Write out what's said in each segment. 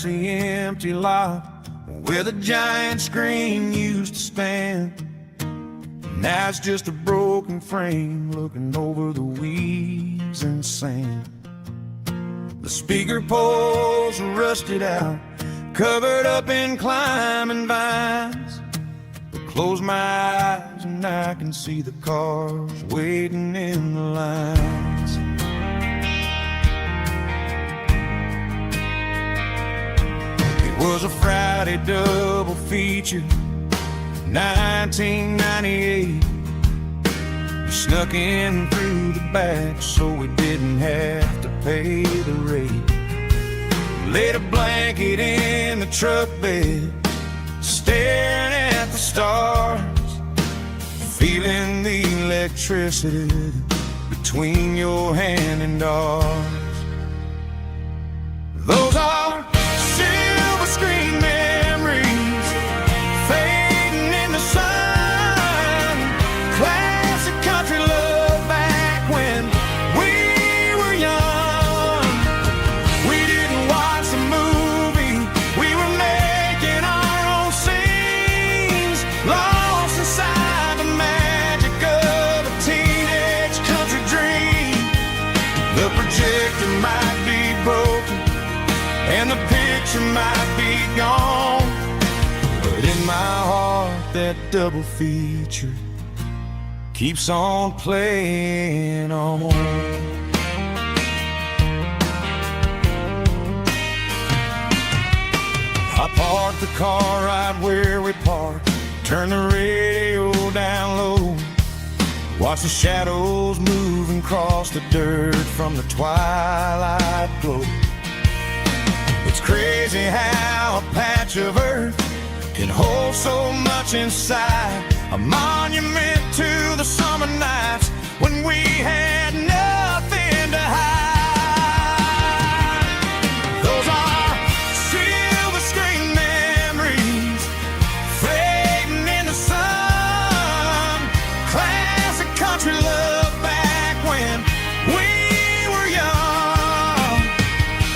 The empty lot where the giant screen used to stand. Now it's just a broken frame looking over the weeds and sand. The speaker poles are rusted out, covered up in climbing vines. But close my eyes and I can see the cars waiting in the lines. It was a Friday double feature, 1998. We snuck in through the back so we didn't have to pay the rate. Laid a blanket in the truck bed, staring at the stars, feeling the electricity between your hand and ours. Those are silver screen memories fading in the sun. Classic country love back when we were young. We didn't watch the movie, we were making our own scenes, lost inside the magic of a teenage country dream. The projector might be broken and the picture might be gone, but in my heart that double feature keeps on playing on. I parked the car right where we parked, turned the radio down low, watch the shadows move and cross the dirt from the twilight glow. It's crazy how a patch of earth can hold so much inside, a monument to the summer nights when we had nothing to hide. Those are silver screen memories fading in the sun. Classic country love back when we were young.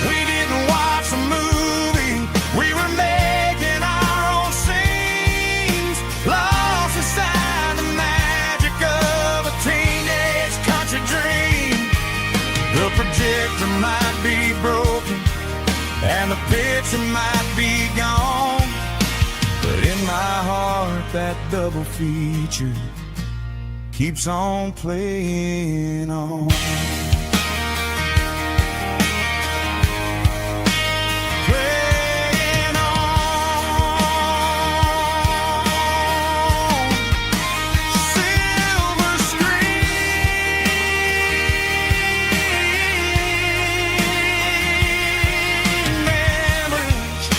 We didn't watch the movie, we were making our own scenes, lost inside the magic of a teenage country dream. The projector might be broken and the picture might be gone, but in my heart that double feature keeps on playing on. Playing on. Silver screen memories.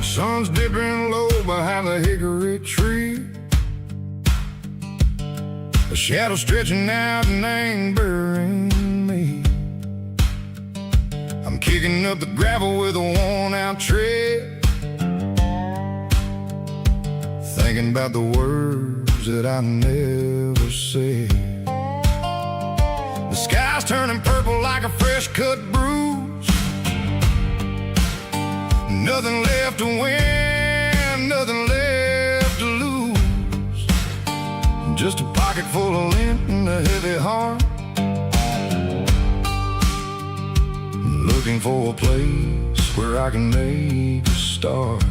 Sun's dipping low behind the hickory tree, a shadow stretching out and angering me. I'm kicking up the gravel with a worn-out tread, thinking about the words that I never said. The sky's turning purple like a fresh-cut bruise. Nothing left to win, nothing left to lose. Just a pocket full of lint and a heavy heart, looking for a place where I can make a start.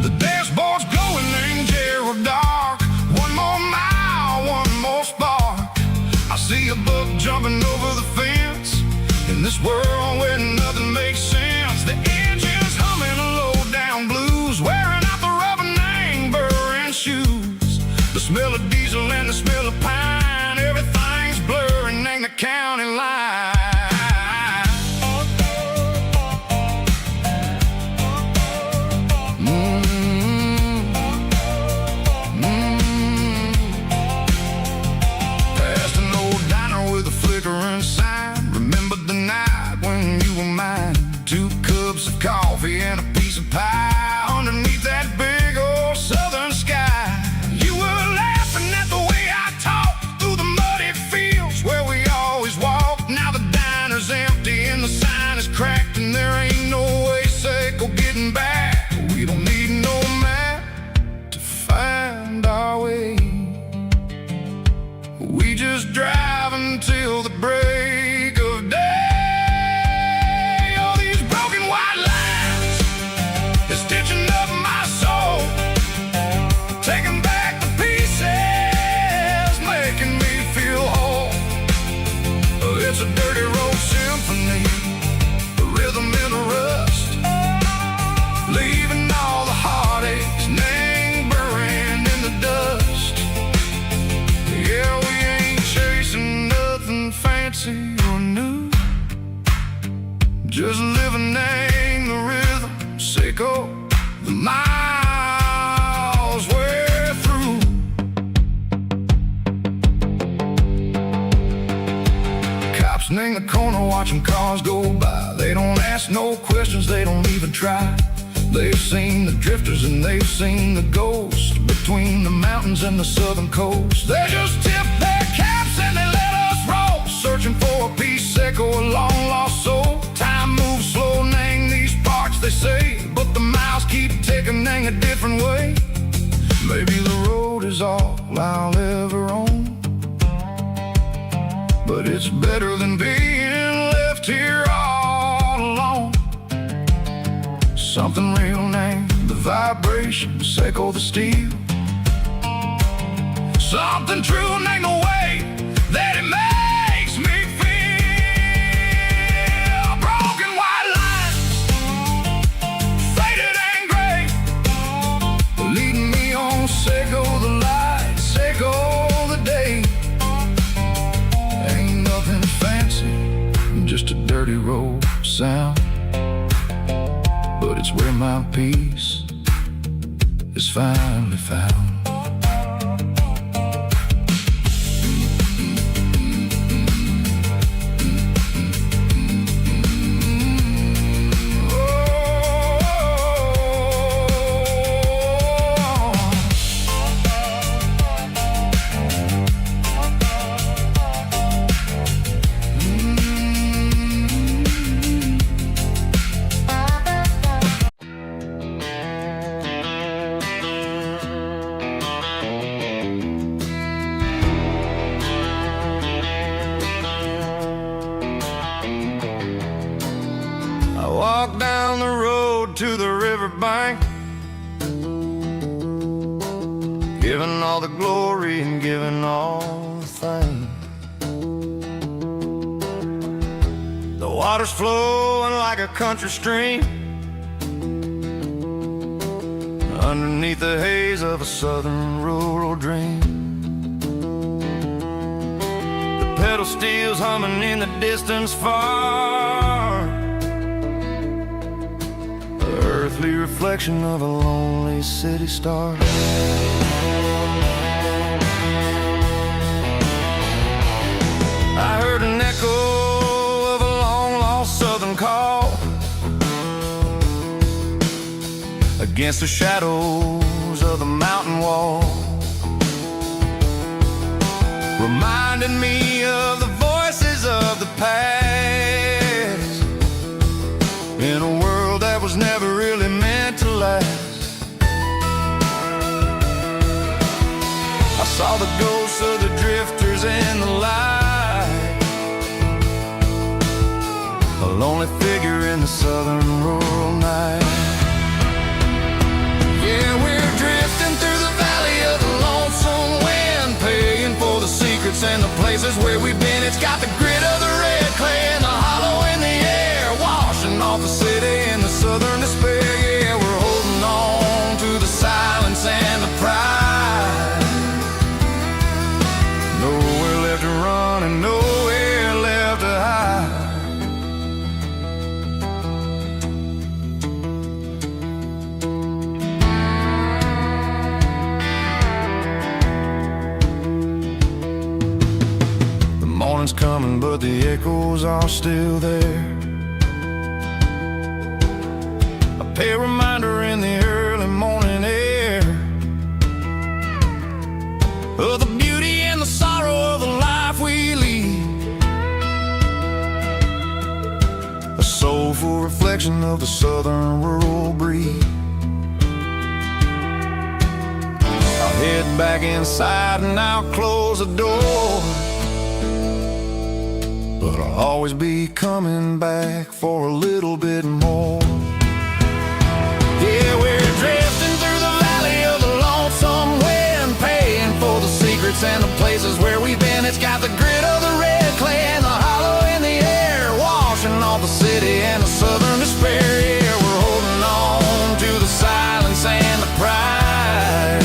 The dashboard's glowing in Gerald dark. One more mile, one more spark. I see a buck jumping over the fence in this world where nothing makes sense. The engine's humming a low-down blues, wearing out the rubber name burring shoes. The smell of diesel and the smell of pine, everything's blurring, ain't the county line. Past an old diner with a flickering sign. Remember the night when you were mine. 2 cups of coffee and a piece of pie underneath that big old southern sky. You were laughing at the way I talked through the muddy fields where we always walked. Now the diner's empty and the sign is cracked, and there ain't no way safe or getting back. We don't need no map to find our way. We just drive until the break of day. All these broken white lines is stitching up my soul, taking back the pieces, making me feel whole. It's a dirty road symphony, a rhythm in the rust, leaving all the heartaches lingering in the dust. Yeah, we ain't chasing nothing fancy or new, just living in the rhythm, sick of the miles we're through. Cops in the corner watching cars go by. They don't ask no questions, they don't even try. They've seen the drifters and they've seen the ghosts between the mountains and the southern coast. They just tip their caps and they let us roll, searching for a piece or a long lost soul. Time moves slow, nang these parts they say, but the miles keep ticking, nang a different way. Maybe the road is all I'll ever own, but it's better than being left here all alone. Something real, name the vibration, echo the steel. Something true, name the way that it makes me feel. Broken white lines, faded and gray, leading me on, echo the light, echo the day. Ain't nothing fancy, just a dirty road sound, but it's where my peace is finally found. Walk down the road to the riverbank, giving all the glory and giving all the thanks. The water's flowing like a country stream underneath the haze of a southern rural dream. The pedal steel's humming in the distance far, earthly reflection of a lonely city star. I heard an echo of a long-lost southern call against the shadows of the mountain wall, reminding me of the voices of the past in a world that was never really meant to last. I saw the ghosts of the drifters in the light, a lonely figure in the southern rural night. Yeah, we're drifting through the valley of the lonesome wind, paying for the secrets and the places where we've been. It's got the grit of the red clay and the hollow in the air, washing off the city in the southern despair. Yeah, we're holding on to the silence and the pride. Nowhere left to run and nowhere left to gone, but the echoes are still there. A pale reminder in the early morning air of the beauty and the sorrow of the life we lead. A soulful reflection of the southern rural breed. I'll head back inside and I'll close the door, but I'll always be coming back for a little bit more. Yeah, we're drifting through the valley of the lonesome wind, paying for the secrets and the places where we've been. It's got the grit of the red clay and the hollow in the air, washing off the city and the southern despair. Yeah, we're holding on to the silence and the pride.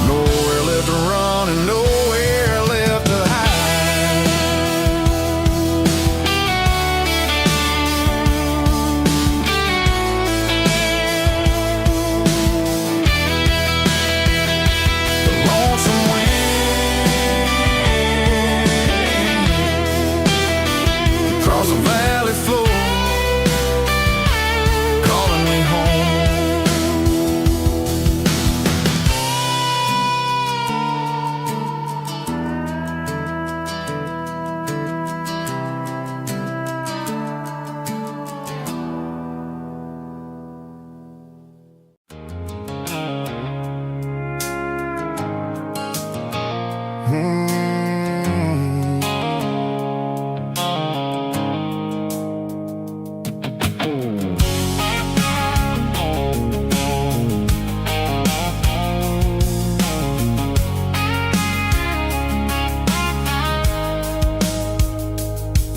Nowhere left to run and nowhere left to hide. Across the valley floor, calling me home.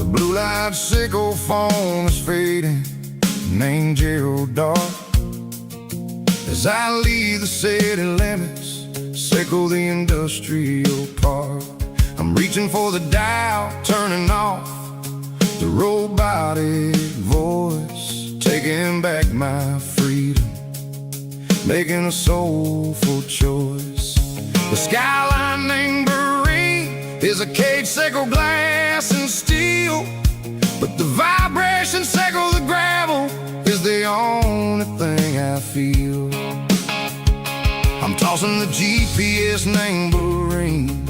Blue-light sickle phone is fading, named Gerald dark. As I leave the city limits, sickle the industrial park. I'm reaching for the dial, turning off the robotic voice, taking back my freedom, making a soulful choice. The skyline named Marine is a cage, sickle glass and steel, but the vibration sickle the gravel is the only thing I feel. I'm tossing the GPS named Marine,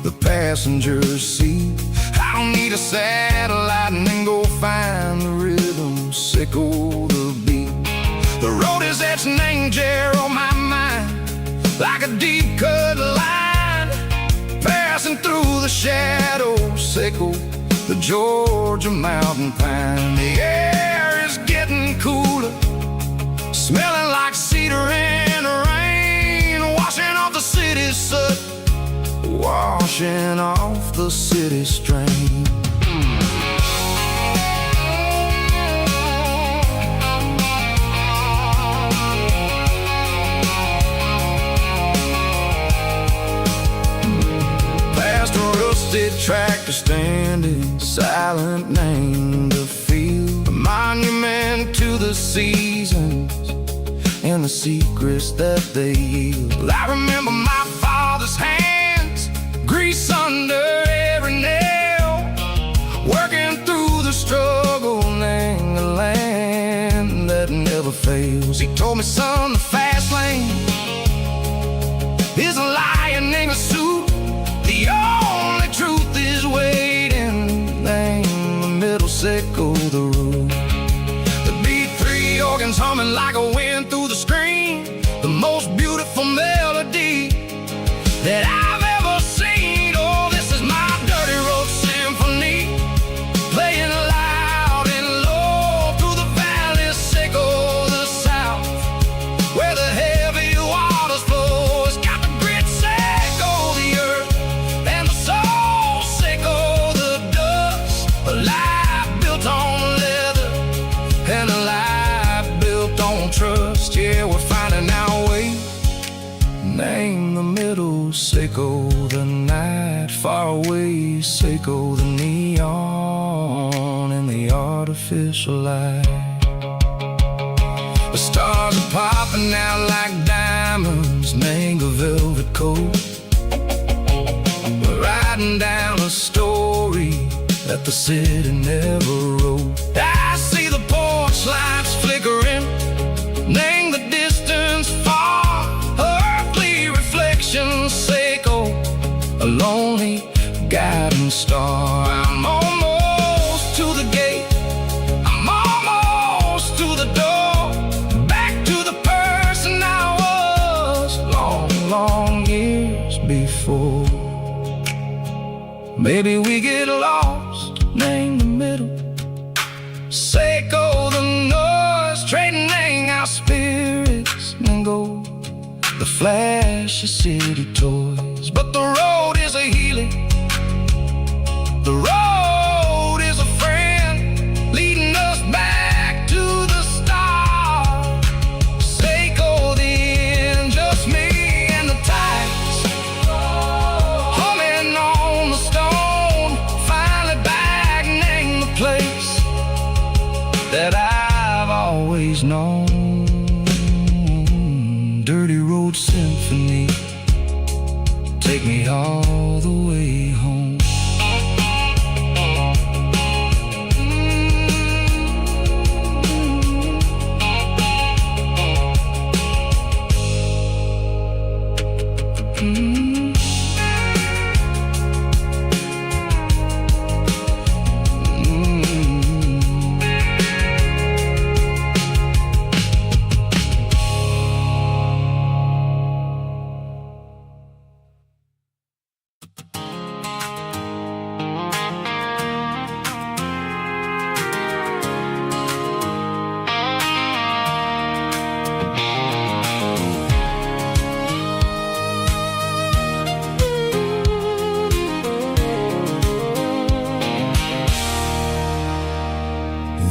the passenger seat. I don't need a satellite and then go find the rhythm, sickle the beat. The road is etched named Jer on my mind, like a deep cut line, passing through the shadows, sickle the Georgia mountain pine. The air is getting cooler, smelling like cedar in the rain, washing off the city's soot, washing off the city strain. Past a rusted tractor standing silent, named the field, a monument to the seasons and the secrets that they yield. I remember my father's hands, grease under every nail, working through the struggle, named the land that never fails. He told me, son, the fast lane is a lion in a suit, the only truth is waiting, named the middle, sickle the root. The B3 organs humming like a wind through the screen, the most beautiful melody that I've ever seen. Oh, this is my dirty road symphony, playing loud and low through the valley, sickle the south, where the heavy waters flow. It's got the grit, sickle the earth, and the soul, sickle the dust. A life built on leather and a life built on trust. Yeah, we're finding our way, name the middle, sickle the night, far away, sickle the neon and the artificial light. The stars are popping out like diamonds, mango velvet coat. We're writing down a story that the city never wrote. I see the porch lights flickering, name the distance far, earthly reflections echo, a lonely guiding star. I'm almost to the gate, I'm almost to the door, back to the person I was long years before. Maybe we get lost, name the middle, Seiko the noise, trading our spirits and go the flash of city toys. But the road is a healing, the road is a friend, leading us back to the start. Seiko the end, just me and the tides, humming on the stone, finally back, name the place that I've always known. Dirty Road Symphony, take me all the way home.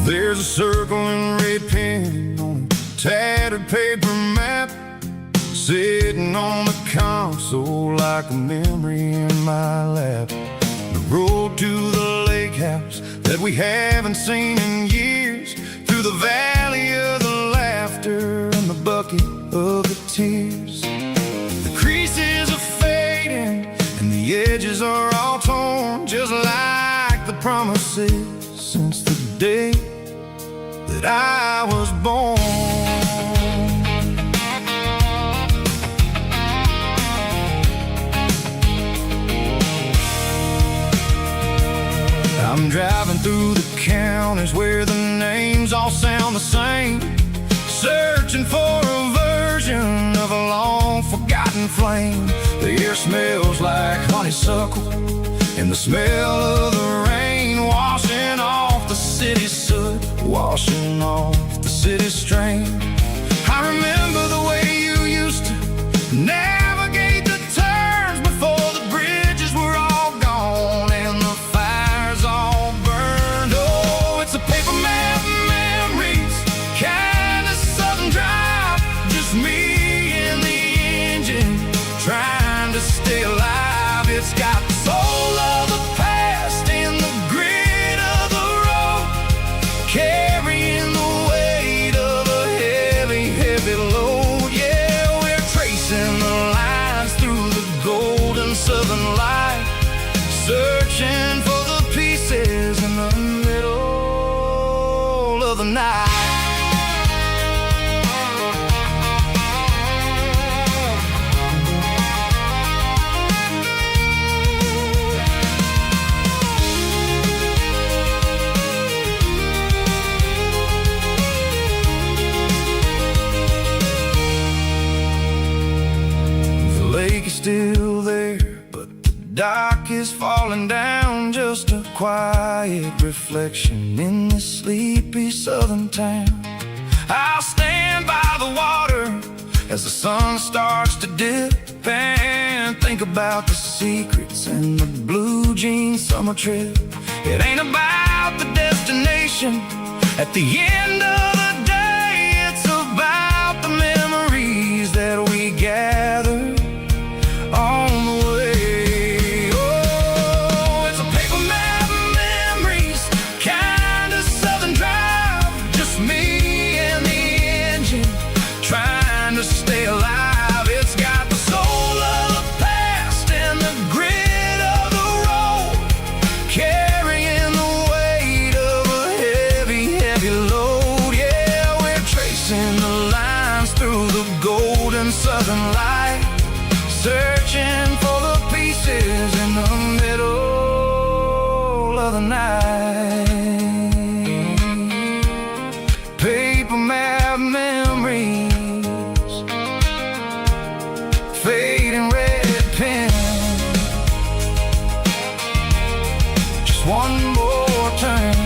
There's a circle and red pen on a tattered paper map, sitting on the console like a memory in my lap. The road to the lake house that we haven't seen in years, through the valley of the laughter and the bucket of the tears. The creases are fading and the edges are all torn, just like the promises since the day that I was born. I'm driving through the counties where the names all sound the same, searching for a version of a long forgotten flame. The air smells like honeysuckle and the smell of the rain, washing off the city's soot, washing off the city's strain. I remember the way you used to navigate the turns before the bridges were all gone and the fires all burned. Oh, it's a paper map memories, kind of southern drive, just me and the engine trying to stay alive. It's got the soul of the past and the grit of the road, carrying the weight of a heavy, heavy load. Yeah, we're tracing the lines through the golden southern light, searching for the pieces in the middle of the night. Still there, but the dock is falling down, just a quiet reflection in this sleepy southern town. I'll stand by the water as the sun starts to dip and think about the secrets and the blue jean summer trip. It ain't about the destination at the end of the day, it's about the memories that we gather on the way. Oh, it's a paper map memories, kind of southern drive, just me and the engine trying to stay alive. It's got the soul of the past and the grit of the of the night. Paper map memories, fading red pen. Just one more turn.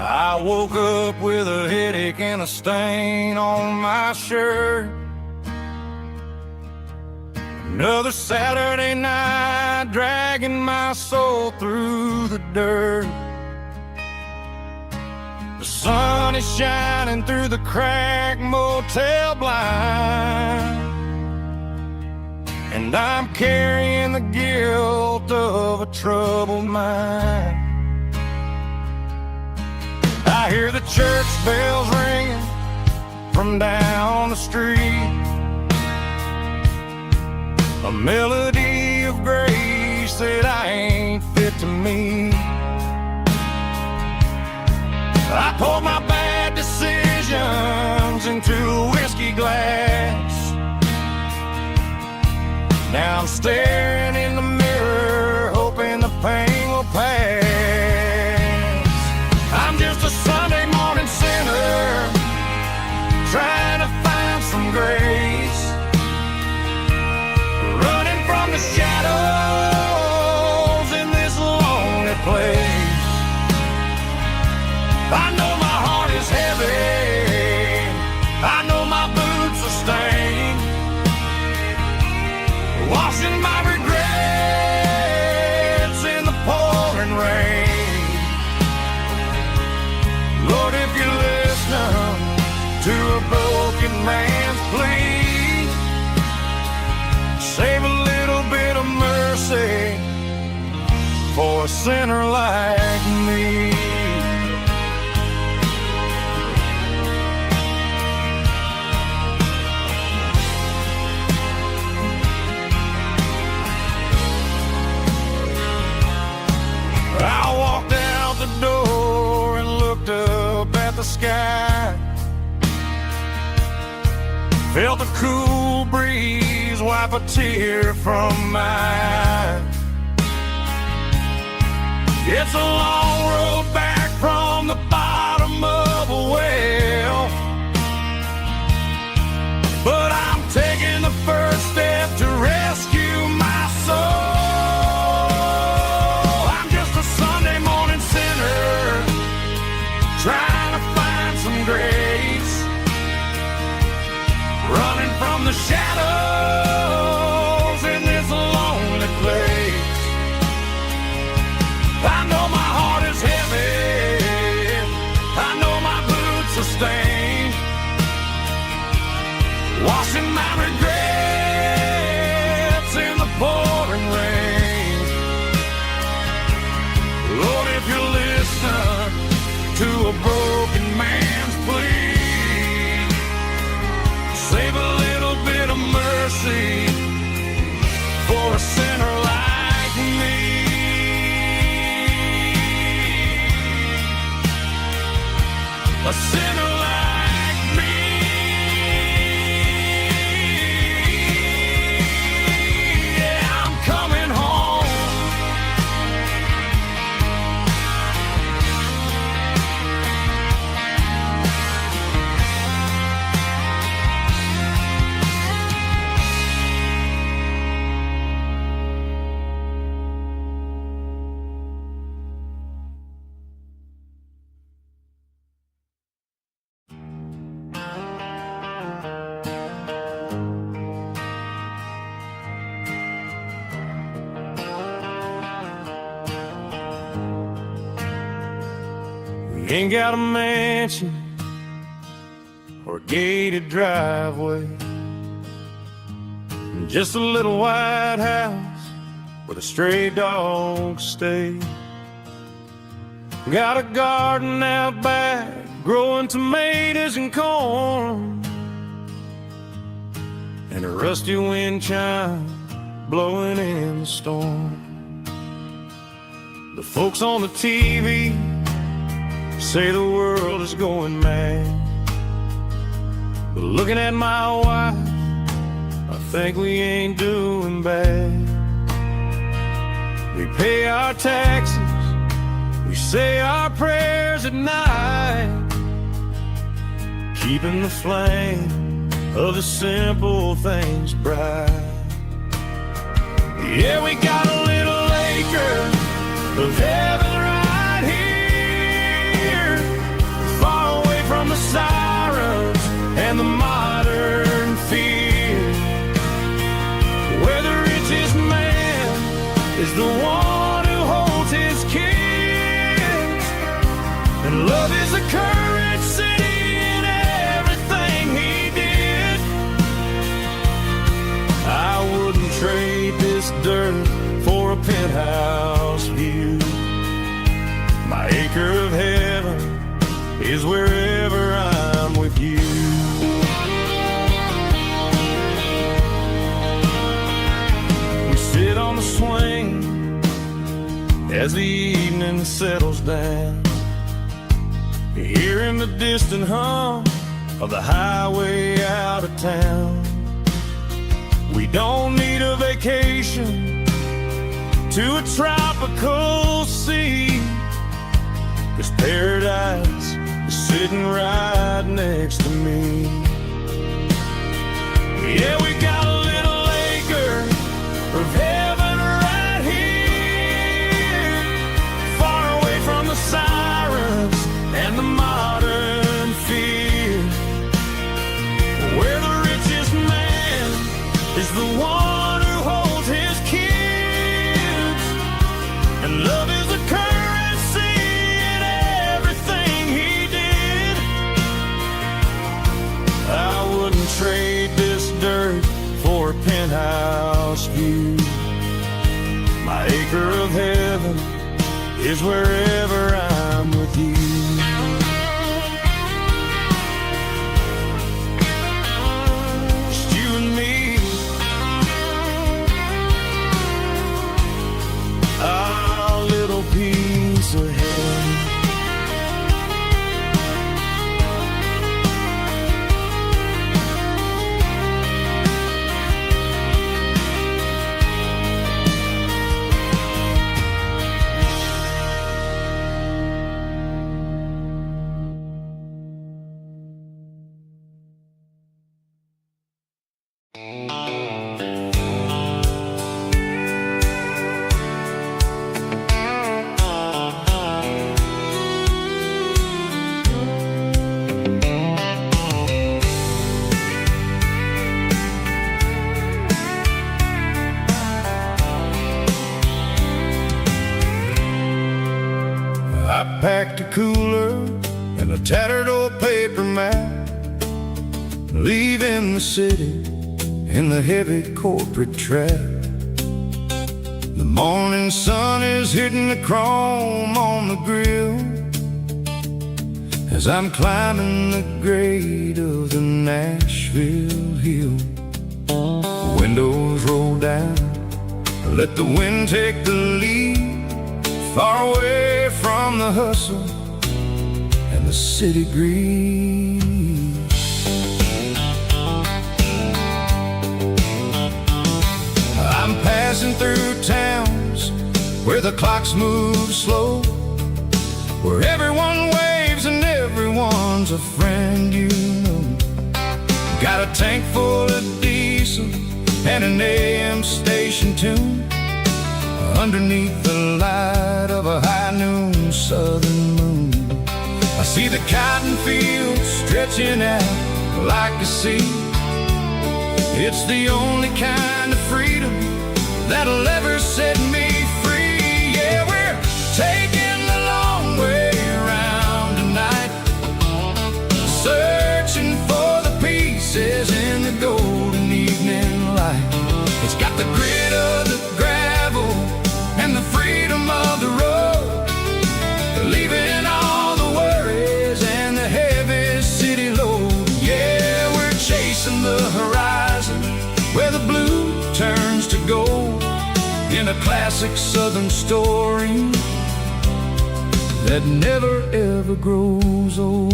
I woke up with a headache and a stain on my shirt. Another Saturday night, dragging my soul through the dirt. The sun is shining through the cracked motel blind, and I'm carrying the guilt of a troubled mind. I hear the church bells ringing from down the street, a melody of grace that I ain't fit to meet. I poured my bad decisions into a whiskey glass. Now I'm staring in the mirror, hoping the pain will pass. I'm just a Sunday morning sinner, trying to find some grace, running from the shadows in this lonely place. I know my heart is heavy, I know my boots are stained, washing my regrets in the pouring rain. Lord, if you're listening to a broken man's plea, save a little bit of mercy for a sinner like me. I walked out the door and looked up at the sky, felt a cool breeze wipe a tear from my eye. It's a long road back from the bottom of a well, but I'm taking the first step to rescue my soul. Trying to find some grace, running from the shadows in this lonely place. I know my heart is heavy, I know my boots are stained, washing my regrets in the pouring rain. Lord, if you're listening to a broken man's plea, save a little bit of mercy for a sinner like me. A sinner like me. Yeah, I'm coming home. Ain't got a mansion or a gated driveway, Just a little white house where the stray dogs stay. Got a garden out back, growing tomatoes and corn, and a rusty wind chime blowing in the storm. The folks on the TV say the world is going mad, but looking at my wife, I think we ain't doing bad. We pay our taxes, we say our prayers at night, keeping the flame of the simple things bright. Yeah, we got a little acre of heaven right here, far away from the sirens and the modern fear, where the richest man is the one who holds his kids, and love is a currency in everything he did. I wouldn't trade this dirt for a penthouse view. My acre of heaven is wherever I'm with you. We sit on the swing as the evening settles down, hearing the distant hum of the highway out of town. We don't need a vacation to a tropical sea, 'cause paradise is sitting right next to me. Yeah, we got a little acre of heaven right here, far away from the sirens and the modern fear, where the richest man is the one who holds his kids, and love is a currency in everything he did. I wouldn't trade this dirt for a penthouse view. My acre of heaven is wherever I'm with you. Just you and me, our little piece of heaven. I packed a cooler and a tattered old paper map, leaving the city in the heavy corporate trap. The morning sun is hitting the chrome on the grill as I'm climbing the grade of the Nashville hill. Windows roll down, let the wind take the lead, far away from the hustle and the city breeze. I'm passing through towns where the clocks move slow, where everyone waves and everyone's a friend you know. Got a tank full of diesel and an AM station tune, underneath the light of a high noon southern moon. I see the cotton fields stretching out like a sea. It's the only kind of freedom that'll ever set me free. Yeah, we're taking the long way around tonight, searching for the pieces in the golden evening light. light. It's got the grit of the gravel and the freedom of the road, leaving all the worries and the heavy city load. Yeah, we're chasing the horizon where the blue turns to gold, in a classic southern story that never ever grows old.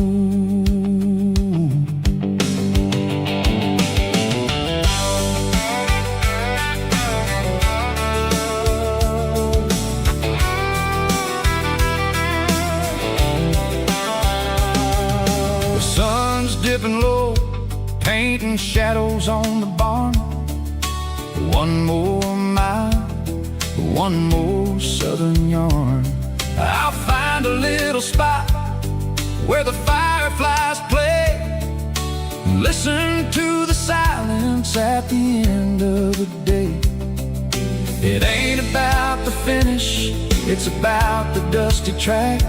The sun's dipping low, painting shadows on the barn. One more mile, one more southern yarn. I'll find a little spot where the fireflies play, and listen to the silence at the end of the day. It ain't about the finish, it's about the dusty track.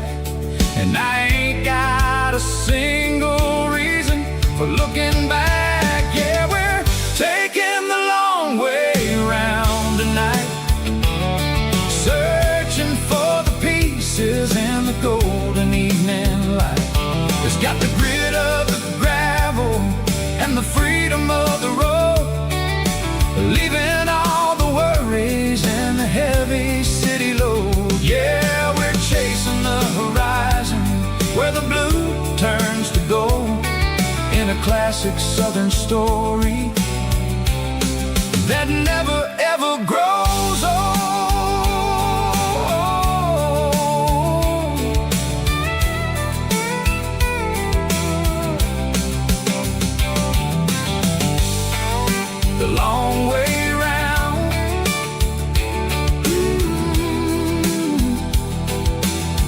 And I ain't got a single reason for looking back. Yeah, we're taking the long way around tonight, searching for the pieces in the golden evening light. It's got the grit of the gravel and the freedom of the road, leaving all the worries and the heavy city load. Yeah, we're chasing the horizon where the blue turns to gold, in a classic southern story that never ever grows old. The long way round,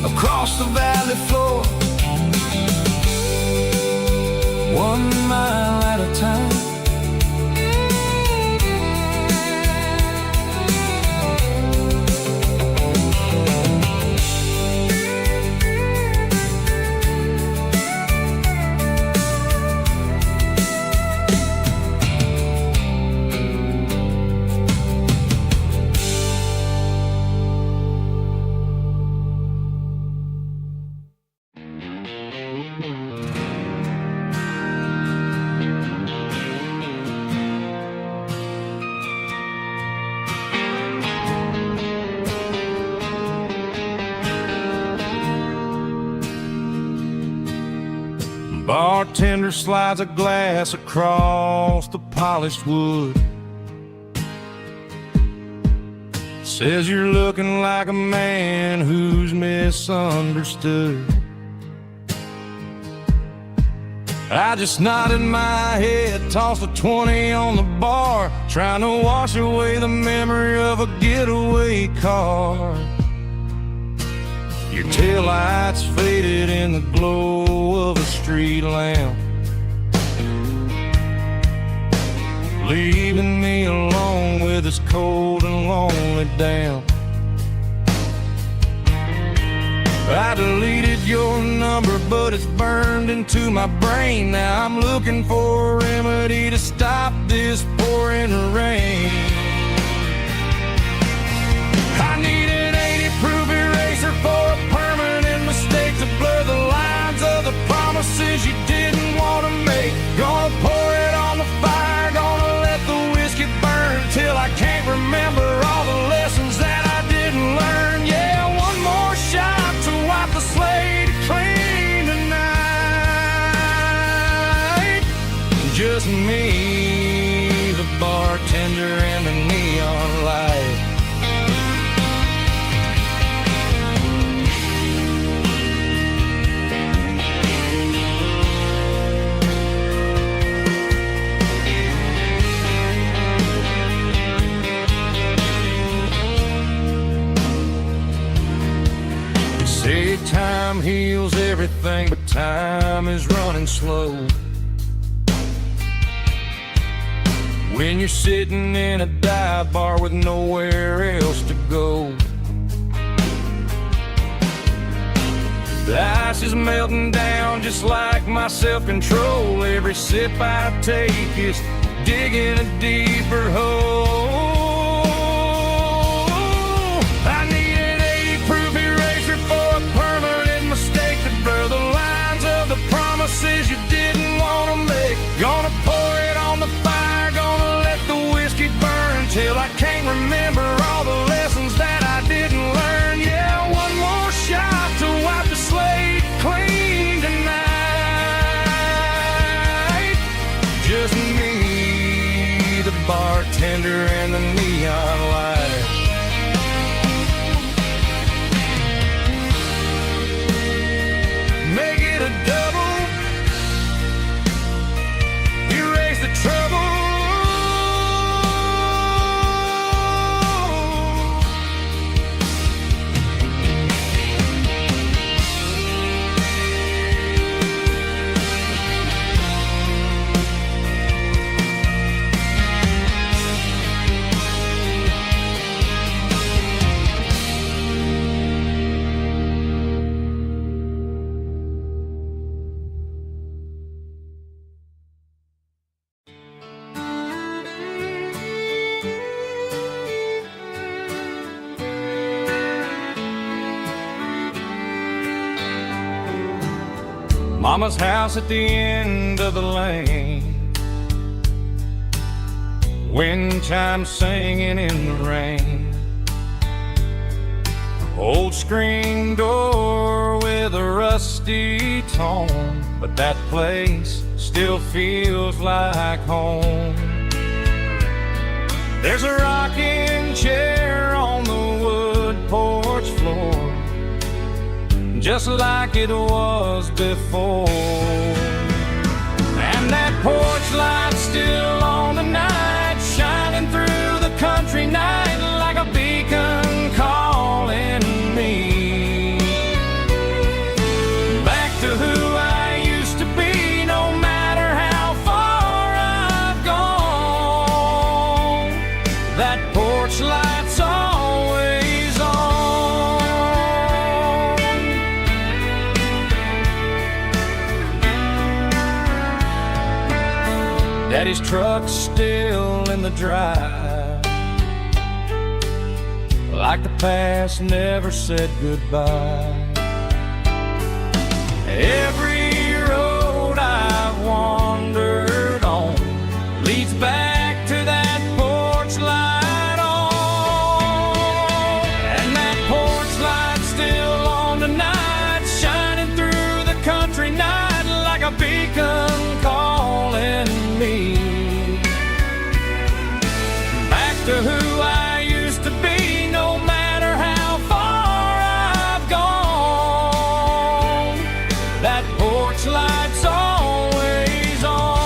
across the valley floor, 1 mile at a time. Bartender slides a glass across the polished wood, says you're looking like a man who's misunderstood. I just nodded my head, tossed a 20 on the bar, trying to wash away the memory of a getaway car. Your taillights faded in the glow of a street lamp, leaving me alone with this cold and lonely damp. I deleted your number, but it's burned into my brain. Now I'm looking for a remedy to stop this pouring rain. I need an 80-proof eraser for a permanent mistake, to blur the lines of the promises you didn't want to make. Gonna pour it on the fire, gonna let the whiskey burn till I can't remember all the lessons that I didn't learn. Yeah, one more shot to wipe the slate clean tonight. Just me, the bartender, and the neon light. Say time heals everything, but time is running slow. When you're sitting in a dive bar with nowhere else to go, the ice is melting down just like my self-control. Every sip I take is digging a deeper hole. I need an 80-proof eraser for a permanent mistake to blur the lines of the promises you didn't want to make. Gonna pour it on the fire, gonna let the whiskey burn till I can't remember all the lessons that I didn't learn. Yeah, one more shot to wipe the slate clean tonight. Just me, the bartender, and the neon light. Make it a double, erase the trouble. Mama's house at the end of the lane, wind chimes singing in the rain. Old screen door with a rusty tone, but that place still feels like home. There's a rocking chair on the wood porch floor, just like it was before. And that porch light's still on tonight, shining through the country night like a beacon calling me back to who I used to be. No matter how far I've gone, that porch light's always on. Daddy's truck's still in the drive, like the past never said goodbye. Every road I've wandered on leads back to that porch light on. And that porch light's still on tonight, shining through the country night like a beacon calling me back to who I used to be. No matter how far I've gone, that porch light's always on.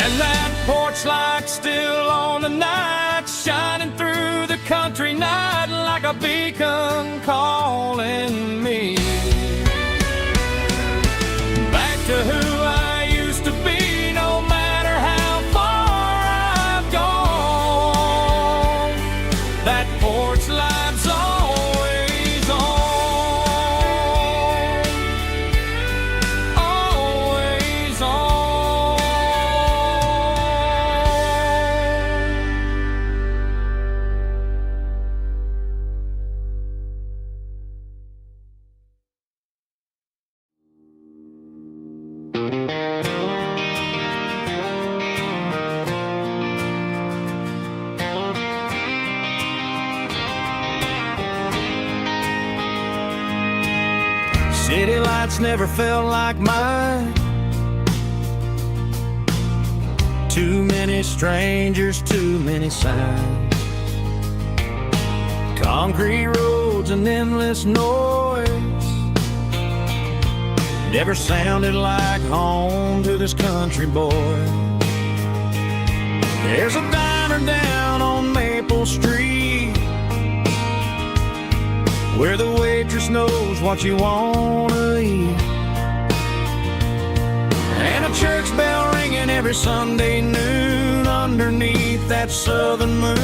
And that porch light's still on tonight, shining through the country night like a beacon calling me back to who I used to be. No matter how far I've gone, that porch light's always on, always on. City lights never felt like mine. Too many strangers, too many signs. Concrete roads and endless noise never sounded like home to this country boy. There's a diner down on Maple Street where the waitress knows what you wanna eat, and a church bell ringing every Sunday noon underneath that southern moon.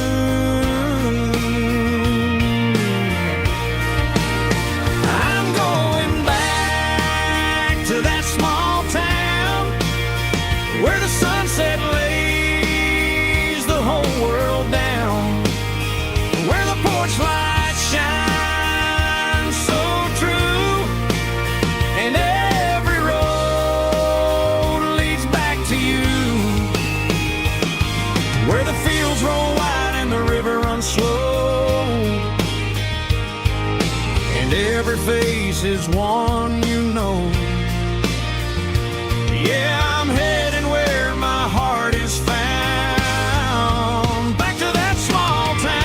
and every face is one you know. Yeah, I'm heading where my heart is found, back to that small town.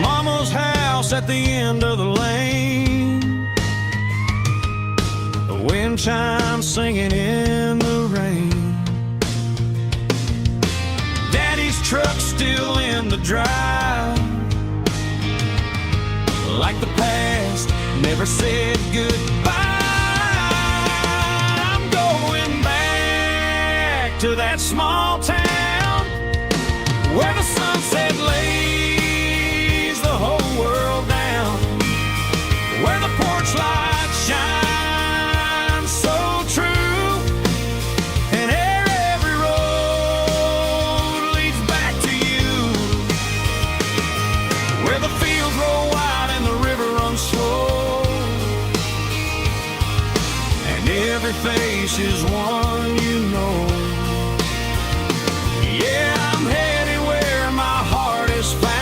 Mama's house at the end of the lane, the wind chimes singing in the rain. Daddy's truck still in the drive, like the past never said goodbye. I'm going back to that small town where the sunset lays the whole world down, where the porch lights shine so true, and every road leads back to you, where the fields roll wide and the river runs slow, and every face is one you know. Yeah, I'm headed where my heart is found,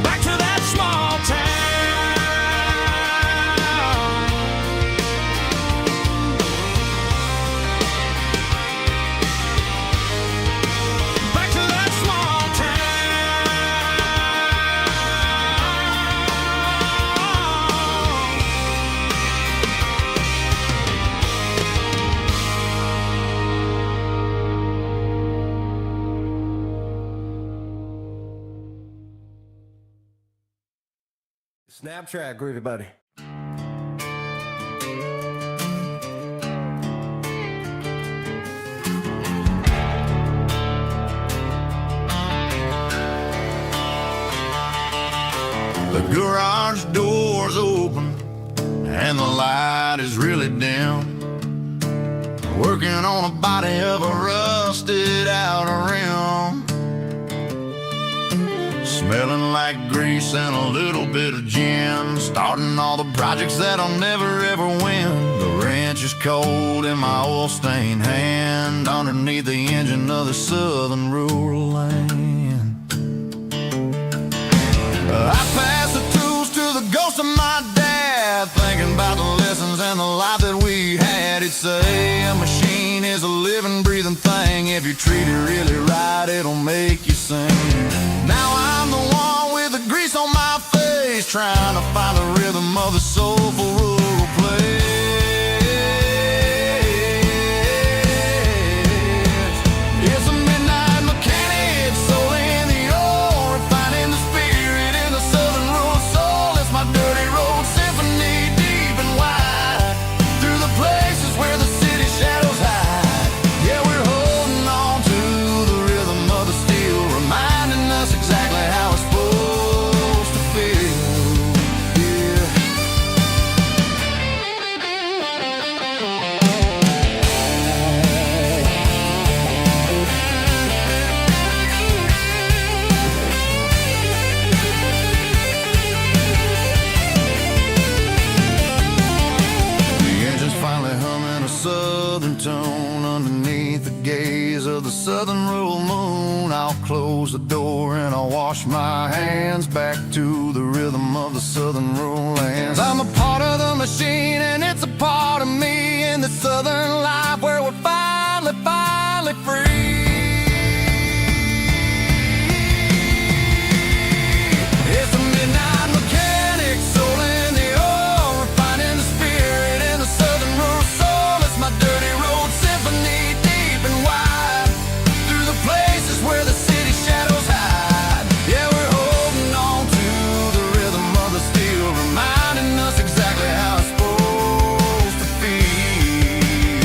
back to that small town. Back to that small Snap track, groovy buddy. The garage door's open and the light is really dim, working on a body of a rusted out rim, smelling like grease and a little bit of gin, starting all the projects that I'll never ever win. The wrench is cold in my oil-stained hand, underneath the engine of the southern rural land. I pass the tools to the ghost of my dad, thinking about the lessons and the life that we had. He'd say a machine is a living, breathing thing. If you treat it really right, it'll make you sing. Now I'm the one with the grease on my face, trying to find the rhythm of the soulful rural place. It's a midnight mechanic, soul in the ore, refining the spirit in the southern rural soul. It's my dirty road symphony, deep and wide, through the places where the city shadows hide. Yeah, we're holding on to the rhythm of the steel, reminding us exactly how it's supposed to feel. Yeah. The engine's finally humming a southern tone underneath the gaze of the southern rural moon. I'll close the door and I'll wash my hands, back to the rhythm of the southern rural lands. I'm a part of the machine and it's a part of me, in the southern life where we're finally free. It's a midnight mechanic, soul in the ore, refining the spirit in the southern rural soul. It's my dirty road symphony, deep and wide, through the places where the city shadows hide. Yeah, we're holding on to the rhythm of the steel, reminding us exactly how it's supposed to feel.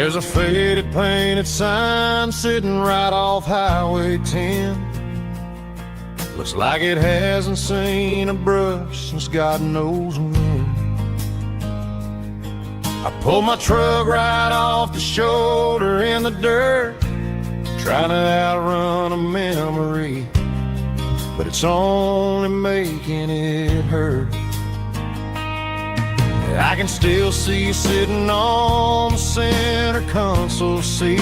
There's a faded painted sign sitting right off Highway 10. Looks like it hasn't seen a brush since God knows when. I pulled my truck right off the shoulder in the dirt, trying to outrun a memory, but it's only making it hurt. I can still see you sitting on the center console seat,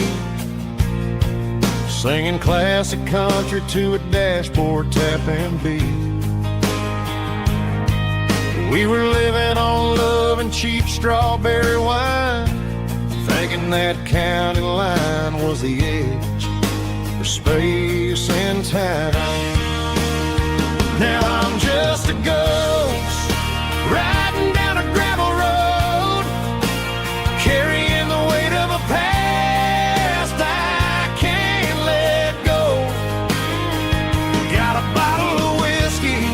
singing classic country to a dashboard tapping beat. We were living on love and cheap strawberry wine, thinking that county line was the edge for space and time. Now I'm just a ghost riding down a gravel road, carrying the weight of a past I can't let go. Got a bottle of whiskey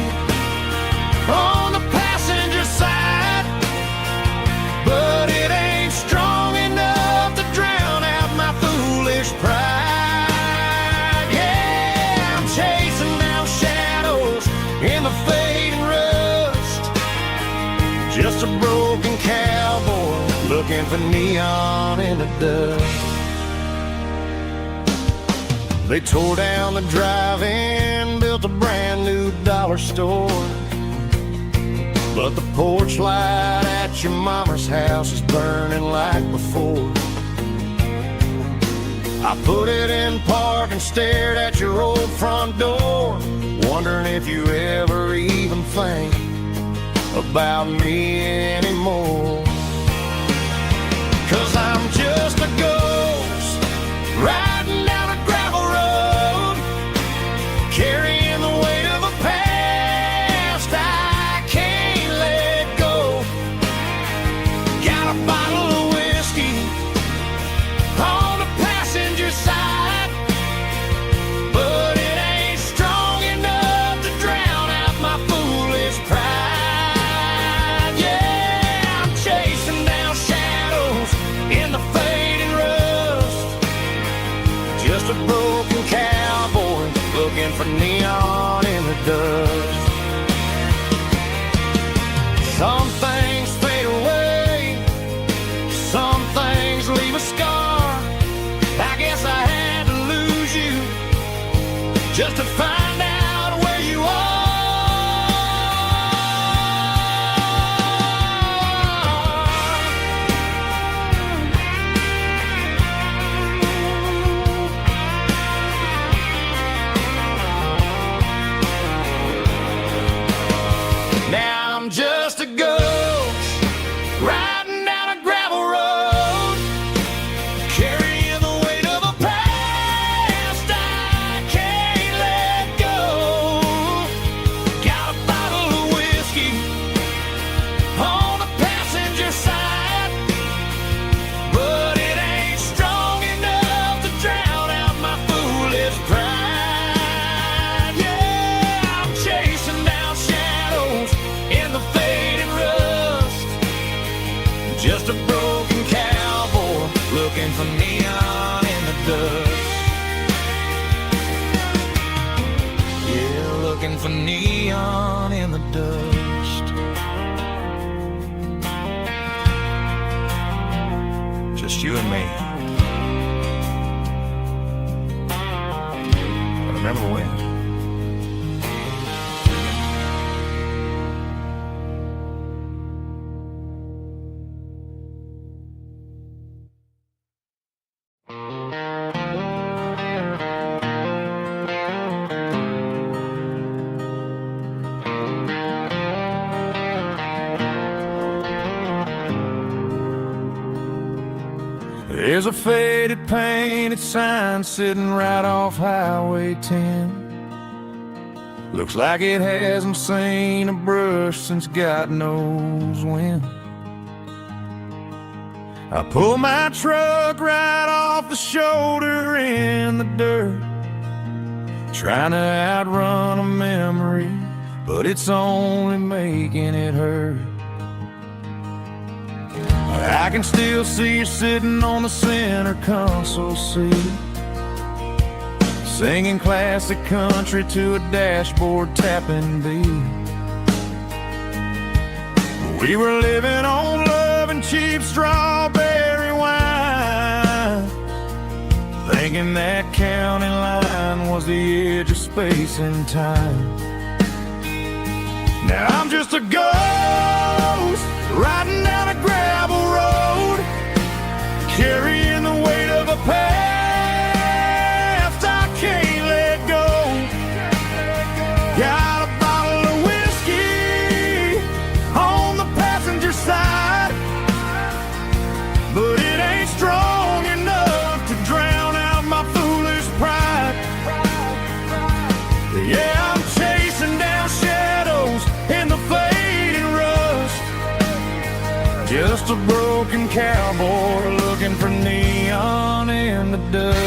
on the passenger side, but it ain't strong enough to drown out my foolish pride. Yeah, I'm chasing down shadows in the fading rust, just a broken cowboy looking for neon in the dust. They tore down the drive-in, built a brand new dollar store, but the porch light at your mama's house is burning like before. I put it in park and stared at your old front door, wondering if you ever even think about me anymore. 'Cause I'm just a ghost riding down a gravel road, carrying the weight of a past I can't let go. Got a bottle of whiskey on the passenger side, but it ain't strong enough to drown out my foolish pride. Yeah, I'm chasing down shadows in the fading rust, just a broken cowboy looking for neon in the dust. Some things fade away, some things leave a scar. I guess I had to lose you just to find out where you are. Now I'm just a ghost riding down a gravel road, carrying the weight of a past I can't let go. Got a bottle of whiskey on the passenger side, but it ain't strong enough to drown out my foolish pride. Yeah, I'm chasing down shadows in the fading rust, just a broken cowboy looking for neon in the dust. Yeah, looking for neon in the dust. Just you and me. I remember when. There's a faded painted sign sitting right off Highway 10. Looks like it hasn't seen a brush since God knows when. I pull my truck right off the shoulder in the dirt, trying to outrun a memory, but it's only making it hurt. I I can still see you sitting on the center console seat, singing classic country to a dashboard tapping beat. We were living on love and cheap strawberry wine, thinking that county line was the edge of space and time. Now I'm just a ghost riding down a gravel road, carrying the weight of a past I can't let go. Got a bottle of whiskey on the passenger side, but it ain't strong enough to drown out my foolish pride. Yeah, I'm chasing down shadows in the fading rust, just a broken cowboy looking for neon in the dust.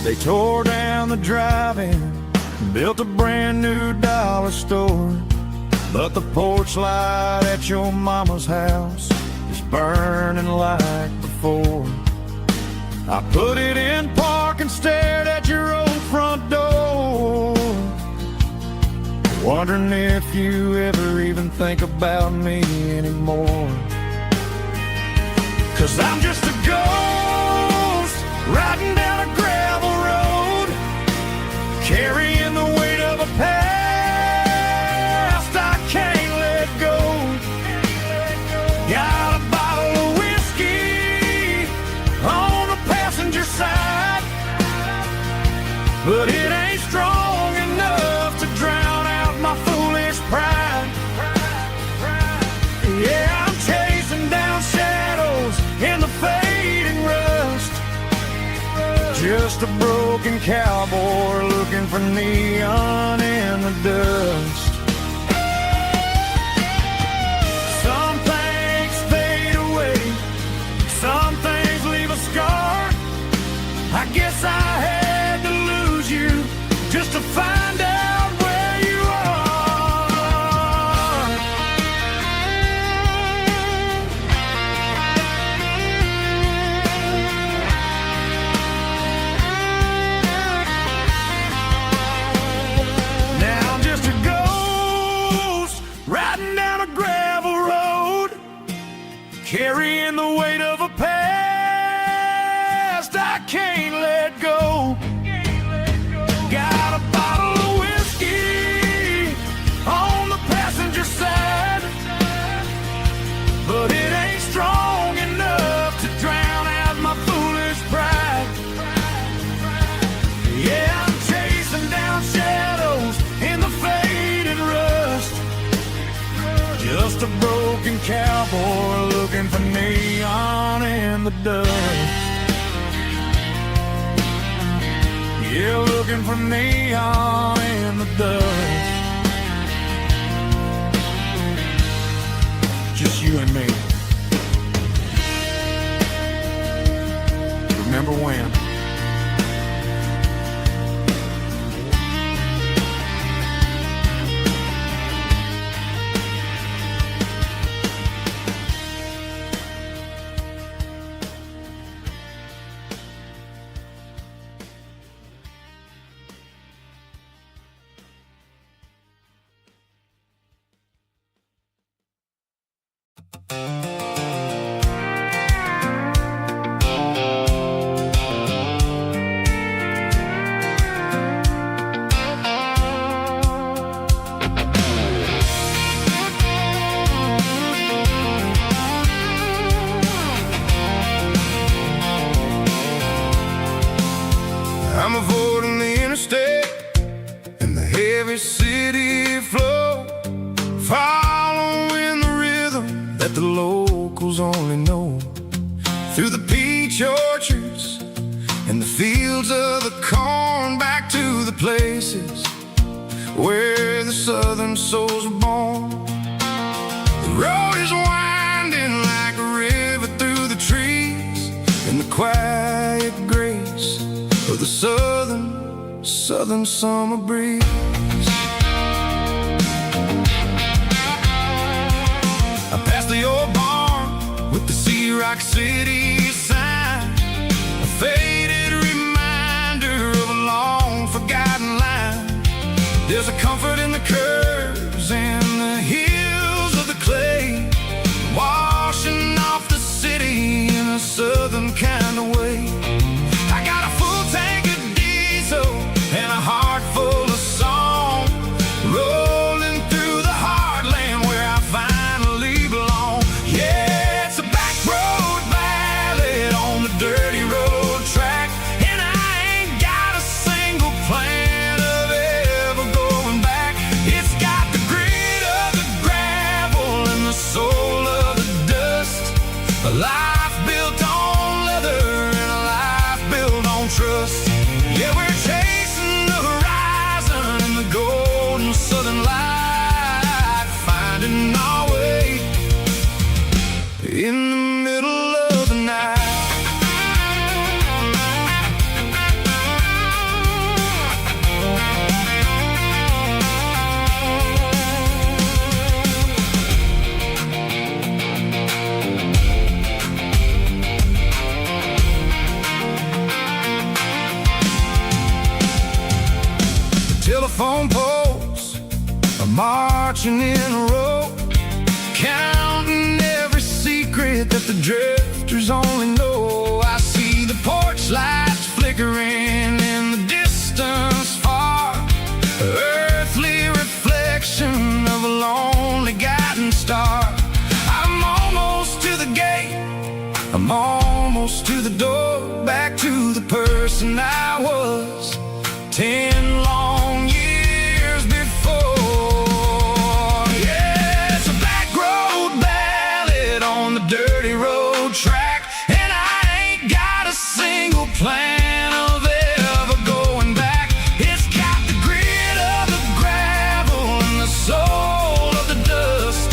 They tore down the drive-in, built a brand new dollar store, but the porch light at your mama's house is burning like before. I put it in park and stared at your old front door, wondering if you ever even think about me anymore. 'Cause I'm just a ghost riding down a gravel road, carrying the weight of a past I can't let go. Got a bottle of whiskey on the passenger side, but it ain't strong enough to drown out my foolish pride. Yeah, I'm chasing down shadows in the fading rust, just a broken cowboy looking for neon in the dust. Some things fade away, some things leave a scar. I guess I had to lose you just to find out where you are. Now I'm just a ghost riding down a gravel road, carrying the weight of a past I can't let go. Got a bottle of whiskey on the passenger side, but it ain't strong enough to drown out my foolish pride. Yeah, I'm chasing down shadows in the fading rust, just a broken cowboy looking for neon in the dust. Yeah, looking for neon in the dust. Just you and me. Remember when? I'm avoiding the interstate and the heavy city flow, following the rhythm that the locals only know, through the peach orchards and the fields of the corn, back to the places where the southern souls were born. The road is winding like a river through the trees, in the quiet grace of the southern summer breeze. I passed the old barn with the Sea Rock City sign, a faded reminder of a long forgotten line. There's a comfort in the curves and the hills of the clay, washing off the city in a southern kind of way. I got a full tank of diesel and a heart full of song, rolling through the heartland where I finally belong. Yeah, it's a back road ballad on the dirty road track, and I ain't got a single plan of ever going back. It's got the grit of the gravel and the soul of the dust, a life built on leather and a life built on trust. Yeah, we're chasing the horizon in the golden southern light, finding our way in the middle of the night. Telephone poles are marching in a row, counting every secret that the drifters only know. I see the porch lights flickering in the distance far, earthly reflection of a lonely guiding star. I'm almost to the gate, I'm almost to the door, back to the person I was 10 long years before. Yeah, it's a back road ballad on the dirty road track, and I ain't got a single plan of ever going back. It's got the grit of the gravel and the soul of the dust,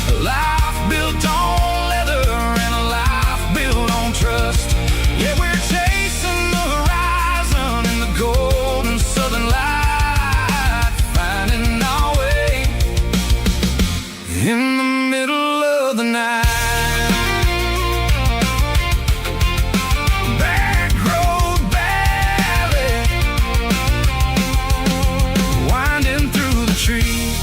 a life built on leather and a life built on trust. Yeah, we're chasing the horizon in the golden southern light, finding our way in the middle of the night. Back road ballad, winding through the trees.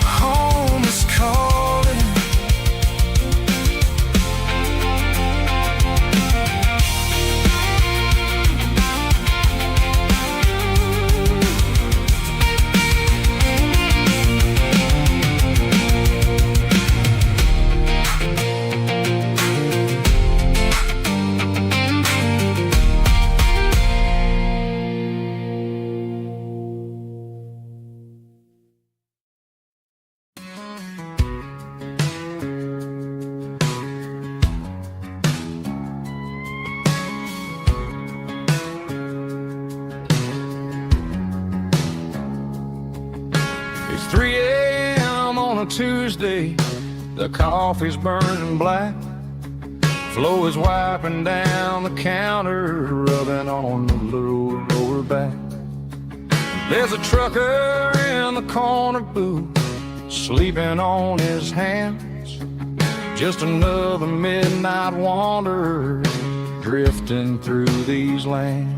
Home is calling. It's 3 a.m. on a Tuesday, the coffee's burning black, Flo is wiping down the counter, rubbing on the little lower back. There's a trucker in the corner booth, sleeping on his hands, just another midnight wanderer drifting through these lands.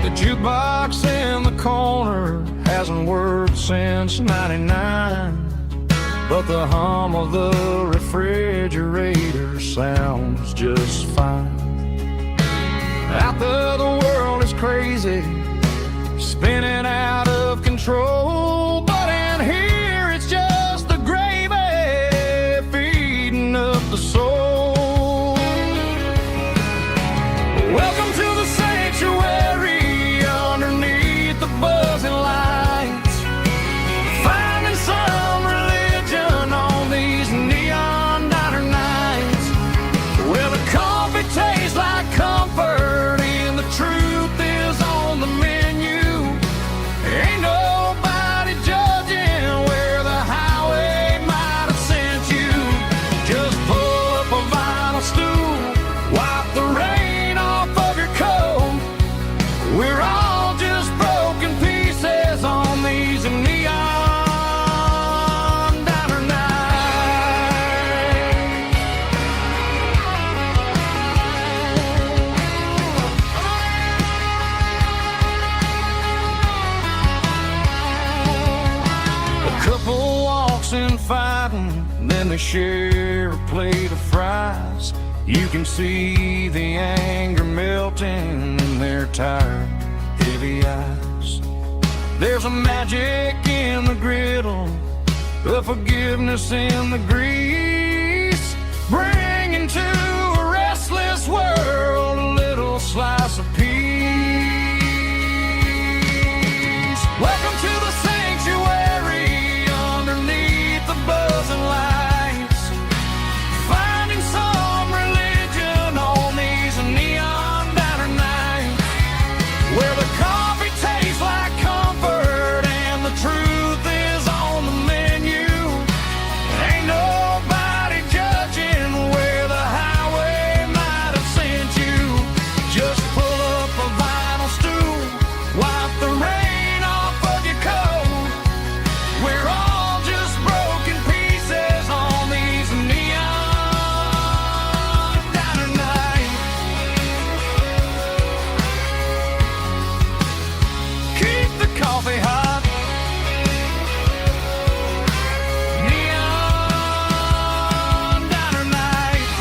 The jukebox in the corner hasn't worked since '99, but the hum of the refrigerator sounds just fine. Out there the world is crazy, spinning out of control, but in here it's just the gravy feeding up the soul. Welcome to the sanctuary underneath the buzzing lights, finding some religion on these neon diner nights, where the coffee tastes like comfort and the truth is on the menu, and fighting, then they share a plate of fries. You can see the anger melting in their tired, heavy eyes. There's a magic in the griddle, a forgiveness in the grease, bringing to a restless world a little slice of peace. Welcome to the sanctuary underneath the buzzing lights, finding some religion on these neon diner nights, where the coffee tastes like comfort and the truth is on the menu. Ain't nobody judging where the highway might have sent you. Just pull up a vinyl stool, wipe the rain off of your coat. We're all just broken pieces on these neon diner nights. Keep the coffee hot. Neon diner nights.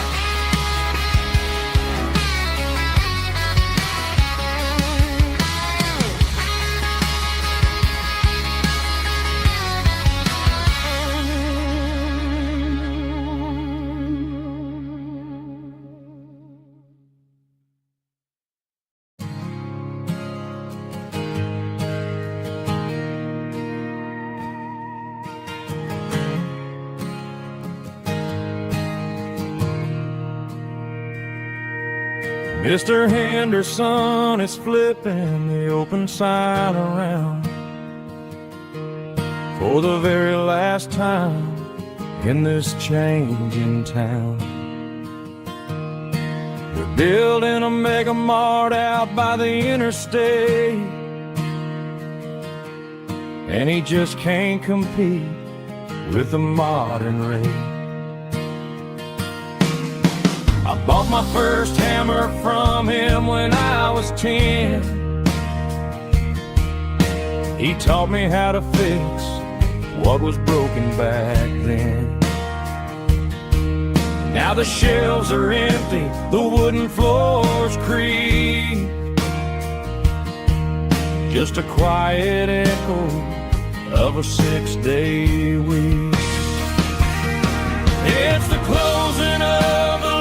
Mr. Henderson is flipping the open sign around for the very last time in this changing town. They're building a mega mart out by the interstate, and he just can't compete with the modern rate. I bought my first hammer from him when I was 10. He taught me how to fix what was broken back then. Now the shelves are empty, the wooden floors creak, just a quiet echo of a 6-day week. It's the closing of the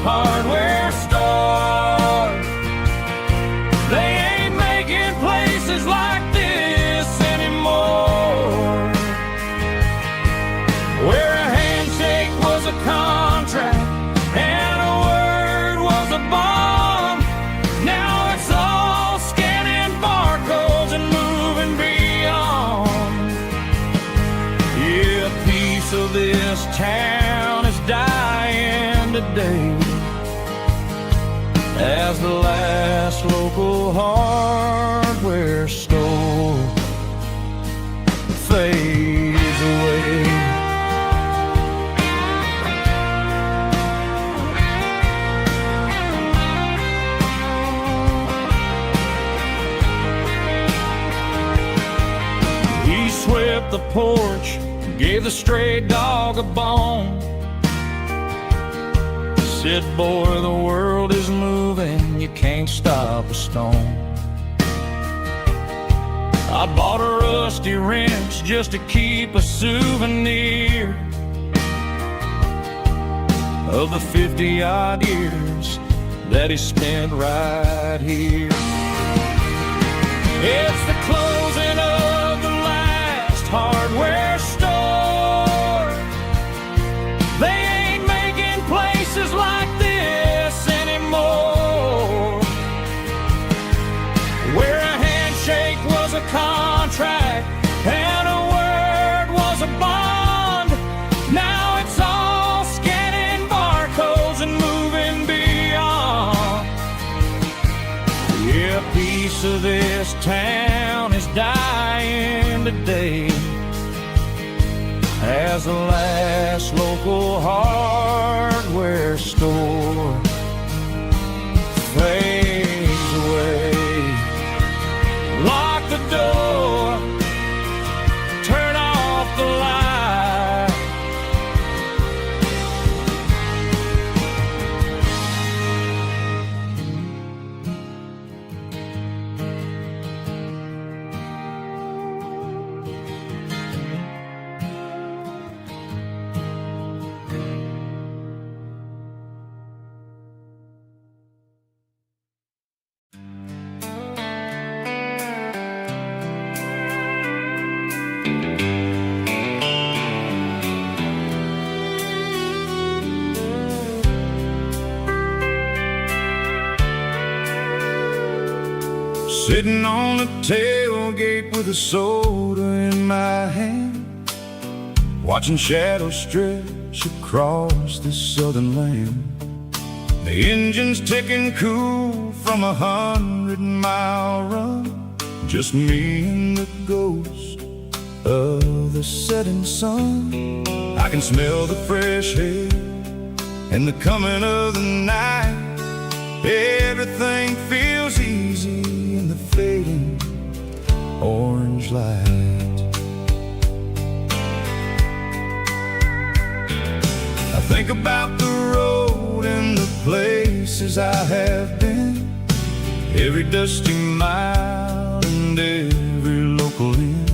hardware store. They ain't making places like this anymore, where a handshake was a contract and a word was a bond. Now it's all scanning barcodes and moving beyond. Yeah, a piece of this town is dying today as the last local hardware store fades away. He swept the porch, gave the stray dog a bone, said, boy, the world is moving, you can't stop a stone. I bought a rusty wrench just to keep a souvenir of the 50-odd years that he spent right here. It's the closing of the last hardware store. They ain't making places like this anymore, where a handshake was a contract and a word was a bond. Now it's all scanning barcodes and moving beyond. Yeah, a piece of this town is dying today as the last local hardware store fades away. Lock the door, turn off the light. Sitting on the tailgate with a soda in my hand, watching shadows stretch across this southern land. The engine's ticking cool from 100-mile run, just me and the ghost of the setting sun. I can smell the fresh air and the coming of the night. Everything feels easy in the fading orange light. I think about the road and the places I have been, every dusty mile and every local inn.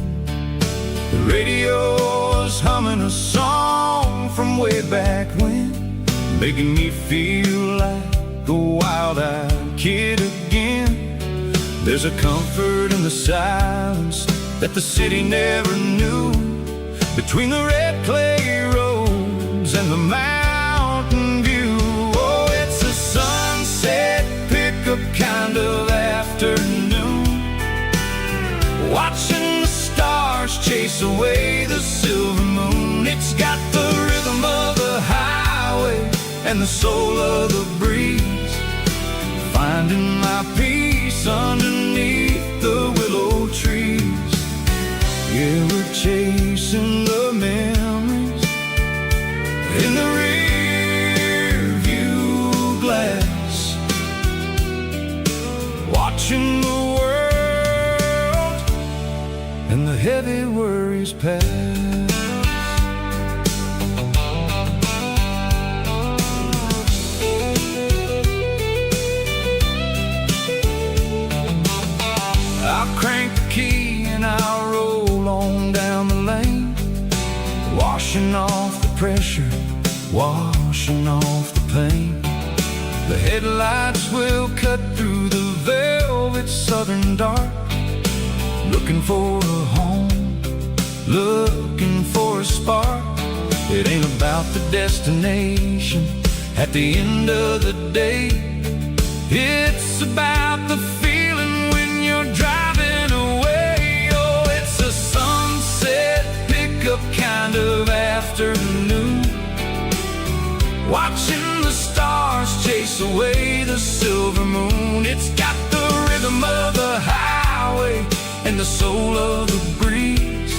The radio is humming a song from way back when, making me feel like a wild-eyed kid again. There's a comfort in the silence that the city never knew, between the red clay roads and the mountain view. Oh, it's a sunset pickup kind of afternoon, watching the stars chase away the silver moon. It's got the rhythm of the highway and the soul of the breeze, finding my peace underneath the willow trees. Yeah, we're chasing the memories in the rear view glass, watching the world and the heavy worries pass. I'll crank the key and I'll roll on down the lane, washing off the pressure, washing off the pain. The headlights will cut through the velvet southern dark, looking for a home, looking for a spark. It ain't about the destination at the end of the day, it's about the feeling when you're driving away. Oh, it's a sunset pickup kind of afternoon, watching the stars chase away the silver moon. It's got the rhythm of the highway and the soul of the breeze,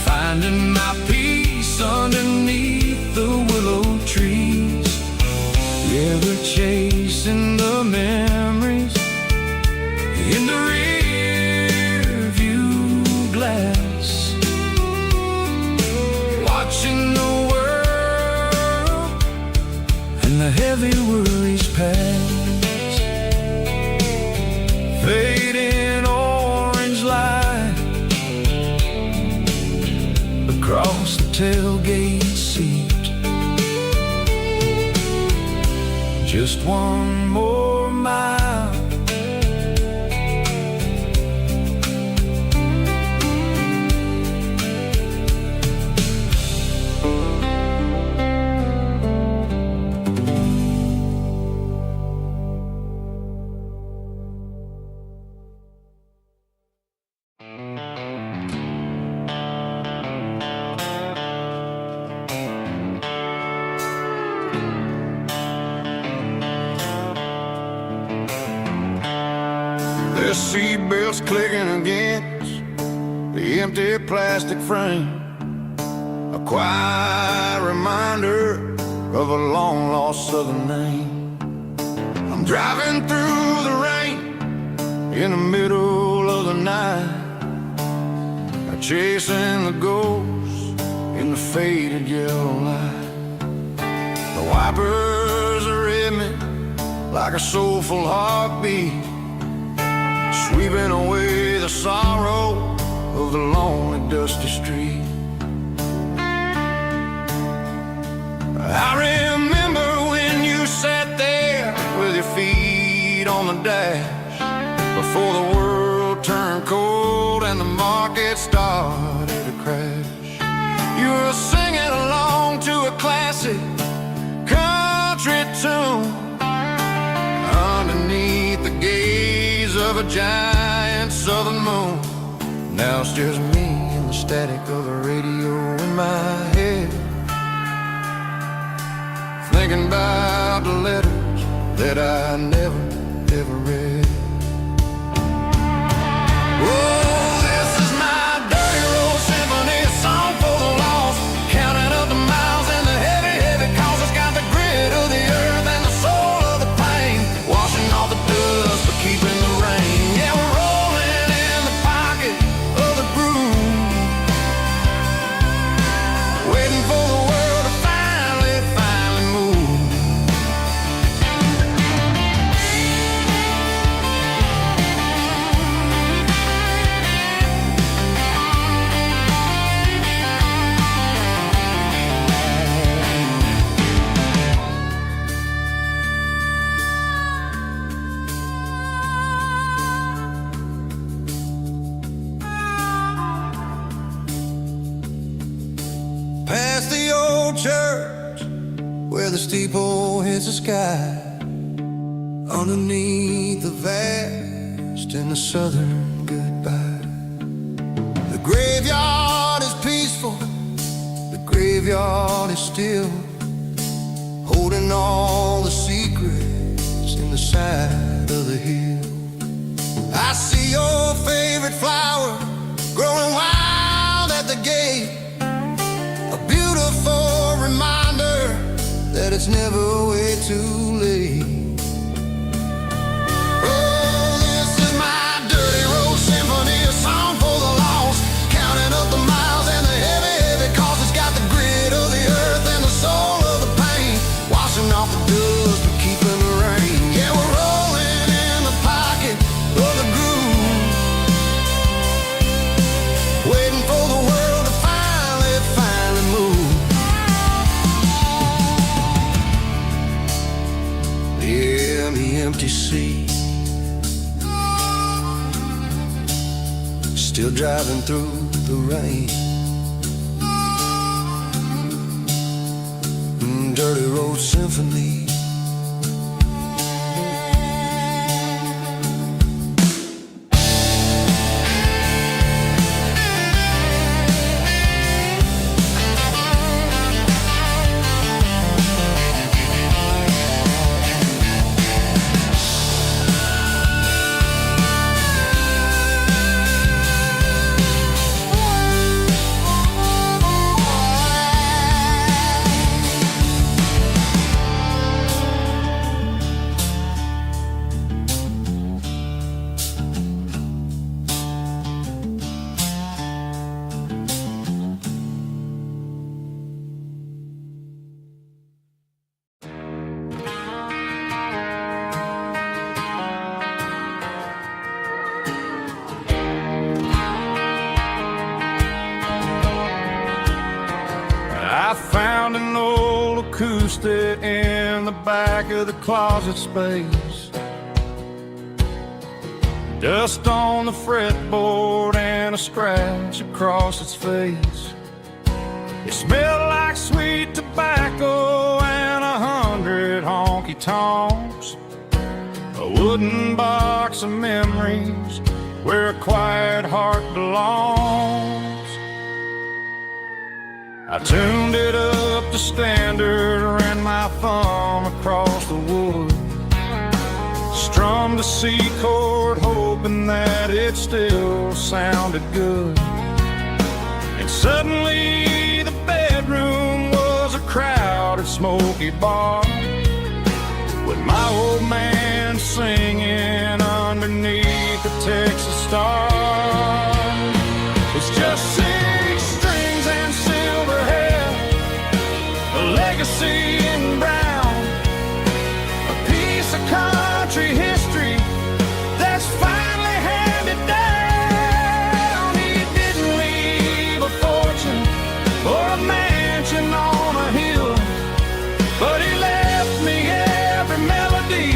finding my peace underneath the willow trees. Yeah, we're chasing the memories in the rear view glass, watching the world and the heavy worries pass. Fading orange light across the tailgate seat, just one more mile. The seatbelts clicking against the empty plastic frame, a quiet reminder of a long-lost southern name. I'm driving through the rain in the middle of the night, chasing the ghosts in the faded yellow light. The wipers are in me like a soulful heartbeat, sweeping away the sorrow of the lonely dusty street. I remember when you sat there with your feet on the dash, before the world turned cold and the market started to crash. You were singing along to a classic country tune underneath the gaze of a giant Now it's just me and the static of the radio in my head, thinking about the letters that I never, ever read. Oh, this is my dirty road symphony, a song for the lost, counting up the miles and the heavy, heavy calls. It's got the grit of the earth and the soul of the pain, washing off the dust but keeping the rain. Yeah, we're rolling in the pocket of the groove, waiting for the world to finally, finally move. Past the old church where the steeple hits the sky, underneath the vast and the southern goodbye. The graveyard is peaceful, the graveyard is still, holding all the secrets in the side of the hill. I see your favorite flower growing wild at the gate, a beautiful reminder that it's never way too late. Oh, this is my dirty road symphony, a song for the lost, counting up the miles and the heavy, heavy calls. It's got the grit of the earth and the soul of the pain, washing off the dust but keeping the rain. Yeah, we're rolling in the pocket of the groove, waiting for the world to finally, finally move. Yeah, the empty sea, still driving through the rain. Dirty road symphony. I found an old acoustic in the back of the closet space, dust on the fretboard and a scratch across its face. It smelled like sweet tobacco and 100 honky-tonks, a wooden box of memories where a quiet heart belongs. I tuned it up to standard, ran my thumb across the wood, strummed a C chord hoping that it still sounded good. And suddenly the bedroom was a crowded smoky bar, with my old man singing underneath the Texas star. It's just 6 strings and silver hair, a legacy in brown, a piece of country history that's finally handed down. He didn't leave a fortune or a mansion on a hill, but he left me every melody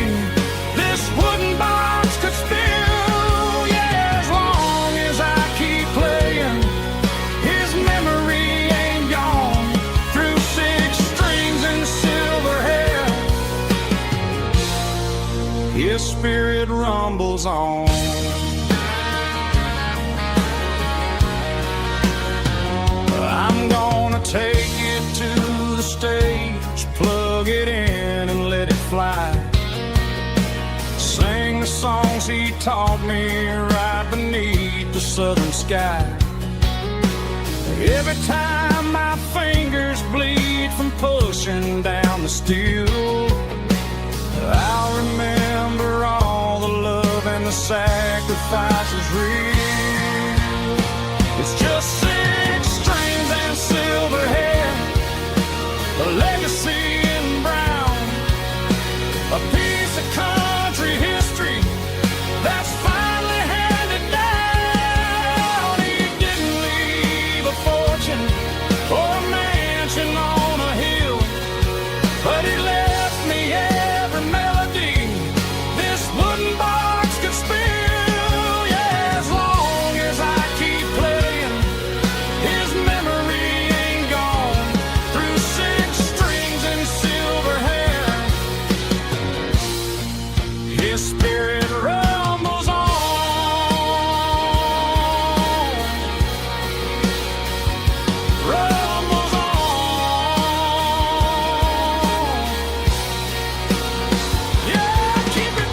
this wooden box could spill. Yeah, as long as I keep playing, his memory ain't gone. Through 6 strings and silver hair, his spirit rumbles on. get in and let it fly. Sing the songs he taught me right beneath the southern sky. Every time my fingers bleed from pushing down the steel, I'll remember all the love and the sacrifices real. It's just 6 strings and silver hair, a legacy in brown, a piece of country history that's finally handed down. He didn't leave a fortune or a mansion on a hill, but he left me every melody this wooden box could spill. Yeah, as long as I keep playing, his memory ain't gone. Through 6 strings and silver hair, his spirit rumbles on, rumbles on. Yeah, keep it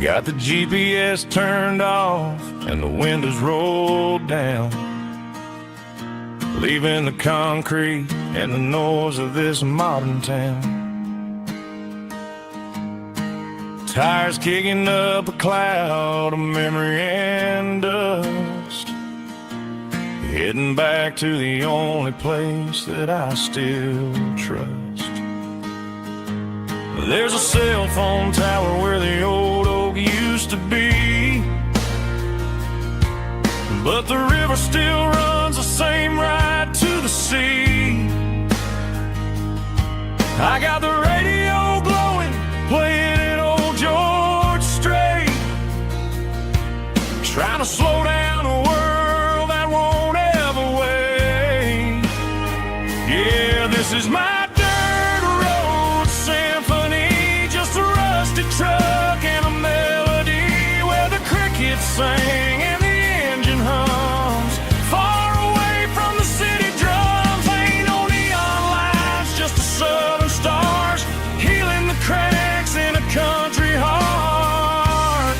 Got the GPS turned off and the windows rolled down, leaving the concrete and the noise of this modern town. Tires kicking up a cloud of memory and dust, heading back to the only place that I still trust. There's a cell phone tower where the old oak used to be, but the river still runs the same right to the sea. I got the radio glowing, playing it old George Strait, trying to slow down a world that won't ever wait. Yeah, this is my truck and a melody where the crickets sing and the engine hums. Far away from the city drums, ain't no neon lights, just the southern stars healing the cracks in a country heart.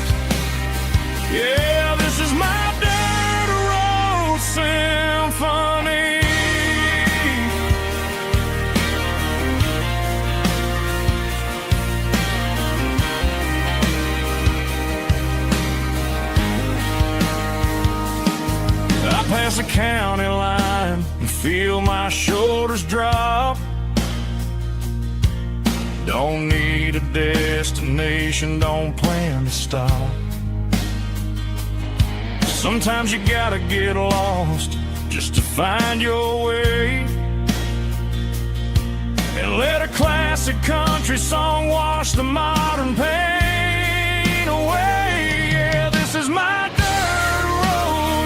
Yeah, this is my dirt road symphony. Past the county line and feel my shoulders drop. Don't need a destination, don't plan to stop. Sometimes you gotta get lost just to find your way, and let a classic country song wash the modern pain away. Yeah, this is my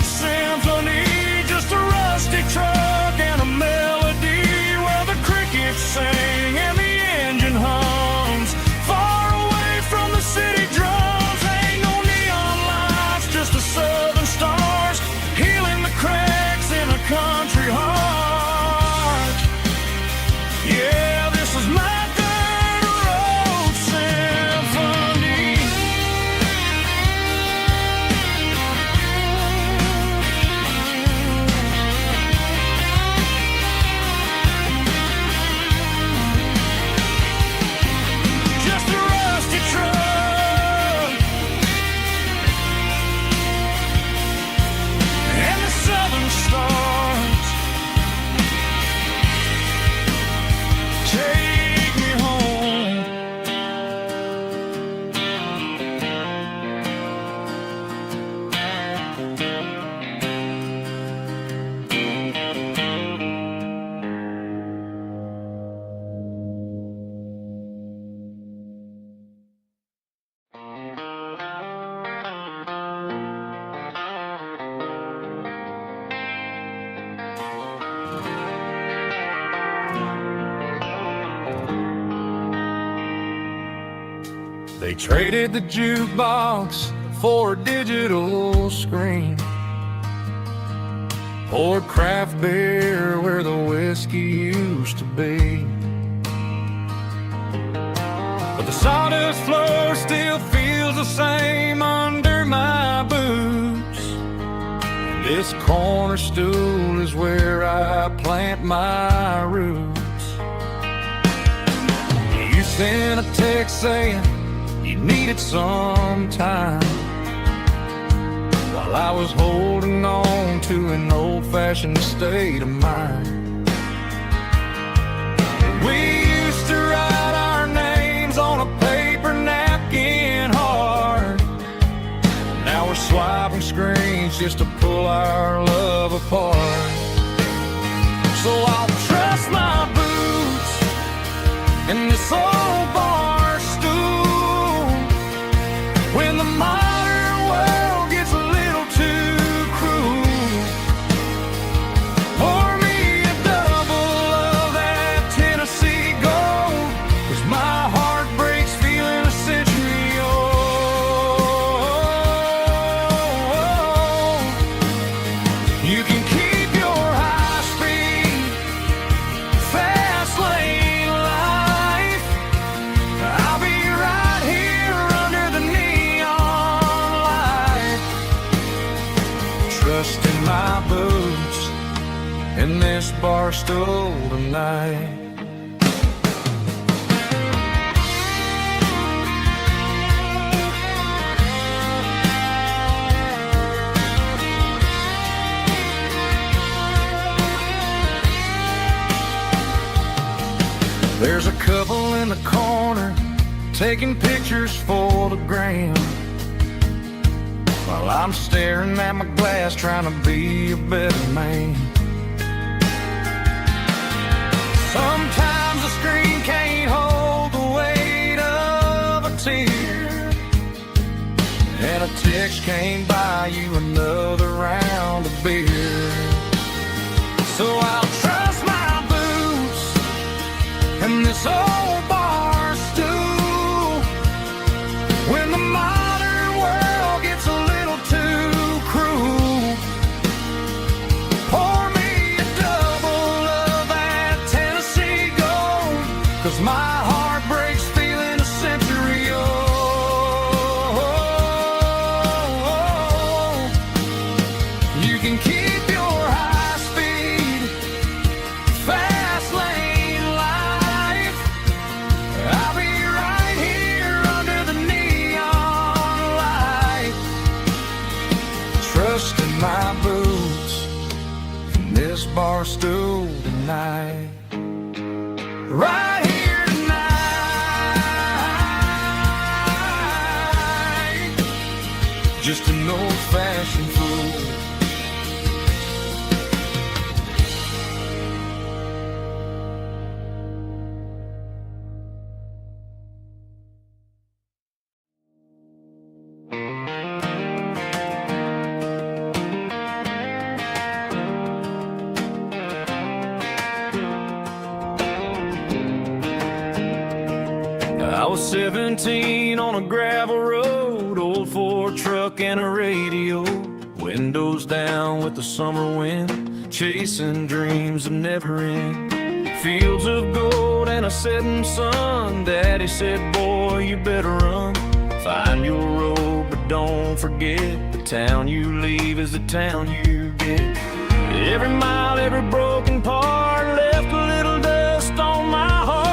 symphony, just a rusty truck and a melody where the crickets sing and the engine hums. Far away from the city drums, ain't no neon lights, just the southern stars healing the cracks in a country heart. Yeah, this is my dirt road symphony. They traded the jukebox for a digital screen, poured craft beer where the whiskey used to be. But the sawdust floor still feels the same under my boots. This corner stool is where I plant my roots. You sent a text saying you needed some time, while I was holding on to an old-fashioned state of mind. We used to write our names on a paper napkin hard. Now we're swiping screens just to pull our love apart. So I'll trust my boots and this old bar stool when the modern world gets a little too cruel. Pour me a double of that Tennessee Gold, 'cause my heart breaks feeling a century old. You can keep your high-speed, fast lane life. I'll be right here under the neon light, trusting my boots in this bar stool tonight. There's a couple in the corner taking pictures for the gram, while I'm staring at my glass trying to be a better man. Sometimes the screen can't hold the weight of a tear, and a text can't buy you another round of beer. So I'll trust my boots and this old bar stool when the modern world gets a little too cruel. Pour me a double of that Tennessee Gold, 'cause my heart breaks feeling a century old. You can keep your high-speed, fast lane life. I'll be right here under the neon light, trusting my boots in this bar stool tonight. Right here tonight, just an old-fashioned fool. I was 17 on a gravel road, old Ford truck and a radio, windows down with the summer wind, chasing dreams that never end. Fields of gold and a setting sun. Daddy said, boy, you better run. Find your road, but don't forget, the town you leave is the town you get. Every mile, every broken part left a little dust on my heart.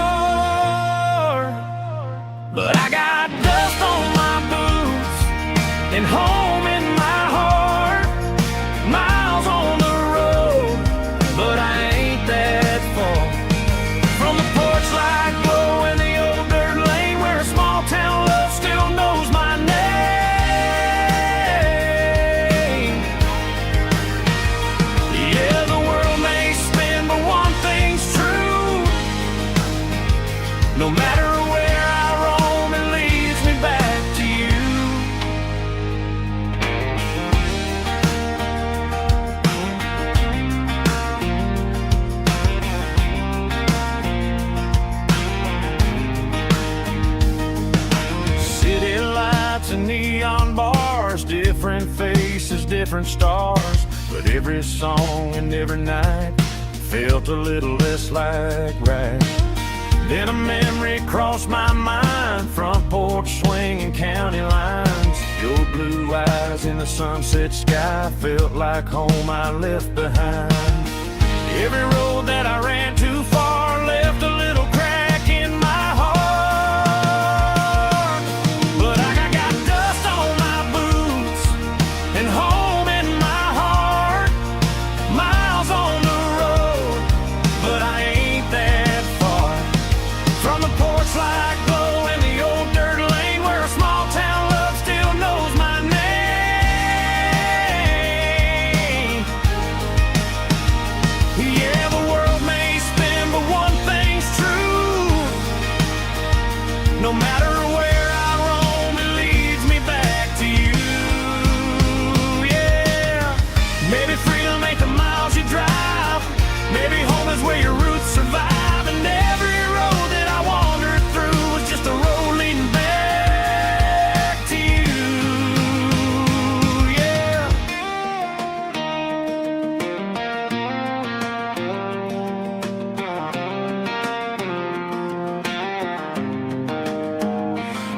But I got dust on my boots and home in my heart. Miles on the road, but I ain't that far from the porch light glow and the old dirt lane where a small town love still knows my name. Yeah, the world may different stars, but every song and every night felt a little less like right. Then a memory crossed my mind, front porch swinging county lines. Your blue eyes in the sunset sky felt like home I left behind. Every road that I ran too far left a little crack in my heart. But I got dust on my boots and home in my heart. Miles on the road, but I ain't that far from the porch light glow and the old dirt lane where a small town love still knows my name. Yeah, the world may spin, but one thing's true. No matter where I roam, it leads me back to you. Yeah, maybe freedom ain't the miles you drive. Maybe home is where your roots survive. And every road that I wandered through was just a road leading back to you. Yeah.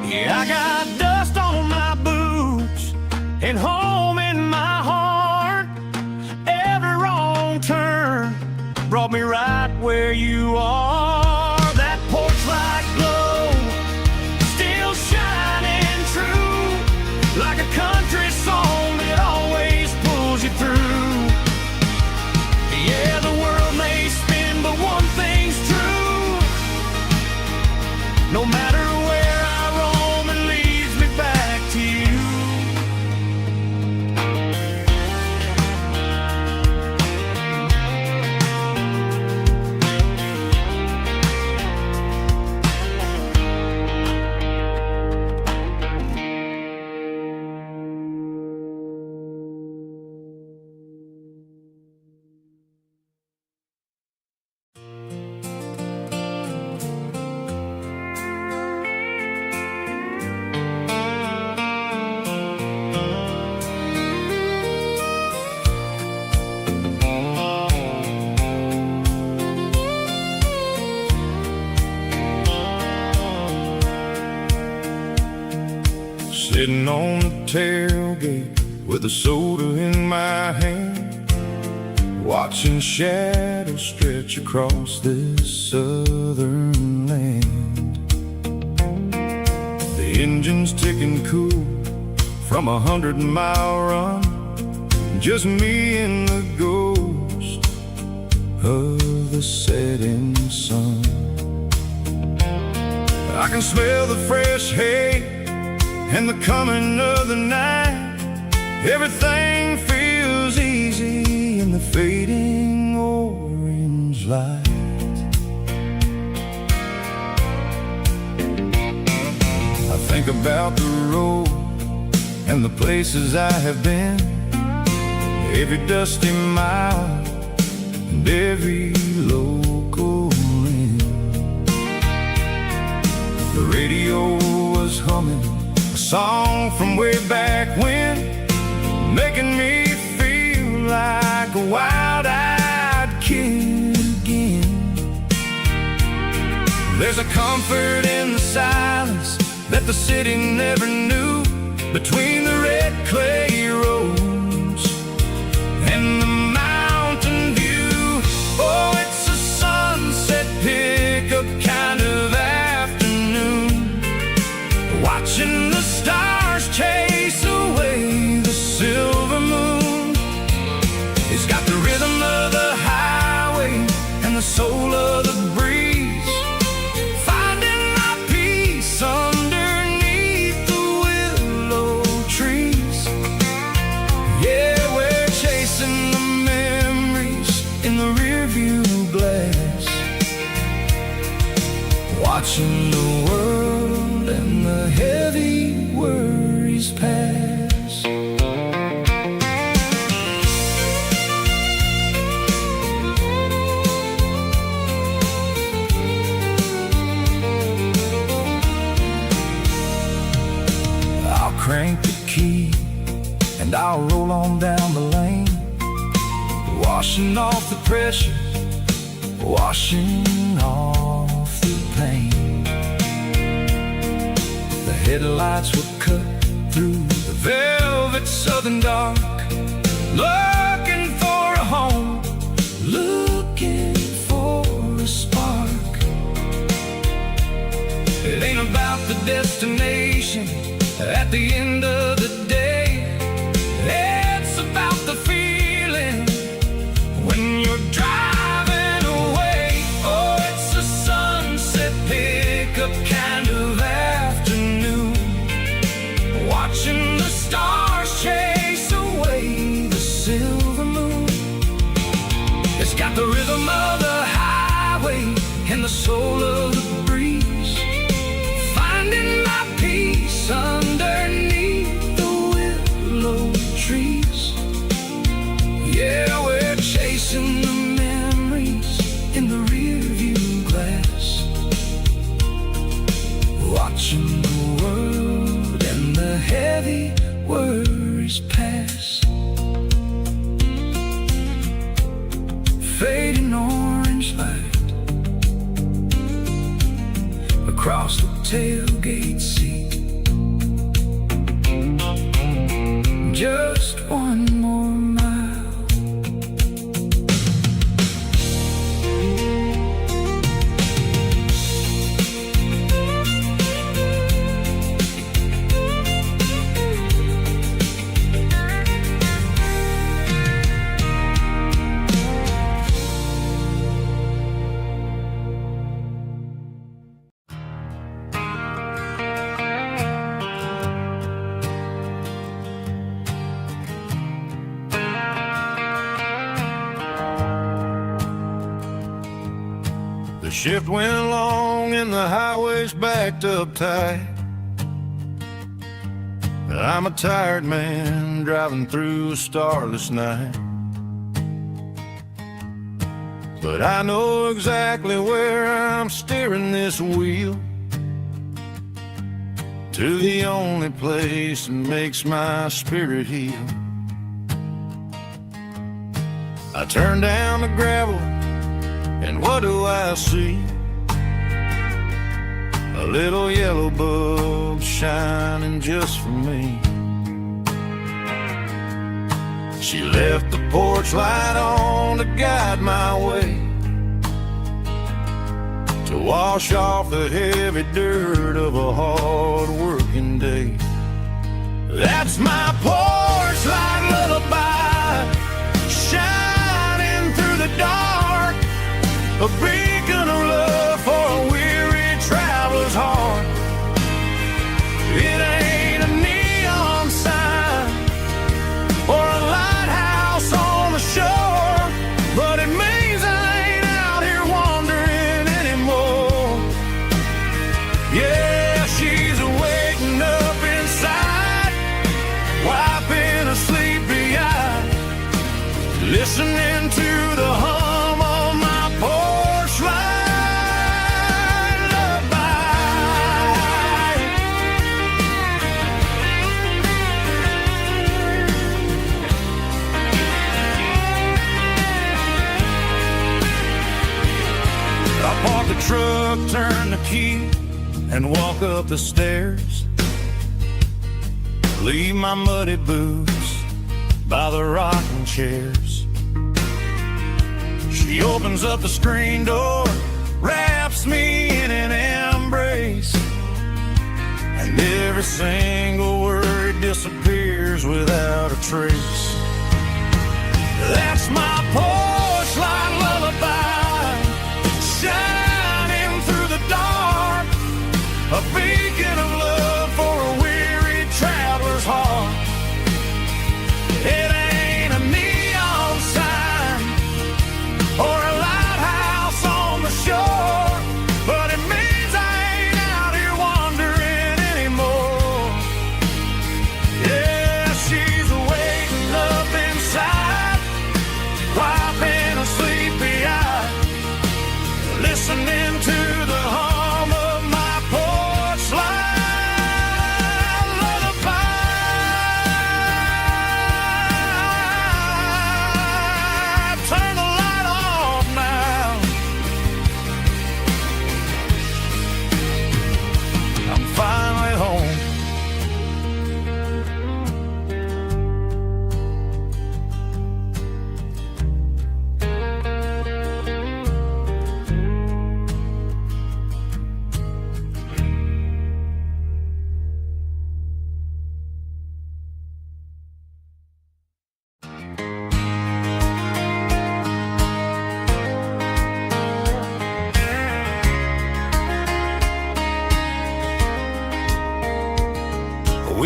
Yeah, I got dust on my boots and home in my heart. Every wrong turn brought me right where you are. That porch light glow still shining true, like a country song that always pulls you through. Yeah, the world may spin, but one thing's true. No matter where I roam, it leads me back to you. Sitting on the tailgate with a soda in my hand, watching shadows stretch across this southern land. The engine's ticking cool from 100-mile run, just me and the ghost of the setting sun. I can smell the fresh hay and the coming of the night. Everything feels easy in the fading orange light. I think about the road and the places I have been, every dusty mile and every local inn. The radio was humming a song from way back when, making me feel like a wild-eyed kid again. There's a comfort in the silence that the city never knew, between the red clay roads and the mountain view. Oh, it's a sunset pickup kind of afternoon, watching the stars chase away the silver moon. It's got the rhythm of the highway and the soul of the breeze, finding my peace underneath the willow trees. Yeah, we're chasing the memories in the rearview glass, watching the world and the heavy worries pass. I'll crank the key and I'll roll on down washing off the pressure, washing off the pain. The headlights were cut through the velvet southern dark, looking for a home, looking for a spark. It ain't about the destination at the end of the day. It's about the feeling when you're driving away. Oh, it's a sunset pickup kind of afternoon, watching the stars chase away the silver moon. It's got the rhythm of the highway and the soul of the breeze, finding my peace underneath the willow trees. Yeah, we're chasing the memories in the rearview glass, watching the world and the heavy worries pass. Fading orange light across the tailgate seat. Just one more mile. The shift went along and the highway's backed up tight. I'm a tired man driving through a starless night, but I know exactly where I'm steering this wheel, to the only place that makes my spirit heal. I turn down the gravel, and what do I see? A little yellow bulb shining just for me. She left the porch light on to guide my way, to wash off the heavy dirt of a hard-working day. That's my porch light lullaby, shining through the dark, a beacon of love for a weary traveler's heart. It ain't a neon sign or a lighthouse on the shore, but it means I ain't out here wandering anymore. Yeah, she's waking up inside, wiping a sleepy eye, listening to the hum of my porch light lullaby. I park the truck, turn the key, and walk up the stairs. Leave my muddy boots by the rocking chairs. She opens up the screen door, wraps me in an embrace, and every single word disappears without a trace. That's my porch light lullaby, shining through the dark, a beacon of love for a weary traveler's heart. It ain't a neon sign or a lighthouse on the shore, but it means I ain't out here wandering anymore. Yeah, she's waking up inside,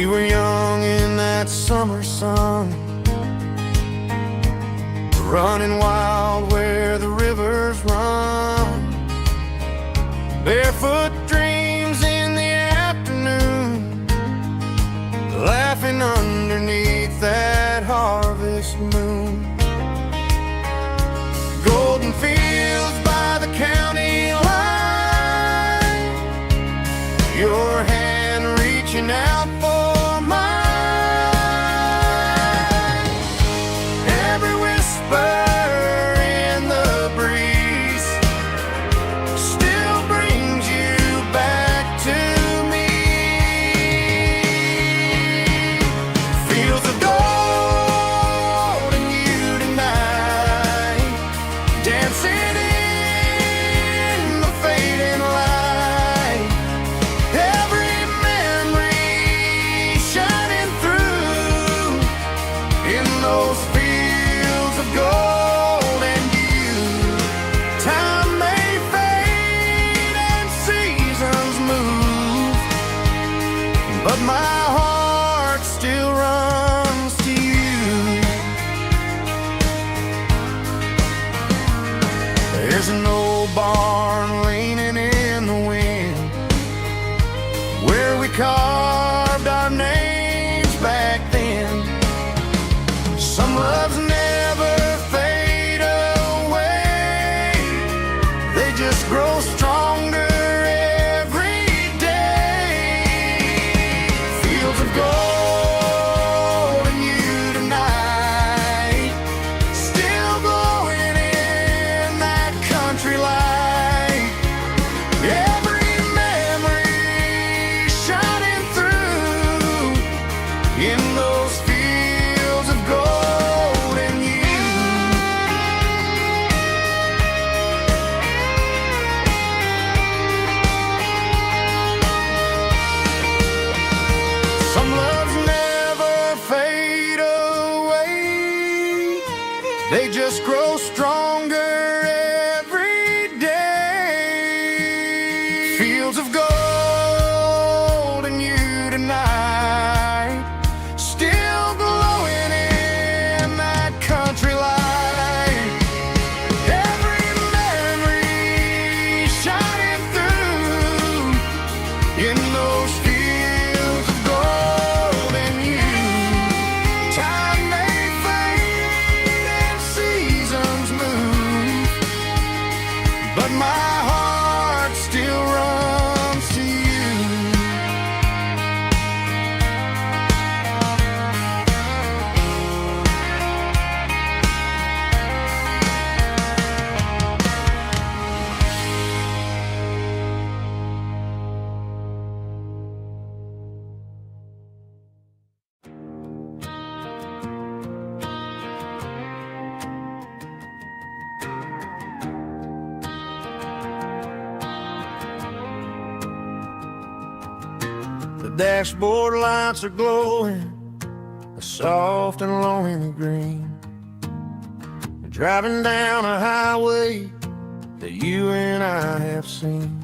We were young in that summer sun, running wild where the rivers run, barefoot dreams in the afternoon, laughing underneath that harvest moon. Golden fields by the county line, your hand reaching out for mine. Every whisper in the breeze still brings you back to me. Fields of gold and you tonight, dancing in the fading light. Every memory shining through in those fields of gold and you. Time may fade and seasons move, but my heart still runs to you. There's an old barn leaning in the wind where we carved our names back then. Some loves never fade away, they just grow stronger every day. Fields of gold and you tonight, still glowing in that country light. Every memory shining through in those fields of gold and you. Some loves never fade away, they just grow stronger every day. Fields of gold and you tonight, still glowing in that country light. Every memory shining through in those fields of gold and you. Time may fade and seasons move, but my heart still runs to you. The dashboard lights are glowing a soft and lonely green. You're driving down a highway that you and I have seen.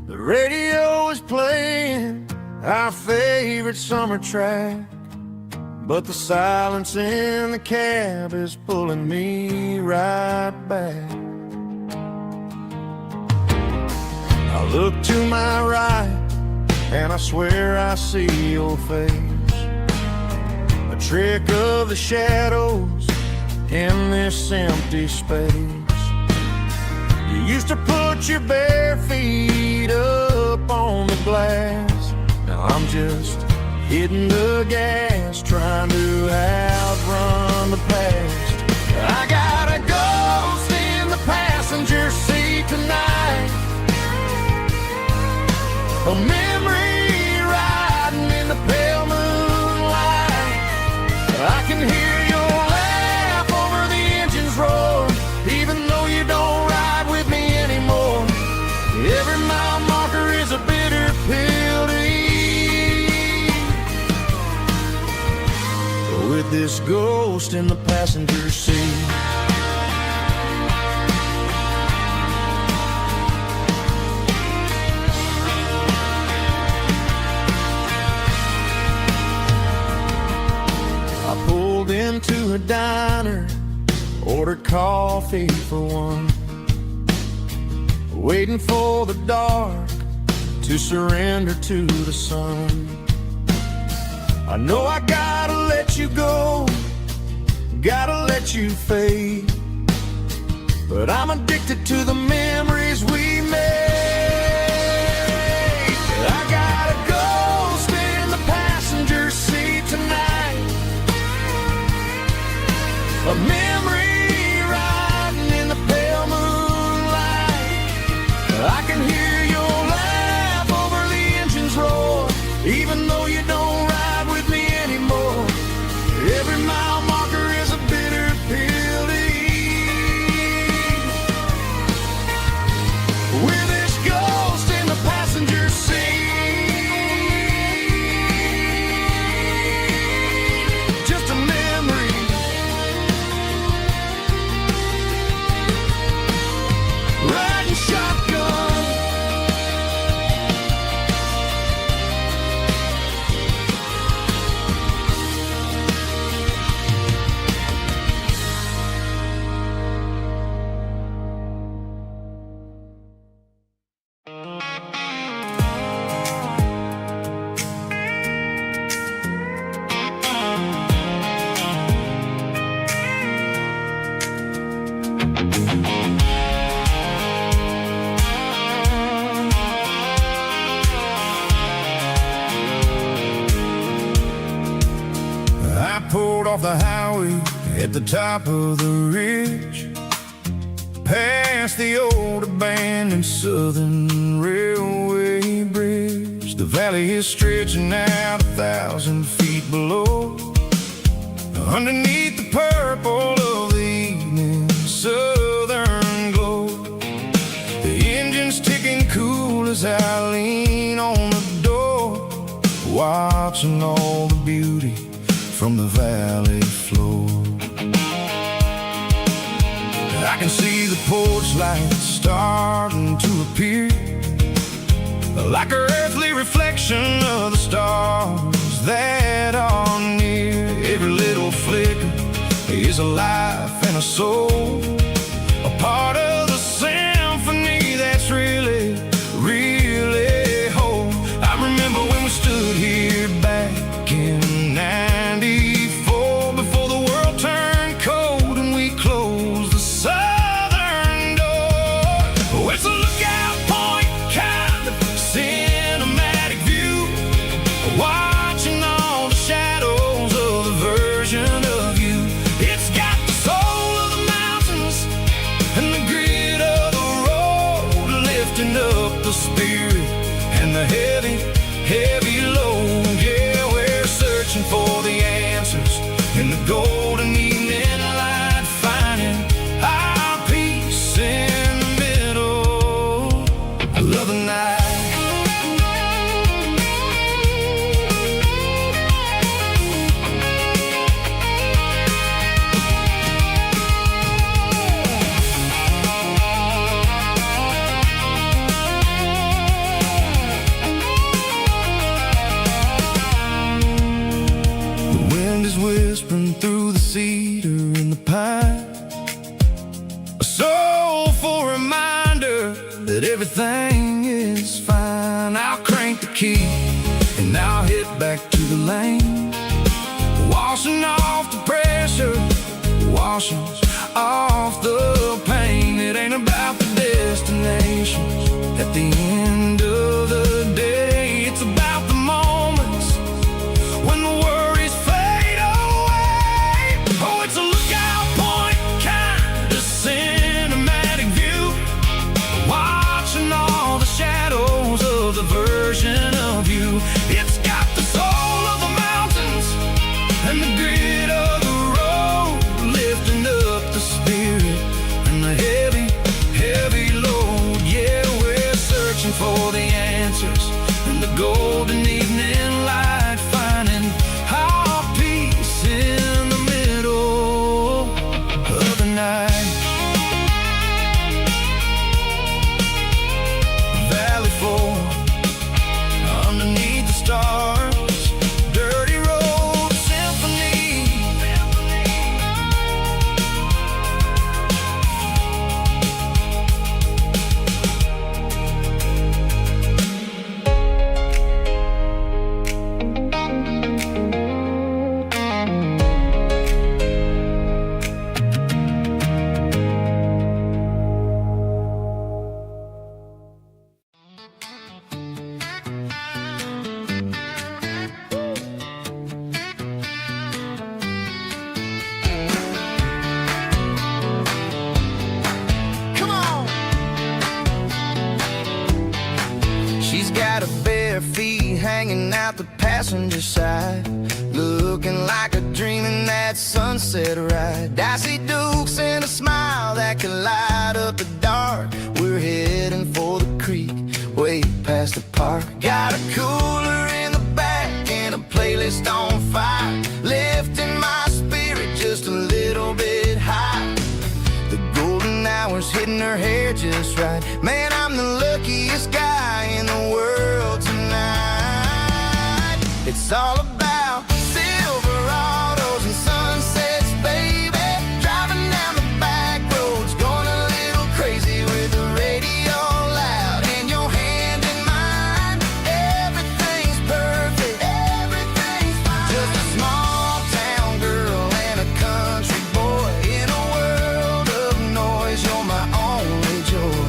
The radio is playing our favorite summer track, but the silence in the cab is pulling me right back. I look to my right and I swear I see your face, a trick of the shadows in this empty space. You used to put your bare feet up on the glass, now I'm just hitting the gas, trying to outrun the past. I got a ghost in the passenger seat tonight, a memory riding in the pale moonlight. I can hear your laugh over the engine's roar, even though you don't ride with me anymore. Every mile marker is a bitter pill to eat, with this ghost in the passenger seat. order coffee for one, waiting for the dark to surrender to the sun. I know I gotta let you go, gotta let you fade, but I'm addicted to the memories we made. I got a ghost in the passenger seat tonight, a memory riding in the pale moonlight. I can hear your laugh over the engine's roar, even though you don't ride with me anymore. Every mile marker is a bitter pill to eat. We're this ghost in the passenger seat, just a memory. Riding shotgun, I pulled off the highway at the top of the ridge, past the old abandoned Southern Railway bridge. The valley is stretching out 1,000 feet below, underneath the purple of the evening southern glow. The engine's ticking cool as I lean on the door, watching all the beauty from the valley floor. I can see the porch lights starting to appear, like an earthly reflection of the stars that are near. Every little flicker is a life and a soul, a part of the symphony that's really, really whole. I remember when we stood here back in '94, before the world turned cold and we closed the southern door. Oh, it's a lookout point, kind of cinematic view, watching all the shadows of the version of you. It's got the soul of the mountains and the grit of the road, lifting up the spirit and the heavy, heavy load. Yeah, we're searching for the answers in the golden evening light, finding our peace in the middle of the night. The wind is whispering through the cedar and the pine, a soulful reminder that everything is fine. I'll crank the key and I'll hit back to the lane, washing off the pressure, washing off the pain. It ain't about the destinations at the end of the day, it's about the moments when the worries fade away. Oh, it's a lookout point, kind of cinematic view, watching all the shadows of the version of you. It's got the soul of the mountains and the grit of the road, lifting up the spirit and the heavy, heavy load. Yeah, we're searching for had her bare feet hanging out the passenger side, looking like a dream in that sunset ride. Daisy Dukes and a smile that could light up the dark. We're heading for the creek, way past the park. Got a cooler in the back and a playlist on fire, lifting my spirit just a little bit high. The golden hours hitting her hair just right. Man, I'm the luckiest guy in the world tonight. It's all about Silverados and sunsets, baby. Driving down the back roads, going a little crazy with the radio loud and your hand in mine. Everything's perfect, everything's fine. Just a small town girl and a country boy in a world of noise. You're my only joy.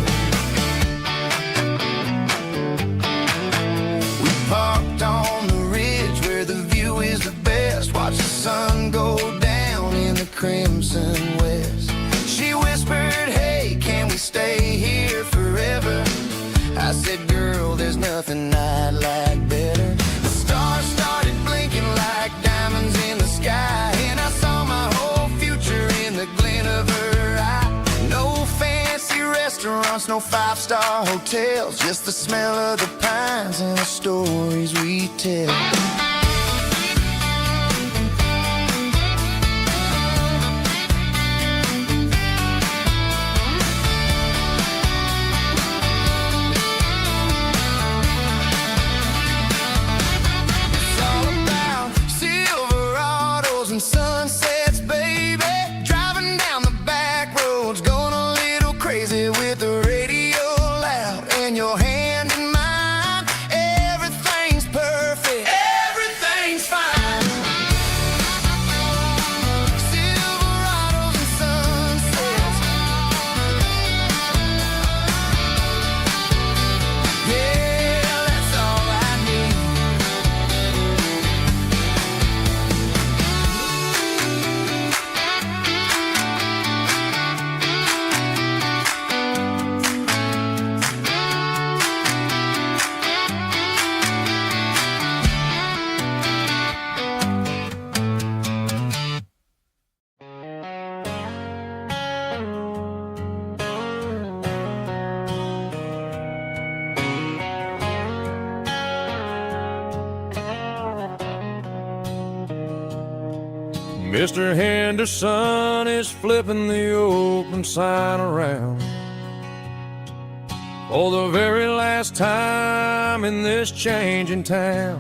We parked on the ridge where the view is the best. Watch the sun go down in the crimson west. She whispered, hey, can we stay here forever? I said, girl, there's nothing I'd like better. The stars started blinking like diamonds in the sky, and I saw my whole future in the glint of her eye. No fancy restaurants, no five-star hotels, just the smell of the pines and the stories we tell. It's all about Silverados and sunsets, baby. Driving down the back roads, going a little crazy with the radio loud and your hand in mine. Everything's perfect, everything's fine. Silverados and sunsets, yeah, that's all I need. Mr. Henderson is flipping the open sign around for the very last time in this changing town.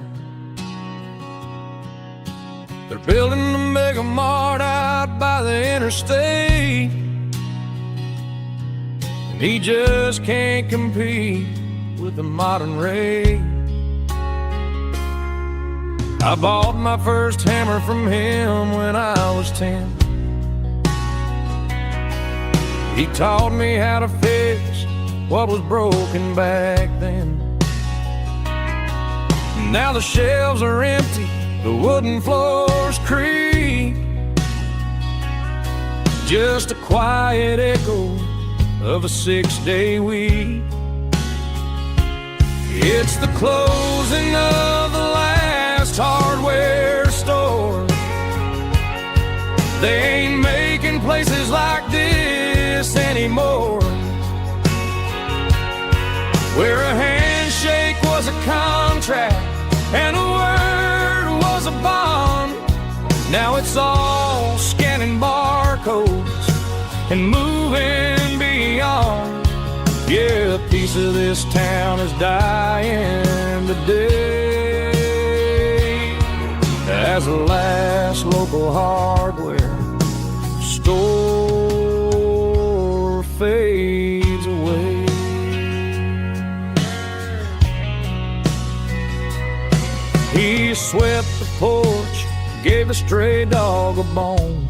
They're building a mega mart out by the interstate, and he just can't compete with the modern rate. I bought my first hammer from him when I was 10. He taught me how to fix what was broken back then. Now the shelves are empty, the wooden floors creak, just a quiet echo of a 6-day week. It's the closing of the last hardware store. They ain't making places like this anymore, where a handshake was a contract and a word was a bond. Now it's all scanning barcodes and moving beyond. Yeah, a piece of this town is dying today as the last local hardware store fades away. He swept the porch, gave the stray dog a bone,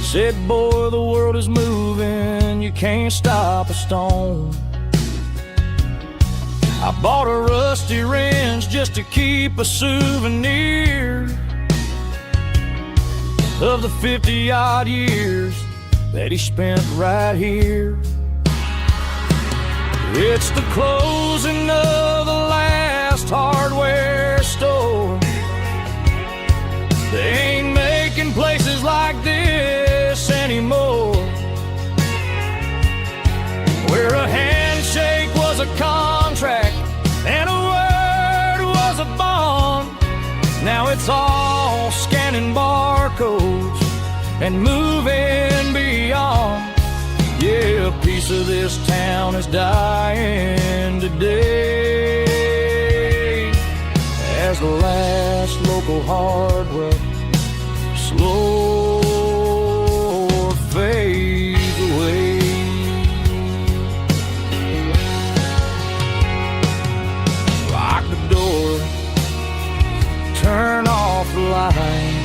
said, boy, the world is moving, you can't stop a stone. I bought a rusty wrench just to keep a souvenir of the 50-odd years that he spent right here. It's the closing of the last hardware store. They ain't making places like this anymore, where a handshake was a contract and a word was a bond. Now it's all scanning barcodes and moving beyond. Yeah, a piece of this town is dying today, as the last local hardware slow fades away. Lock the door, turn off the light.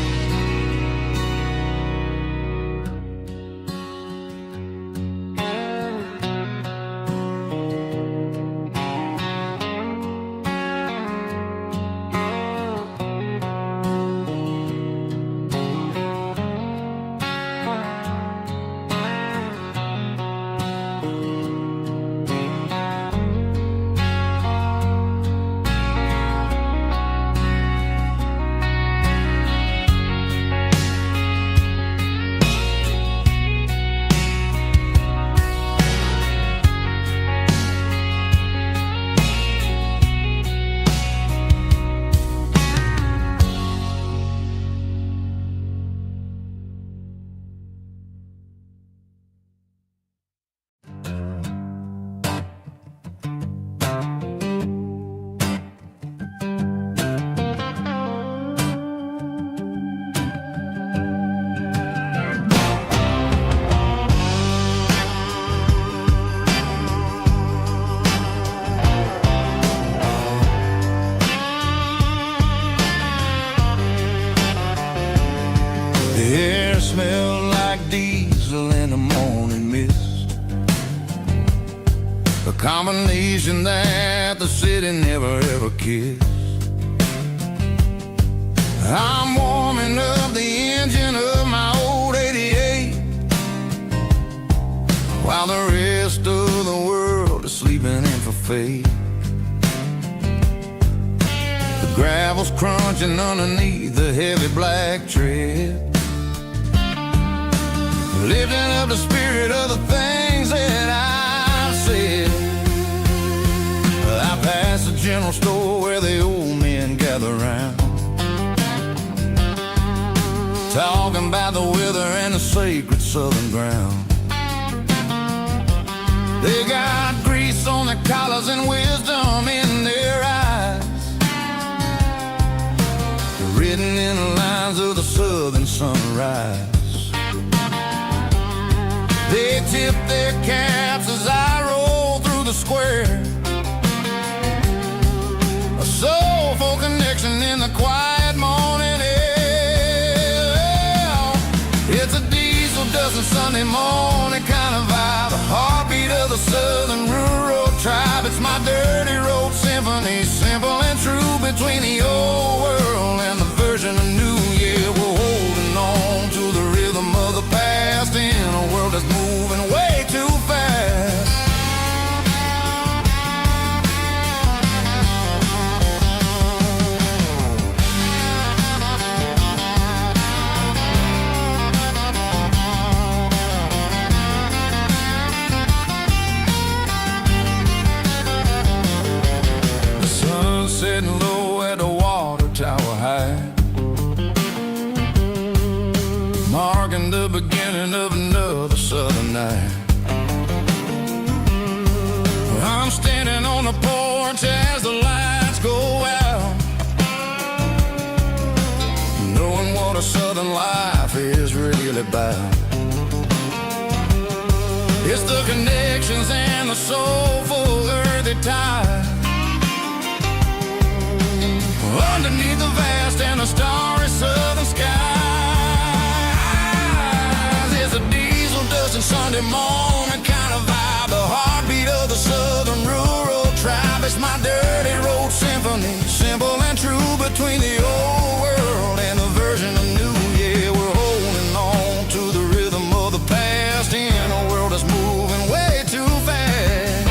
The air smelled like diesel in the morning mist, a combination that the city never ever kissed. I'm warming up the engine of my old 88, while the rest of the world is sleeping in for fate. The gravel's crunching underneath the heavy black tread, lifting up the spirit of the things that I've said. I pass the general store where the old men gather round, talking about the weather and the sacred southern ground. They got grease on their collars and wisdom in their eyes, written in the lines of the southern sunrise. They tip their caps as I roll through the square, a soulful connection in the quiet morning air. It's a diesel dusting Sunday morning kind of vibe, a heartbeat of the southern rural tribe. It's my dirty road symphony, simple and true, between the old world and the version of new. Yeah, we're holding on to the rhythm of the past in a world that's moving way too fast. The sun's setting low at the water tower high, marking the beginning of another southern night. I'm standing on the porch as the lights go out, knowing what a southern life is really about. It's the connections and the soulful earthy tide, underneath the vast and the starry southern skies. It's a diesel dusting Sunday morning kind of vibe, the heartbeat of the southern rural tribe. It's my dirty road symphony, simple and true, between the old world and the version of new. Yeah, we're holding on to the rhythm of the past in a world that's moving way too fast.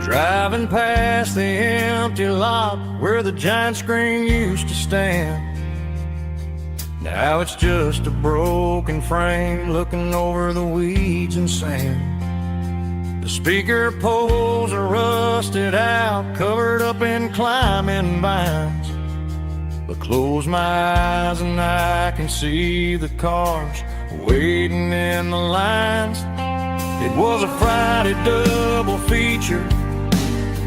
Driving past the empty lot where the giant screen used to stand. Now it's just a broken frame looking over the weeds and sand. The speaker poles are rusted out, covered up in climbing vines. But close my eyes and I can see the cars waiting in the lines. It was a Friday double feature,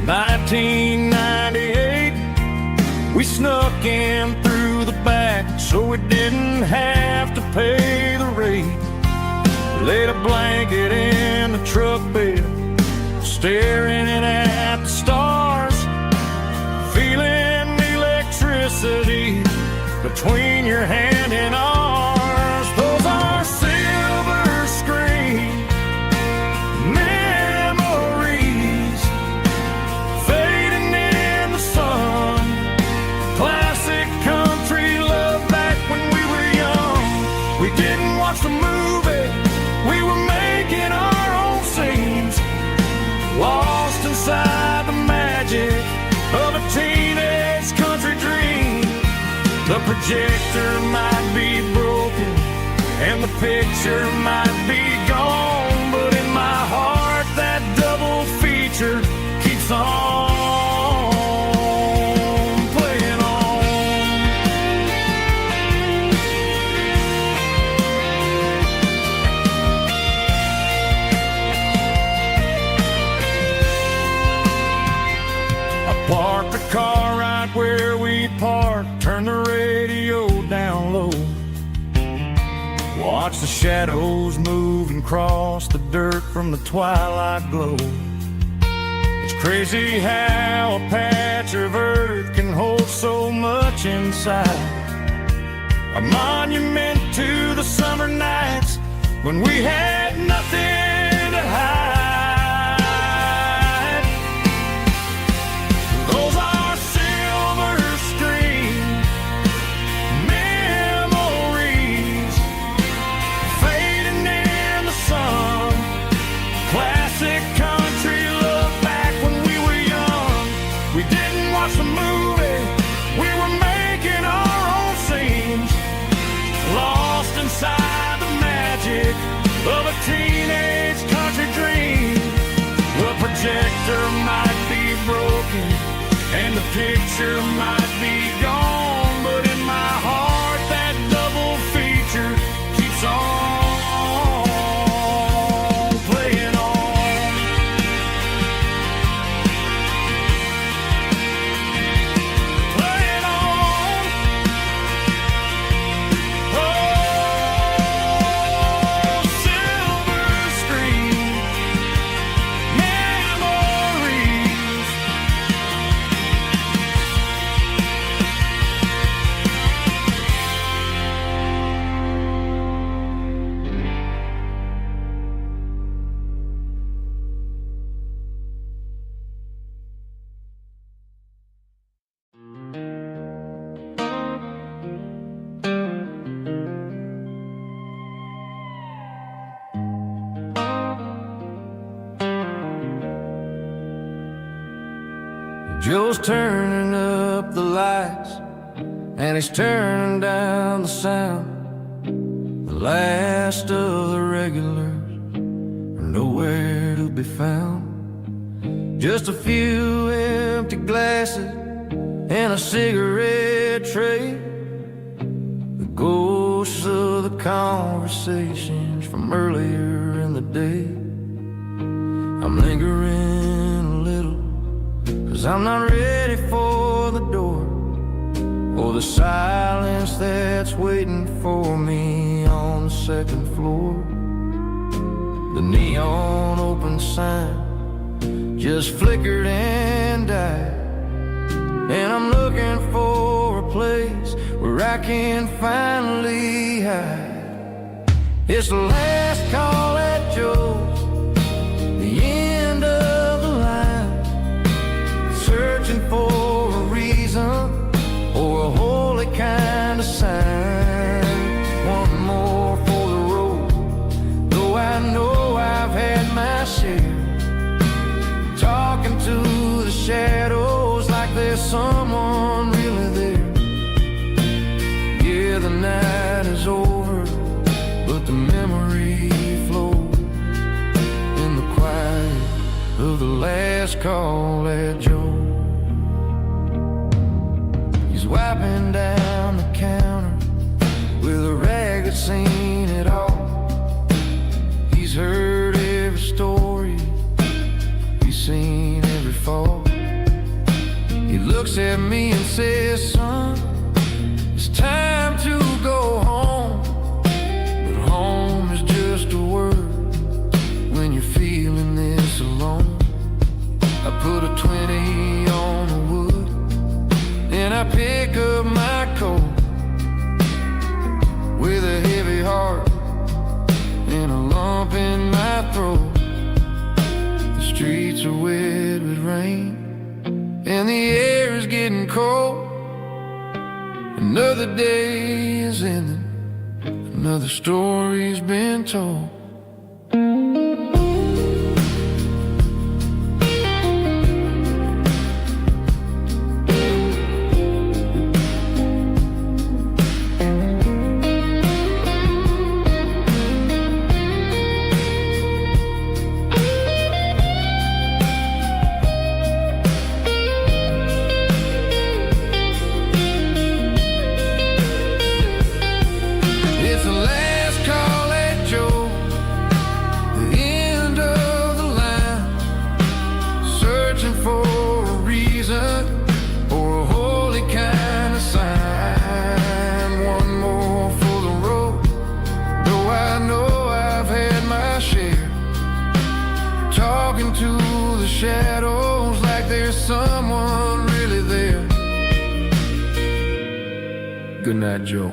1998. We snuck in through the back so we didn't have to pay the rate. Laid a blanket in the truck bed, staring at the stars, feeling the electricity between your hand and ours. Those are silver screen memories fading in the sun. Classic country love back when we were young. We didn't watch the movie, we were making our own scenes, lost inside the magic of a teenage country dream. The projector might be broken and the picture might be gone, but in my heart that double feature keeps on playing on. I parked the car right where we parked, turned the radio down low, watch the shadows move and cross the dirt from the twilight glow. It's crazy how a patch of earth can hold so much inside. A monument to the summer nights when we had nothing to hide. Those are silver screen memories fading in the sun. Classic country love back when we were young. We didn't watch the movie, we were making our own scenes, lost inside the magic of a teenage country dream. The projector might be broken and the picture might be gone, but in my heart that double feature keeps on playing on. Playing on. Oh, silver screen memories. Joe's turning up the lights and he's turning down the sound. The last of the regulars are nowhere to be found. Just a few empty glasses and a cigarette tray, the ghosts of the conversations from earlier in the day. I'm lingering a little, 'cause I'm not ready for the door, or the silence that's waiting for me on the second floor. The neon open sign just flickered and died, and I'm looking for a place where I can finally hide. It's the last call at Joe's, the end of the line, searching for a reason or a holy kind of sign. One more for the road, though I know I've had my share, talking to there's someone really there. Yeah, the night is over, but the memory flows in the quiet of the last call at Joe. He's wiping down the counter with a rag that's seen it all. He's heard every story, he's seen every fall. He looks at me and says, son, it's time to go home. But home is just a word when you're feeling this alone. I put a 20 on the wood and I pick up my coat with a heavy heart and a lump in my throat. The streets are wet with rain and the air is getting cold. Another day is ending, another story's been told. Shadows like there's someone really there. Good night, Joe.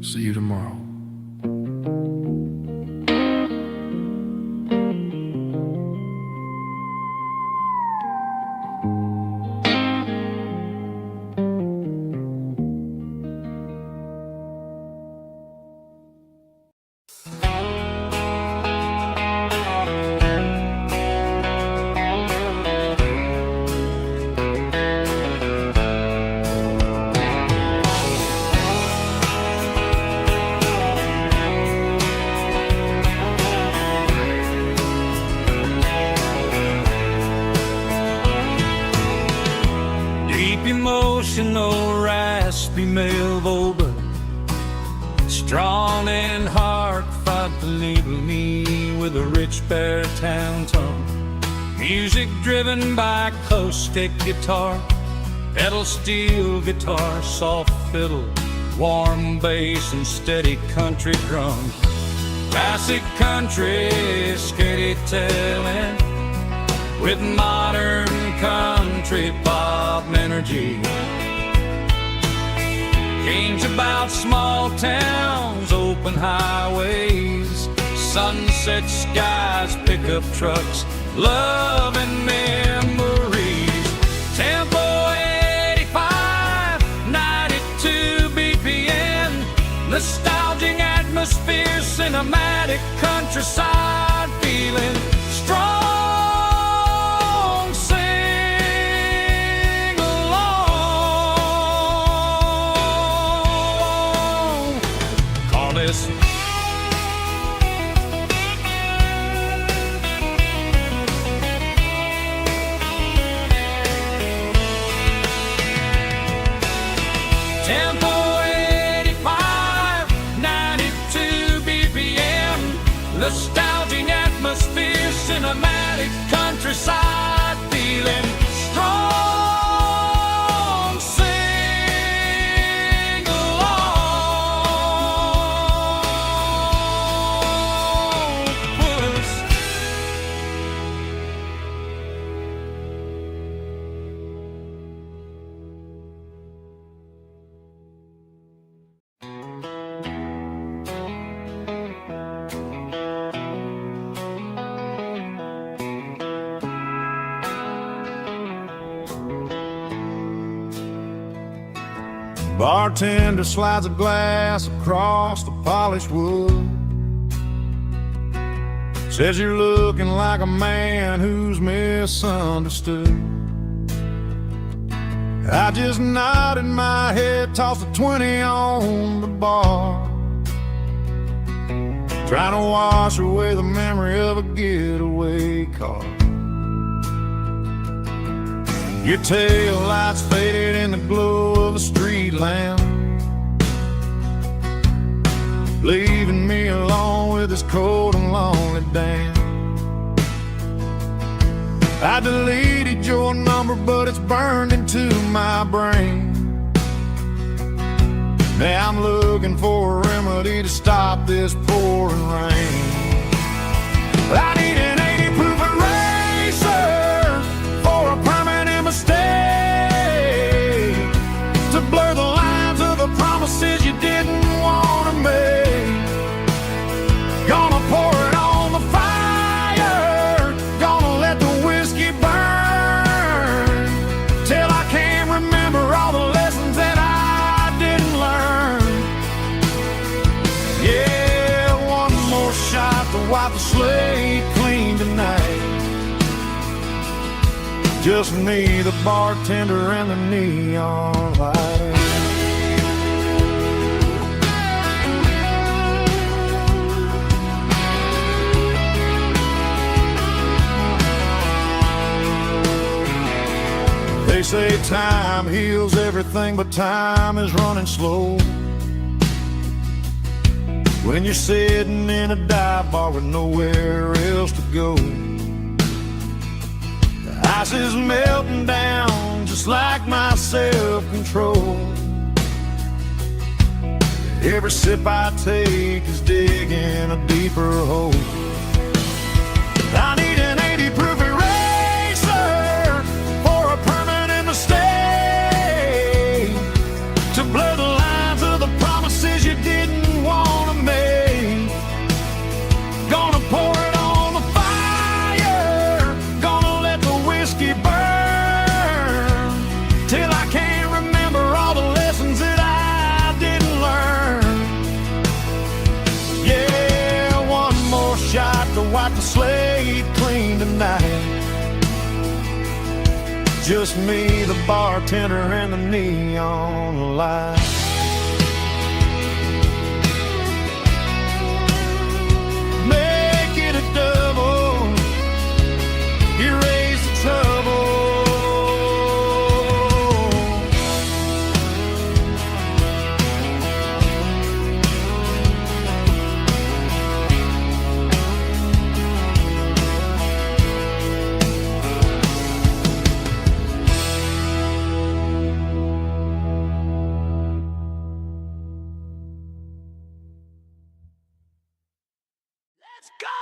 See you tomorrow. Emotional, raspy male but strong and heartfelt, deliver me with a rich baritone tone. Music driven by acoustic guitar, pedal steel guitar, soft fiddle, warm bass and steady country drum. Classic country storytelling with modern country pop energy. Games about small towns, open highways, sunset skies, pickup trucks, love and memories. Tempo 85, 92 BPM, nostalgic atmosphere, cinematic countryside feeling strong. Tempo 85, 92 BPM, nostalgic atmosphere, cinematic countryside feeling strong. Sing along, puss. Bartender slides a glass across the polished wood. Says you're looking like a man who's misunderstood. I just nodded my head, tossed a 20 on the bar, trying to wash away the memory of a getaway car. Your tail lights faded in the glow of a street lamp, leaving me alone with this cold and lonely dance. I deleted your number, but it's burned into my brain. Now I'm looking for a remedy to stop this pouring rain. I need an 80 proof eraser for a permanent mistake, to blur the lines of the promises you didn't want to make. Gonna pour it on the fire, gonna let the whiskey burn, till I can't remember all the lessons that I didn't learn. Yeah, one more shot to wipe the slate clean tonight. Just me, the bartender, and the neon light. They say time heals everything, but time is running slow when you're sitting in a dive bar with nowhere else to go. The ice is melting down just like my self-control. Every sip I take is digging a deeper hole. I need an 80 proof eraser for a permanent mistake, to blur the lines of the promises you didn't want to make. Gonna pour it on the fire, gonna let the whiskey burn, till I can't remember all the lessons that I didn't learn. Yeah, one more shot to wipe the slate clean tonight. Just me, the bartender, and the neon light. Make it a double, erase the trouble. Let's go!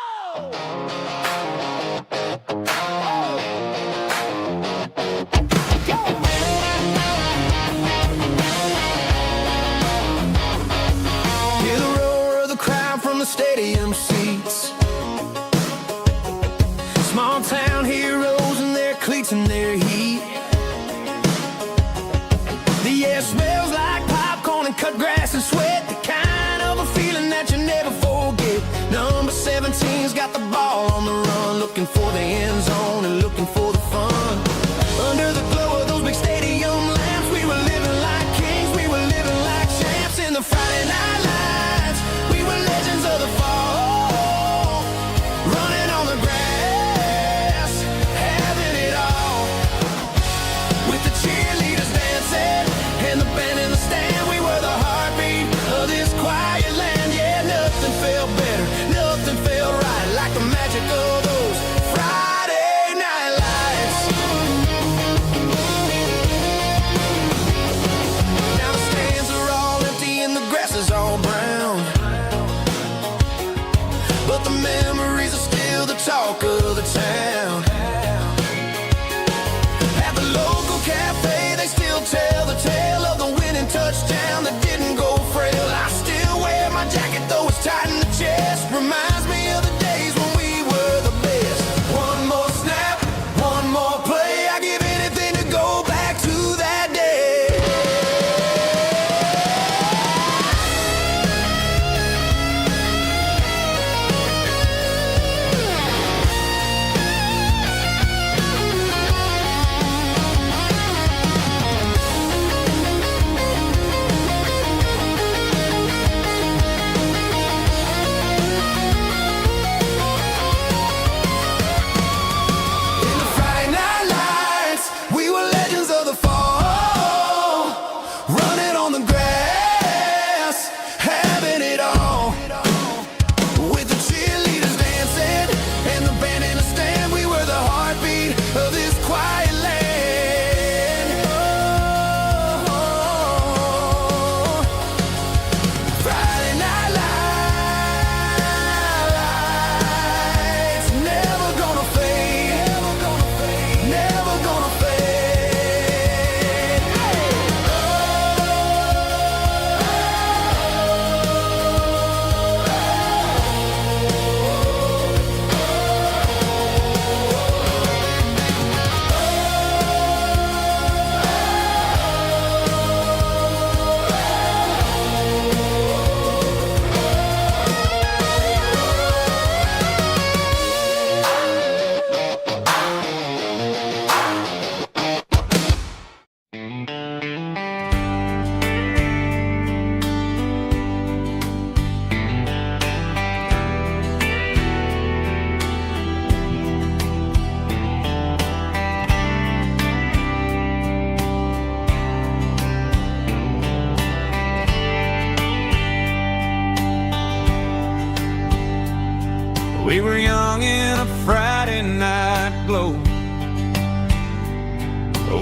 Hear the roar of the crowd from the stadium seats. Small town heroes in their cleats and their heat. The air smells like popcorn and cut grass and sweat, the kind of a feeling that you never forget. Number 17's got the ball on the run, looking for the end zone and looking for the fun. Under the glow of those big stadium lamps, we were living like kings, we were living like champs in the Friday night lights. We were legends of the fall, running on the grass, having it all, with the cheerleaders dancing and the band in the stand. We were the heartbeat of this quiet land. Yeah, nothing felt better, nothing felt right like the magic of those Friday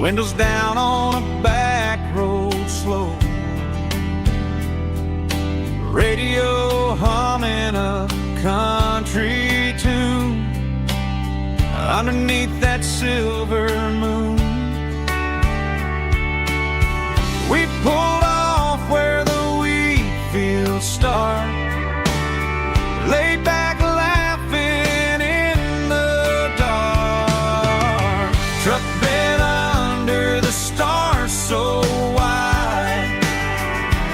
Windows down on a back road slow, radio humming a country tune underneath that silver moon. We pulled off where the wheat fields start, laid back laughing in the dark. Truck bed under the stars so wide,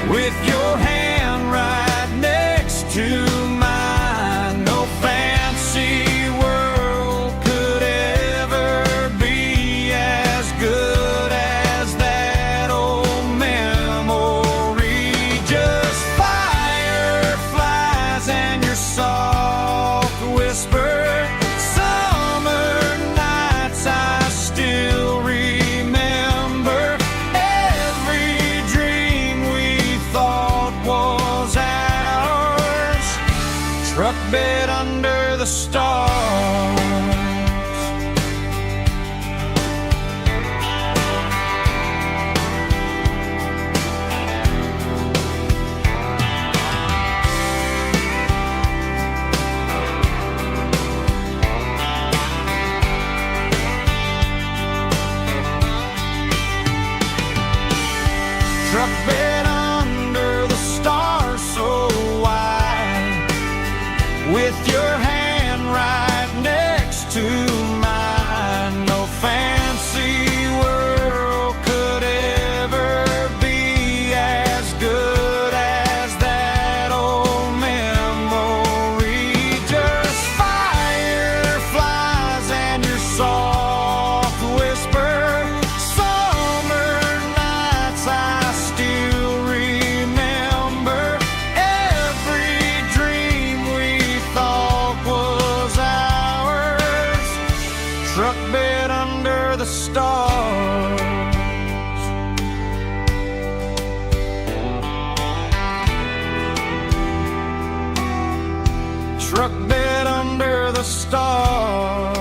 with your hand right next to mine. No fancy world could ever be as good as that old memory. Just fireflies and your soft whisper. Summer nights I still remember. Every dream we thought was ours. Truck bed under the stars. Truck bed under the stars so wide, with your hand right next to mine. No fancy world could ever be as good as that old memory. Just fireflies and your soft whisper. Summer nights I still remember. Every dream we thought was ours. Truck bed under the stars. Truck bed under the stars.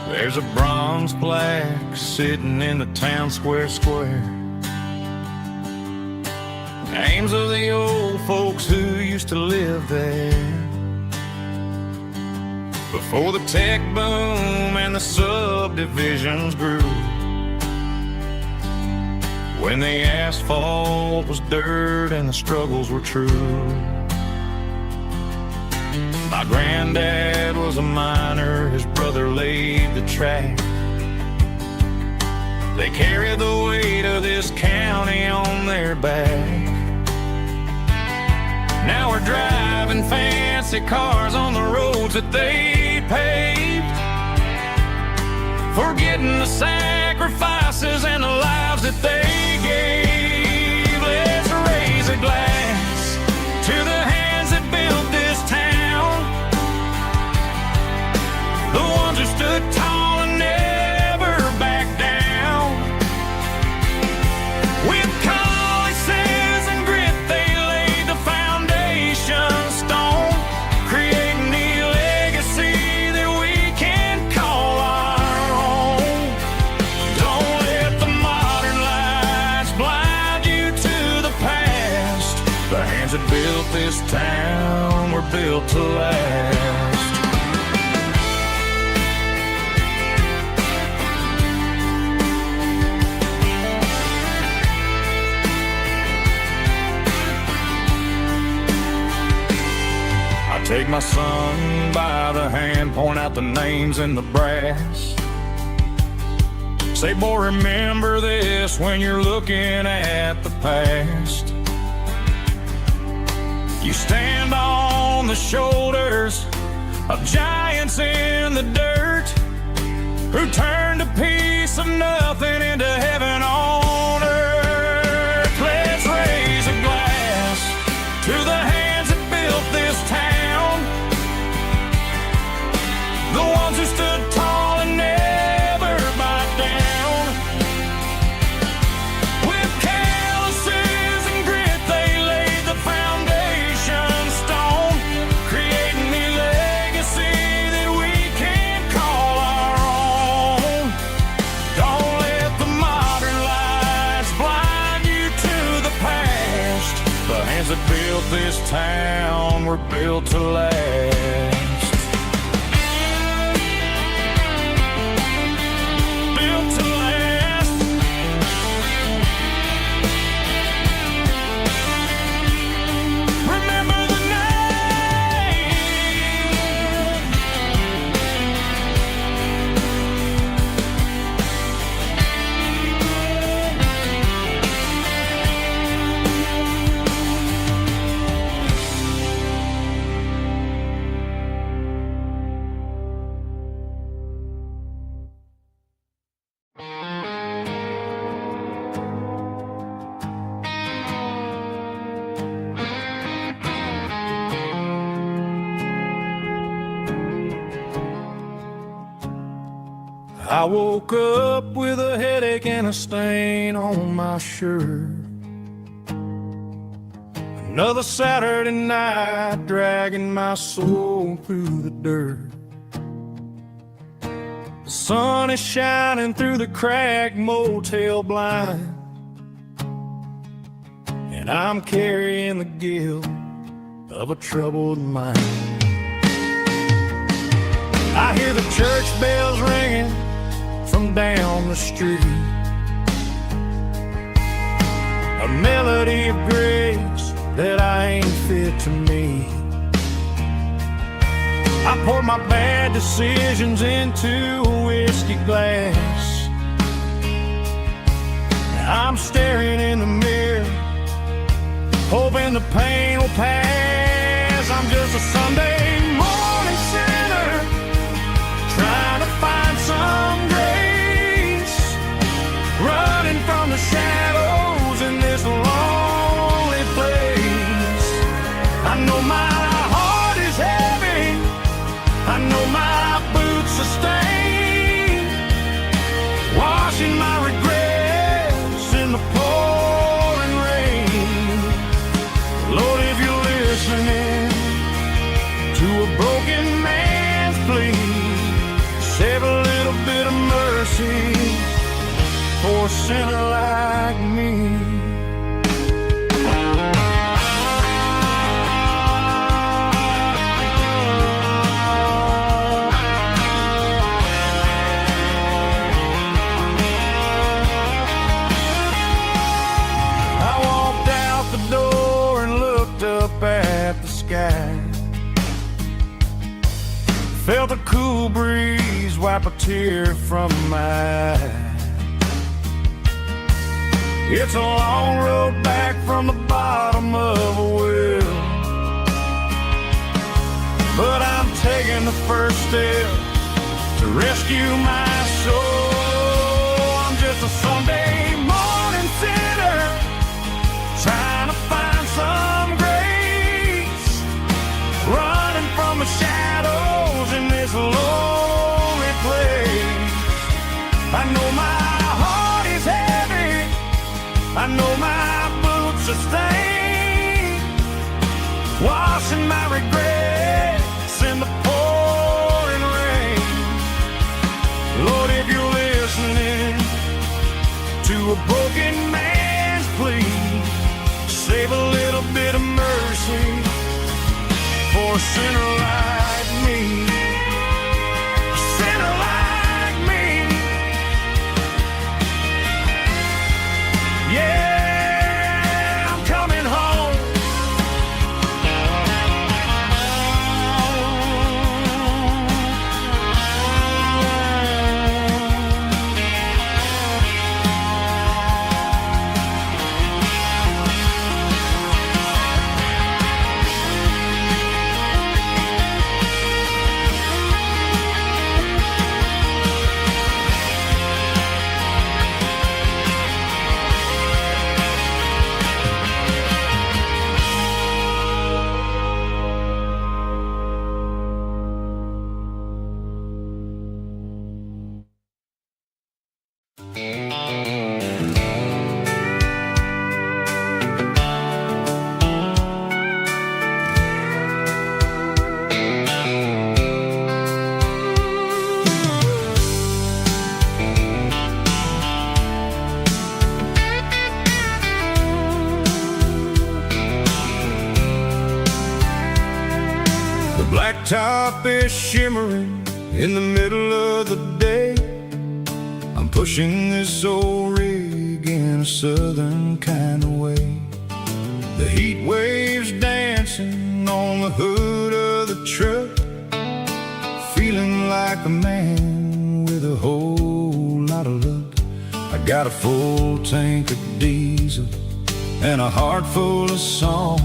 There's a bronze plaque sitting in the town square. Names of the old folks who used to live there before the tech boom and the subdivisions grew. When the asphalt was dirt and the struggles were true. My granddad was a miner, his brother laid the track. They carried the weight of this county on their back. Now we're driving fancy cars on the roads that they paved, forgetting the sacrifices and the lives that they gave. Let's raise a glass to the hands that built this town, the ones who stood tall and never backed down. With calluses and grit they laid the foundation stone, creating a legacy that we can call our own. Don't let the modern lights blind you to the past. The hands that built this town were built to last. Take my son by the hand, point out the names in the brass. Say, boy, remember this when you're looking at the past. You stand on the shoulders of giants in the dirt, who turned a piece of nothing into heaven on earth. that built this town were built to last. Built to last. Remember the name. I woke up with a headache and a stain on my shirt. Another Saturday night dragging my soul through the dirt. The sun is shining through the cracked motel blind, and I'm carrying the guilt of a troubled mind. I hear the church bells ringing from down the street, a melody of grace that I ain't fit to meet. I poured my bad decisions into a whiskey glass. I'm staring in the mirror, hoping the pain will pass. I'm just a Sunday morning sinner, trying to find some grace, running from the shadows in this lonely place. I know my heart is heavy, I know my boots are stained, washing my regrets in the pouring rain. Lord, if you're listening to a broken man's plea, save a little bit of mercy for a sinner like me. I walked out the door and looked up at the sky, felt a cool breeze wipe a tear from my eye. It's a long road back from the bottom of a well, but I'm taking the first step to rescue my soul. I'm just a Sunday morning sinner, trying to find some grace, running from the shadows in this lonely place. I know my heart is heavy, I know my boots are stained, washing my regrets in the pouring rain. Lord, if you're listening to a broken man's plea, save a little bit of mercy for a sinner like me. A sinner like me. Yeah, I'm coming home. top is shimmering in the middle of the day. I'm pushing this old rig in a southern kind of way. The heat waves dancing on the hood of the truck, feeling like a man with a whole lot of luck. I got a full tank of diesel and a heart full of song,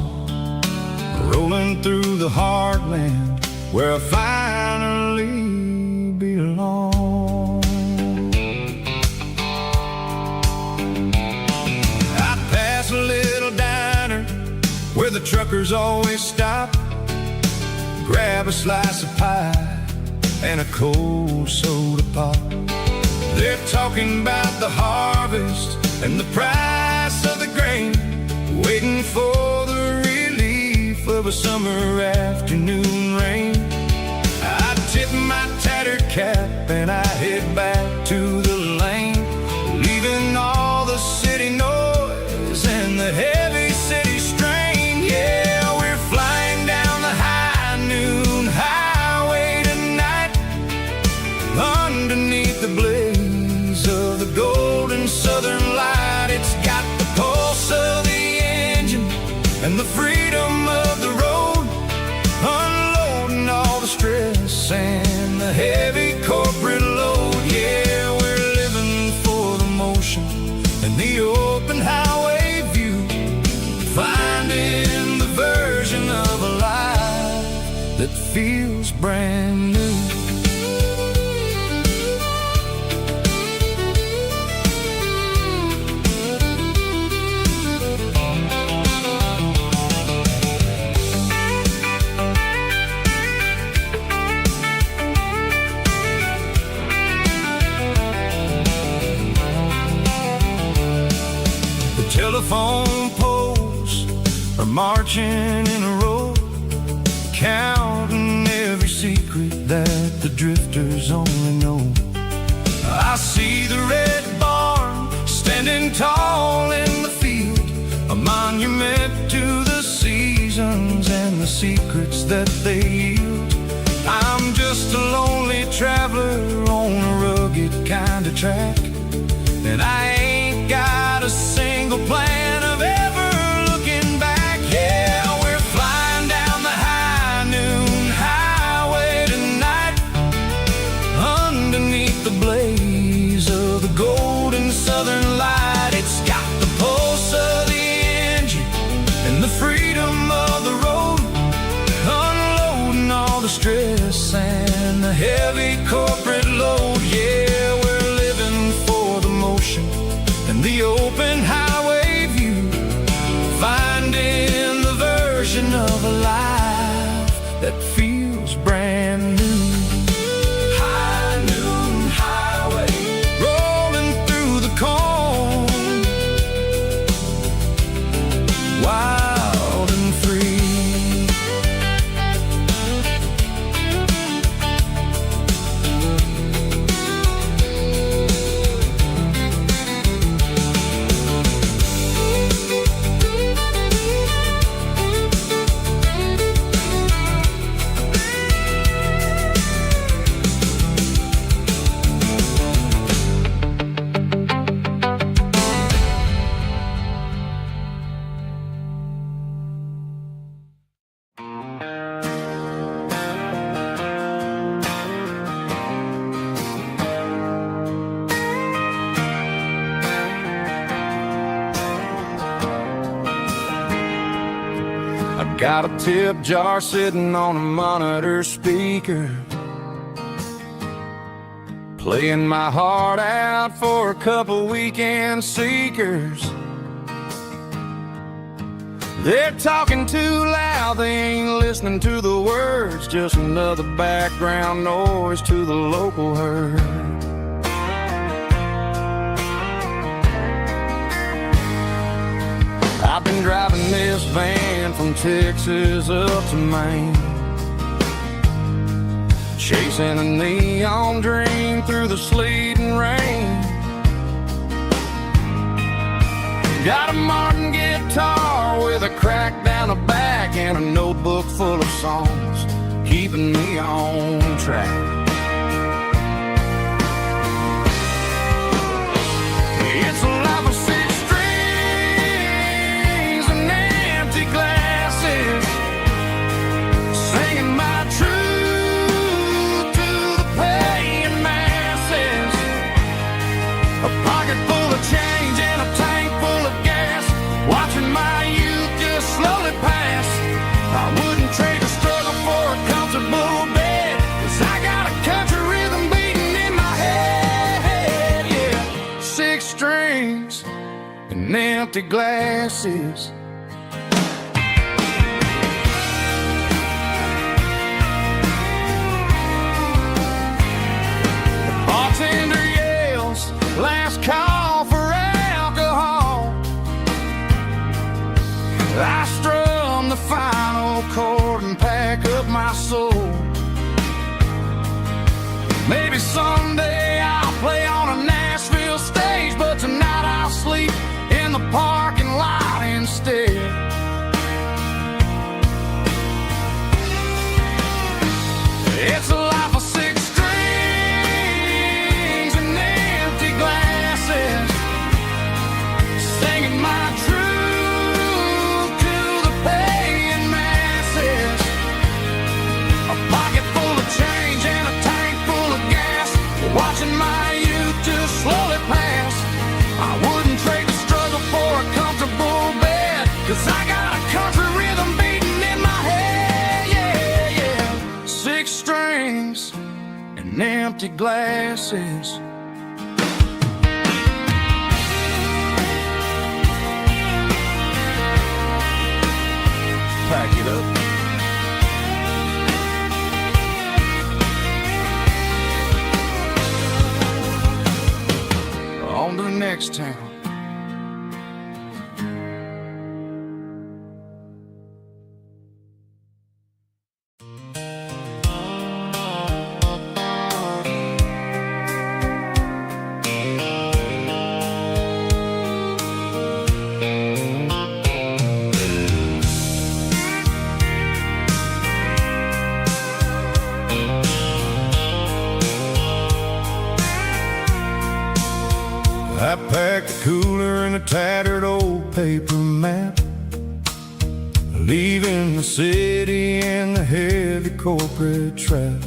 rolling through the heartland where I finally belong. I pass a little diner where the truckers always stop, grab a slice of pie and a cold soda pop. They're talking about the harvest and the price of the grain, waiting for the relief of a summer afternoon rain. I tip my tattered cap and I head back to the lane, leaving all the city noise and the heavy city strain. Yeah, we're flying down the high noon highway tonight, underneath the blaze of the golden southern light. It's got the pulse of the engine and the freedom of the road, unloading all the stress and the heavy corporate load. Yeah, we're living for the motion and the open highway view, finding the version of a life that feels brand new. Telephone poles are marching in a row, counting every secret that the drifters only know. I see the red barn standing tall in the field, a monument to the seasons and the secrets that they yield. I'm just a lonely traveler on a rugged kind of track, and I ain't got a single plan of ever looking back. Yeah, we're flying down the high noon highway tonight, underneath the blaze of the golden southern light. It's got the pulse of the engine and the freedom of the road, unloading all the stress and the heavy corporate load. Yeah, we're living for the motion and the open highway view, finding the version of a life that feels brand new. High noon highway, rolling through the corn, wild and free. Got a tip jar sitting on a monitor speaker, playing my heart out for a couple weekend seekers. They're talking too loud, they ain't listening to the words, just another background noise to the local herd. I've been driving this van from Texas up to Maine, chasing a neon dream through the sleet and rain. Got a Martin guitar with a crack down the back and a notebook full of songs, keeping me on track. It's a life of six strings and empty glasses, singing my truth to the paying masses. A pocket full of change and a tank full of gas, watching my youth just slowly pass. I wouldn't trade the struggle for a comfortable bed, 'cause I got a country rhythm beating in my head. Yeah, six strings and empty glasses. The bartender yells, last call for alcohol. I strum the final chord and pack up my soul. Maybe someday I'll play on a Nashville stage, but tonight I'll sleep in the parking lot instead. It's a life of six strings and empty glasses, singing my truth to the paying masses. A pocket full of change and a tank full of gas, watching my youth just slowly pass. I wouldn't trade the struggle for a comfortable bed, 'cause I got a country rhythm beating in my head. Yeah, yeah. Six strings and empty glasses. Pack it up. On to the next town. I packed a cooler and a tattered old paper map, leaving the city and the heavy corporate trap.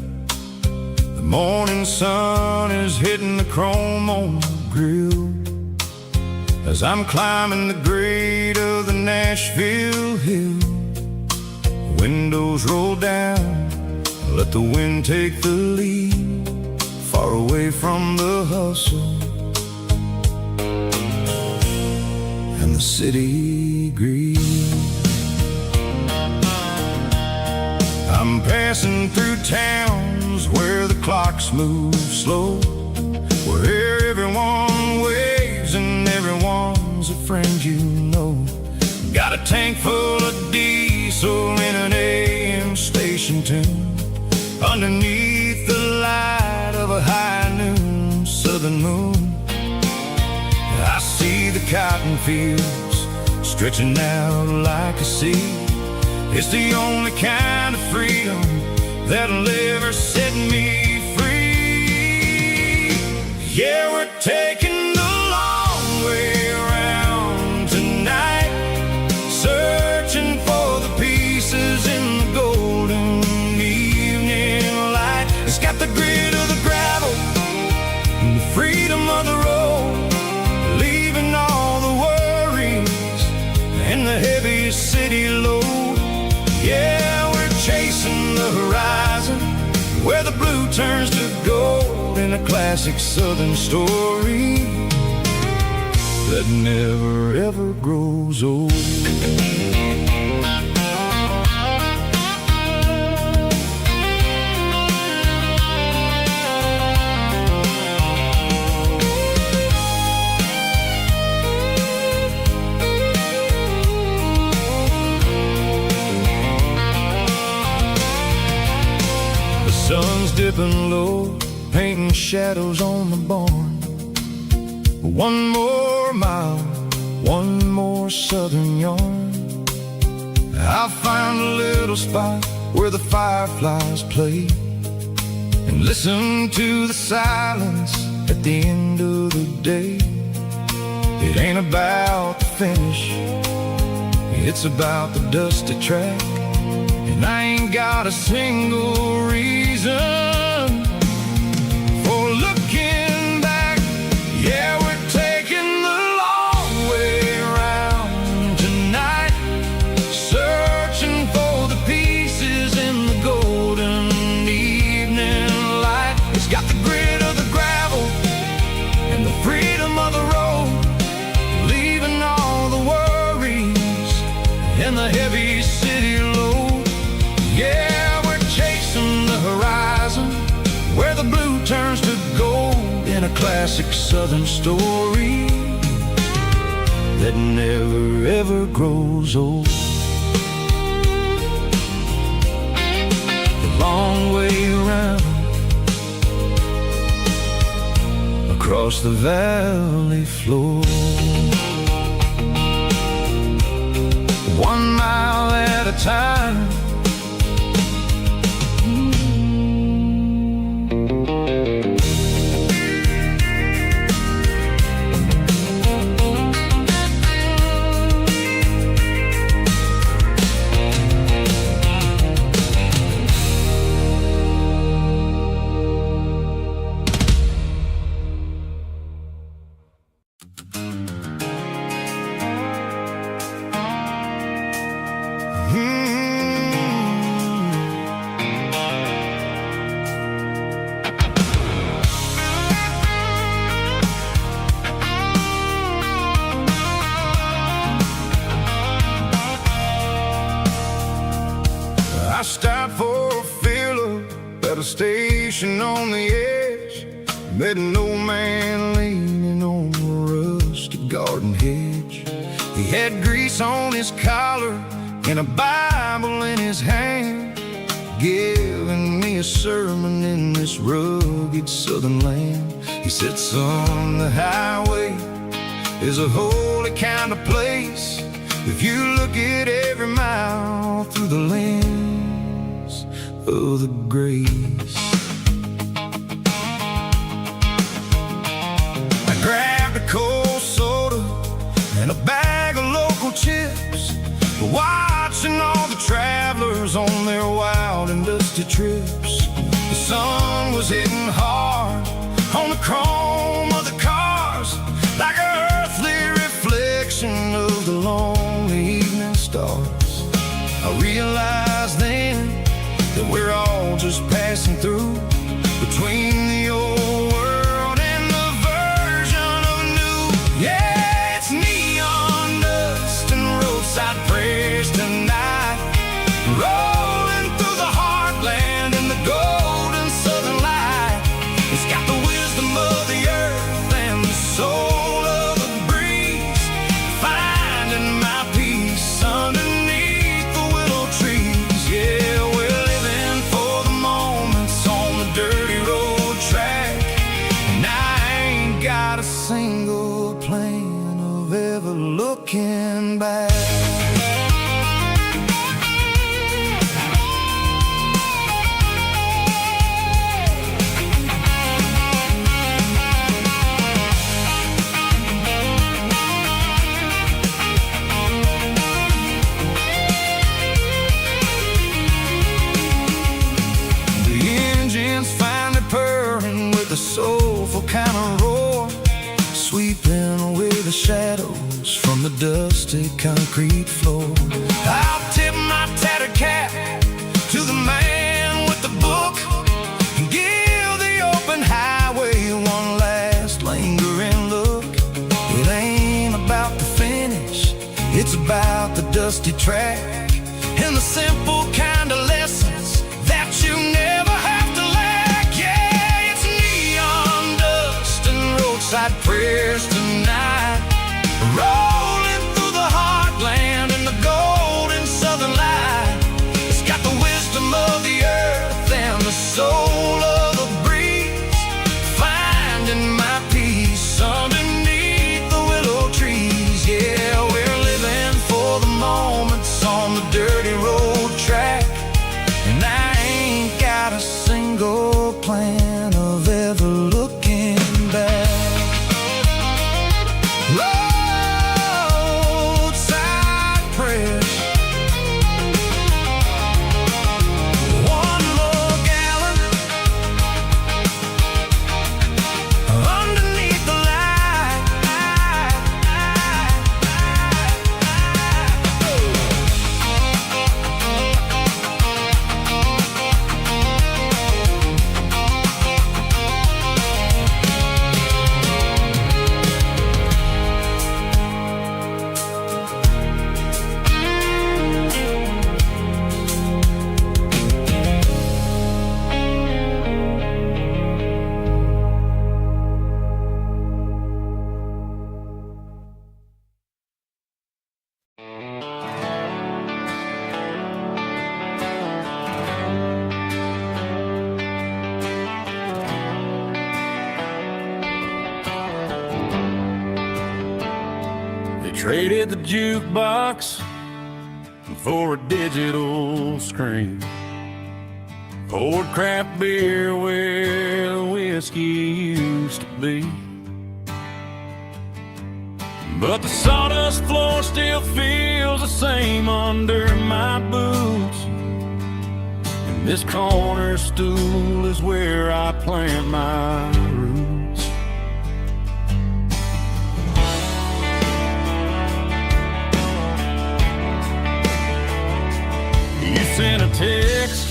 The morning sun is hitting the chrome on the grill as I'm climbing the grade of the Nashville hill. The windows roll down, let the wind take the lead, far away from the hustle and the city green. I'm passing through towns where the clocks move slow, where everyone waves and everyone's a friend you know. Got a tank full of diesel in an AM station tune, underneath the light of a high noon southern moon. I see the cotton fields stretching out like a sea. It's the only kind of freedom that'll ever set me free. Yeah, we're taking the long way around tonight, searching for the pieces in the golden evening light. It's got the grit of the gravel and the freedom of the road, leaving all the worries and the heavy city load. Yeah, we're chasing the horizon, where the blue turns to gold, in a classic southern story that never ever grows old. Sun's dipping low, painting shadows on the barn. One more mile, one more southern yarn. I'll find a little spot where the fireflies play, and listen to the silence at the end of the day. It ain't about the finish, it's about the dusty track. And I ain't got a single reason for looking back. Yeah, we're taking the long way around tonight, searching for the pieces in the golden evening light. It's got the grit of the gravel and the freedom of the road, leaving all the worries and the heavy city load. Yeah, we're chasing the horizon, where the blue turns to gold, in a classic southern story that never ever grows old. The long way around, across the valley floor, 1 mile at a time. I stopped for a fill-up at a station on the edge, met an old man leaning on a rusty garden hedge. He had grease on his collar and a Bible in his hand, giving me a sermon in this rugged southern land. He said, son, the highway is a holy kind of place if you look at every mile through the lens of the grace. I grabbed a cold soda and a bag of local chips, watching all the travelers on their wild and dusty trips. The sun was hitting hard on the chrome of the cars, like an earthly reflection of the lonely evening stars. I realized then that we're all just passing through, between the old world and the version of new. Yeah, it's neon dust and roadside prayers tonight, rolling through the heartland in the golden southern light. It's got the wisdom of the earth and the soul of the breeze, finding my peace underneath the willow trees. Yeah, we're living for the moments on the dirty road track, and I ain't got a single plan of ever looking back. Finally purring with a soulful kind of roar, sweeping away the shadows from the dusty concrete floor. I'll tip my tattered cap to the man with the book and give the open highway one last lingering look. It ain't about the finish, it's about the dusty track and the simple kind of lessons that you never have to lack. Yeah, it's neon dust and roadside prayers tonight, rolling through the heartland in the golden southern light. It's got the wisdom of the earth and the soul of the breeze, finding my peace underneath the willow trees. Yeah, we're living for the moments on the dirty road track, Traded the jukebox for a digital screen. Poured craft beer where the whiskey used to be. But the sawdust floor still feels the same under my boots. And this corner stool is where I plant my roots. You sent a text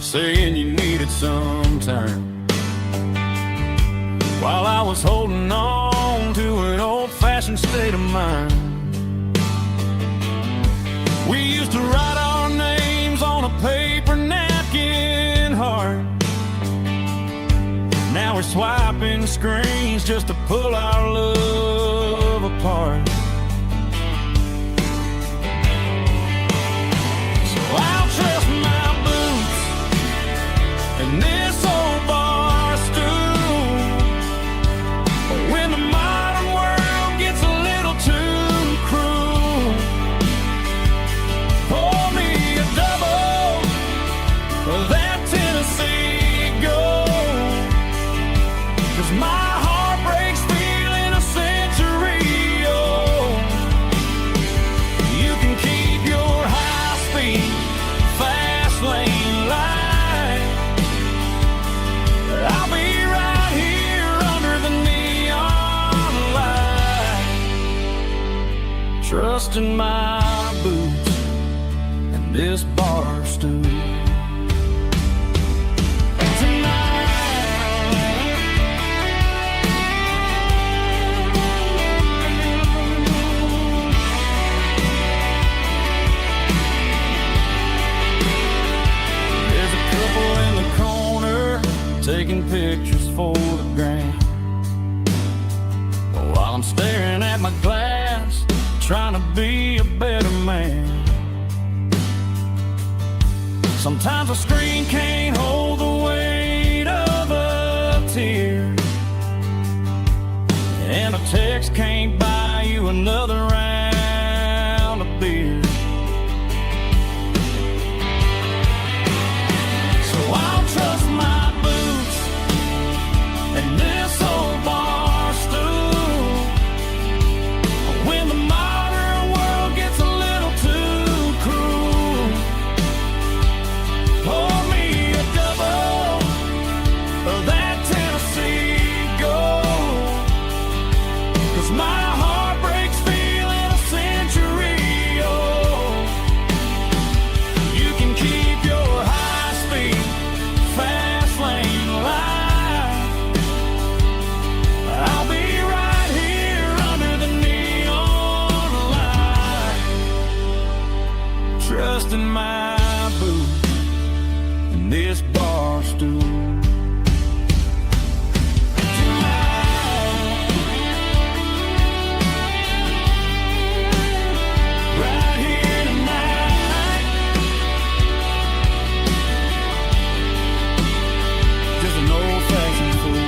saying you needed some time, while I was holding on to an old-fashioned state of mind. We used to write our names on a paper napkin heart. Now we're swiping screens just to pull our love apart. So I'll trust my boots and this old bar stool. When the modern world gets a little too cruel, pour me a double of that Tennessee Gold, 'cause my heart breaks feeling a century old. You can keep your high-speed, fast lane light. I'll be right here under the neon light, trusting my boots and this bar stool. There's a couple in the corner taking pictures for the gram, while I'm staring at my glass, trying to be a better man. Sometimes a screen can't hold the weight of a tear, and a text can't buy you another round of beer. So I'll trust my boots and this old bar stool. When the modern world gets a little too cruel, pour me a double of that Tennessee Gold, 'cause my heart breaks feeling a century old. You can keep your high-speed, fast lane light. I'll be right here under the neon light, trusting my boots and this bar stool. Right here tonight, just an old-fashioned fool.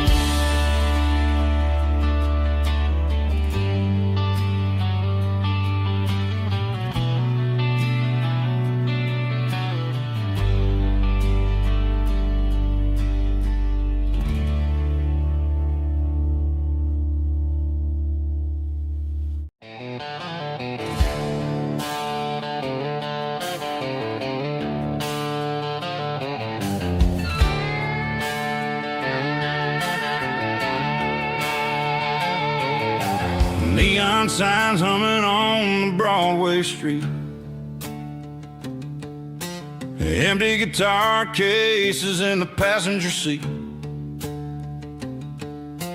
Neon signs humming on the Broadway street, empty guitar cases in the passenger seat.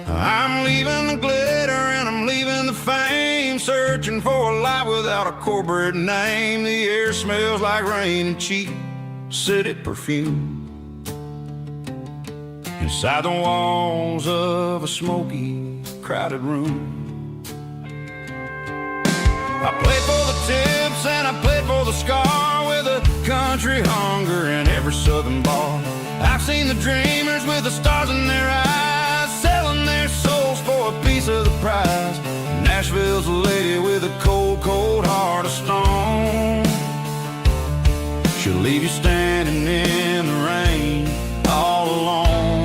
I'm leaving the glitter and I'm leaving the fame, searching for a life without a corporate name. The air smells like rain and cheap city perfume inside the walls of a smoky, crowded room. I played for the tips and I played for the scar, with a country hunger in every southern bar. I've seen the dreamers with the stars in their eyes, selling their souls for a piece of the prize. Nashville's a lady with a cold, cold heart of stone. She'll leave you standing in the rain all alone.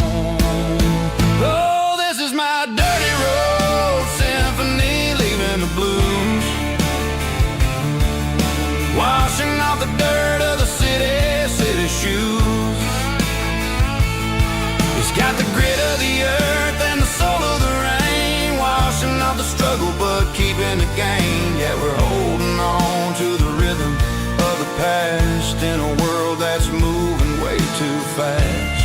Oh, this is my dirty road symphony, leaving the blues, washing off the dirt of the city shoes. It's got the grit of the earth and the soul of the rain, washing off the struggle but keeping the gain. Yeah, we're holding on to the rhythm of the past in a world that's moving way too fast.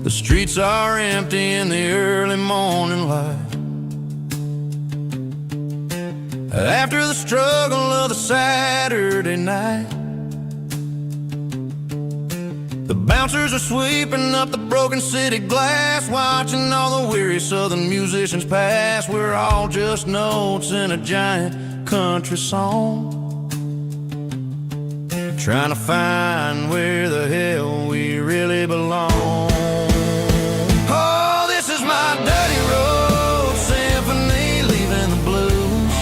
The streets are empty in the early morning light, after the struggle of the Saturday night. The bouncers are sweeping up the broken city glass, watching all the weary southern musicians pass. We're all just notes in a giant country song, trying to find where the hell we really belong. My dirty road symphony, leaving the blues,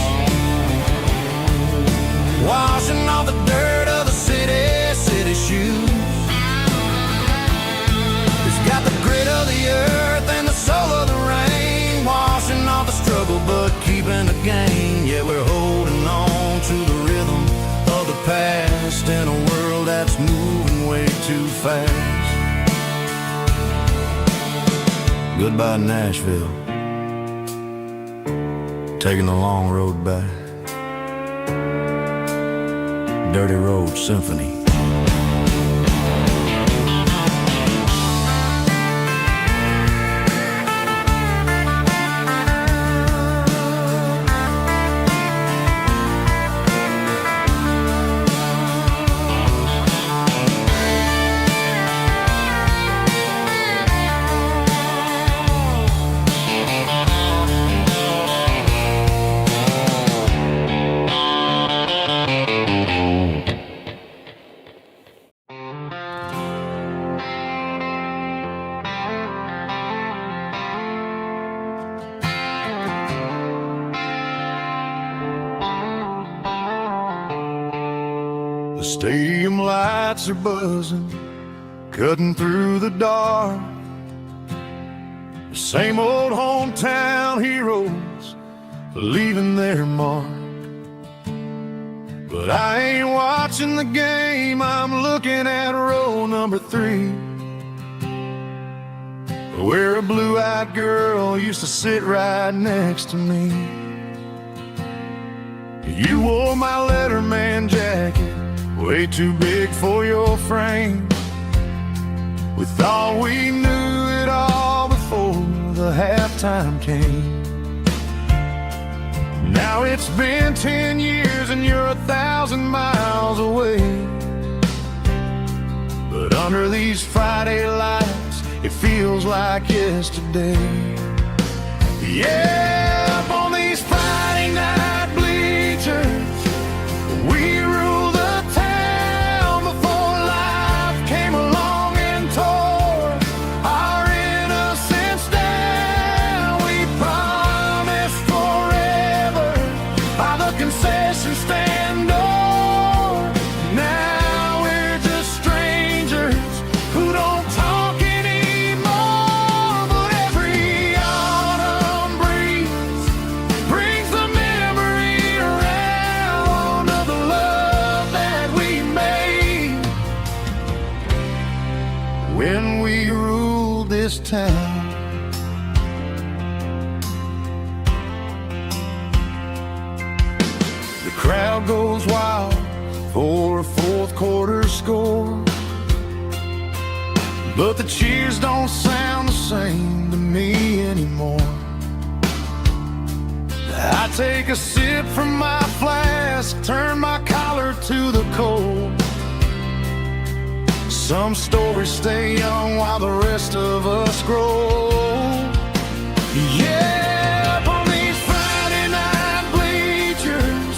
washing off the dirt of the city shoes. It's got the grit of the earth and the soul of the rain, washing off the struggle but keeping the gain. Yeah, we're holding on to the rhythm of the past in a world that's moving way too fast. Goodbye, Nashville, taking the long road back. Dirty Road Symphony. The stadium lights are buzzing, cutting through the dark. The same old hometown heroes leaving their mark. But I ain't watching the game, I'm looking at row number 3, where a blue-eyed girl used to sit right next to me. You wore my Letterman jacket, way too big for your frame. We thought we knew it all before the halftime came. Now it's been 10 years and you're 1,000 miles away. But under these Friday lights, it feels like yesterday. Yeah, up on these Friday night bleachers, we rule the town before life came along and tore our innocence down. We promised forever by the concession stand door. Now we're just strangers who don't talk anymore. But every autumn breeze brings the memory around of the love that we made when we ruled this town. The crowd goes wild for a fourth quarter score, but the cheers don't sound the same to me anymore. take a sip from my flask, turn my collar to the cold. Some stories stay young while the rest of us grow. Yeah, up on these Friday night bleachers,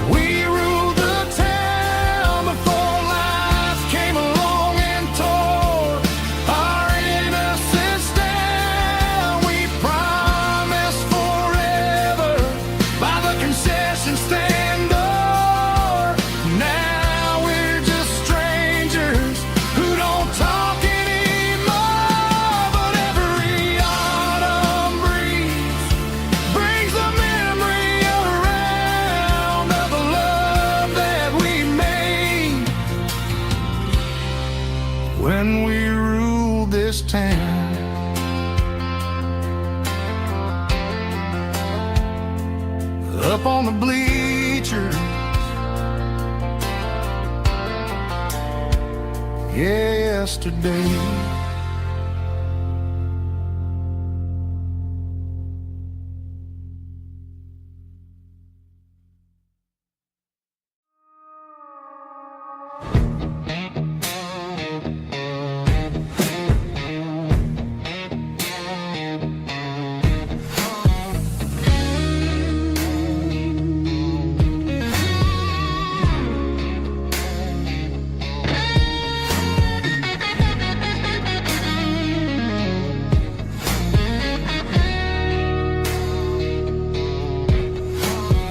we ruled the town before life came along and tore our innocence down. We promised forever by the concession stand door. Now we're just strangers who don't talk anymore. But every autumn breeze brings the memory around of the love that we made when we ruled this town. Up on the bleachers, yeah, yesterday.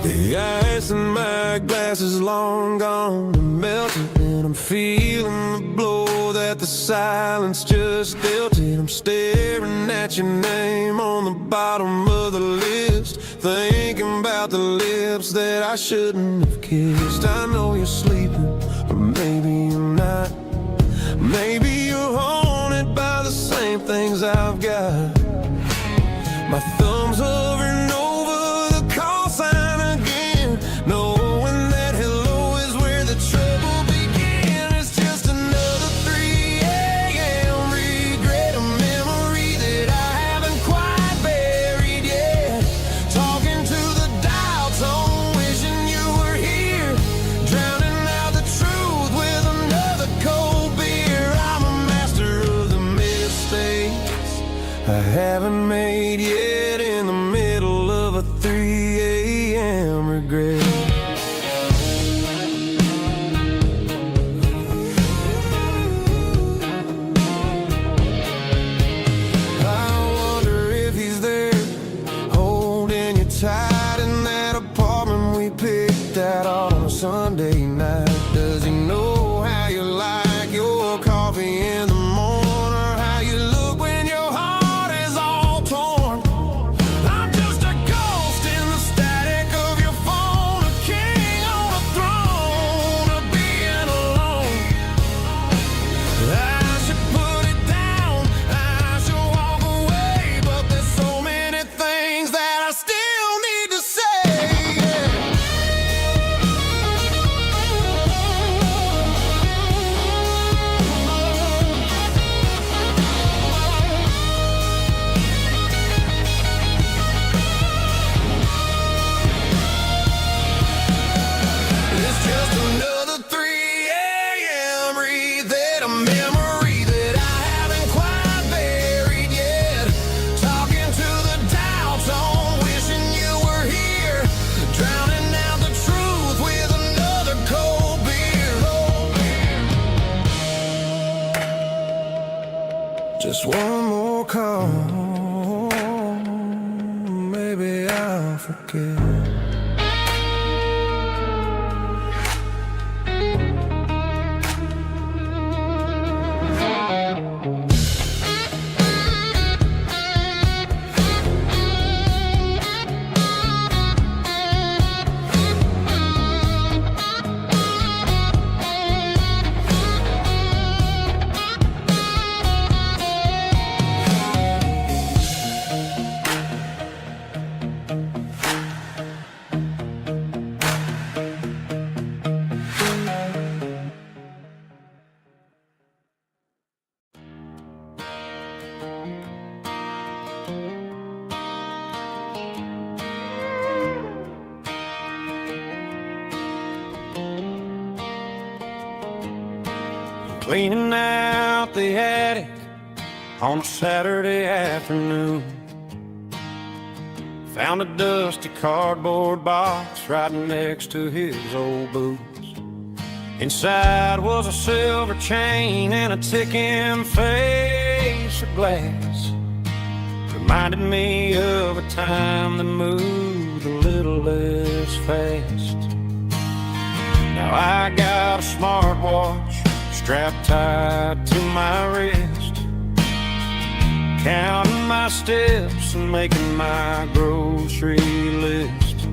The ice in my glass is long gone and melted, and I'm feeling the blow that the silence just dealt it. I'm staring at your name on the bottom of the list, thinking about the lips that I shouldn't have kissed. I know you're sleeping, but maybe you're not. Maybe you're haunted by the same things I've got. My thumb's hovering over the call sign again, knowing that hello is where the trouble began. It's just another 3 a.m. regret, a memory that I haven't quite buried yet. Talking to the dial tone, wishing you were here, drowning out the truth with another cold beer. I'm a master of the mistakes I haven't made yet, in the middle of a 3 a.m. regret. I wonder if he's there, holding you tight in that apartment we picked out on a Sunday night. Does he know how you like your coffee in the morning, or how you look when your heart is all torn? I'm just a ghost in the static of your phone, a king on a throne of being alone. I should put it down, I should walk away, but there's so many things that I still need to say. It's just another 3 a.m. reset, a memory that I haven't quite buried yet. Talking to the dial tone, wishing you were here, drowning out the truth with another cold beer. Just one more call, maybe I'll forget. cleaning out the attic on a Saturday afternoon. Found a dusty cardboard box right next to his old boots. Inside was a silver chain and a ticking face of glass. Reminded me of a time that moved a little less fast. Now I got a smartwatch strapped tight to my wrist, counting my steps and making my grocery list.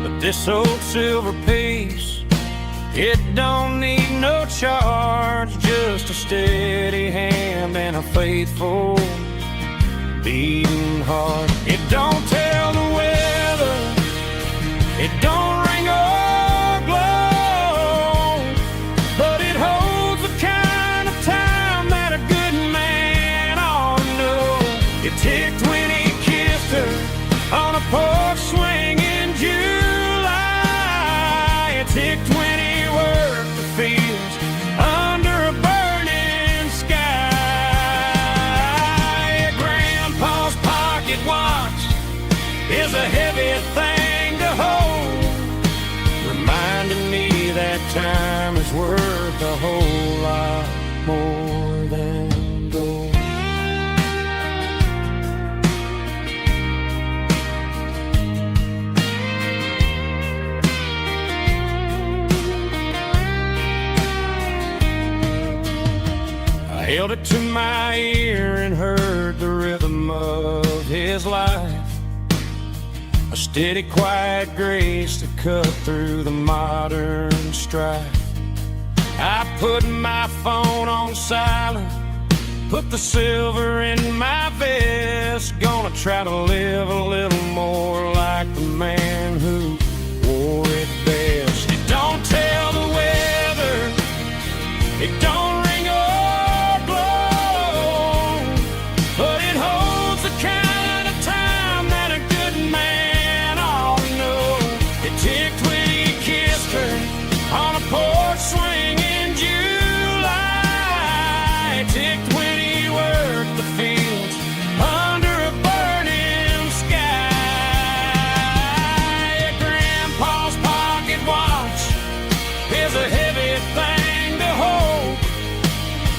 But this old silver piece, it don't need no charge, just a steady hand and a faithful beating heart. It don't tell the weather, it don't ring or glow, but it holds the kind of time that a good man ought to know. It ticked when he kissed her on a porch swing in July. It ticked when he worked the fields under a burning sky. Grandpa's pocket watch is a heavy thing to hold, reminding me that time is worth a whole lot more than gold. I held it to my ear and heard the rhythm of his life, a steady, quiet grace that cut through the modern strife. I put my phone on silent, put the silver in my vest. Gonna try to live a little more like the man who wore it best. It don't tell the weather, it don't ring or glow, but it holds the kind of time that a good man ought to know. It ticked when he kissed her on a porch swing in July. It ticked when he worked the fields under a burning sky. Grandpa's pocket watch is a heavy thing to hold,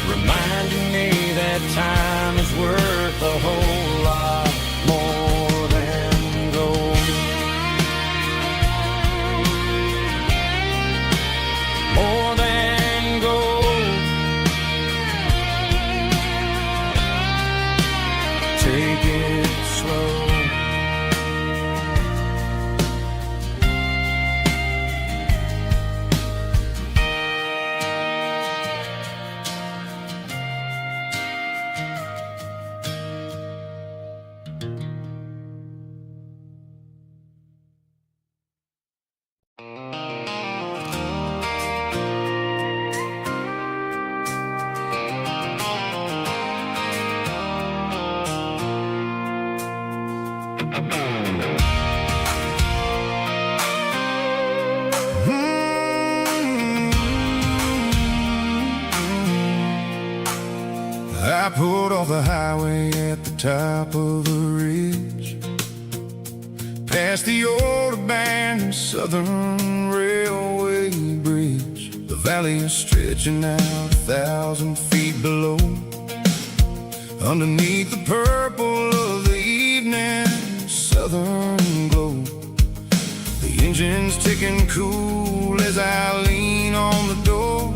reminding me that time is worth a whole lot more than gold. More than gold. Take it slow. I pulled off the highway at the top of the ridge, past the old abandoned Southern Railway bridge. The valley is stretching out 1,000 feet below, underneath the purple of the evening southern glow. The engine's ticking cool as I lean on the door,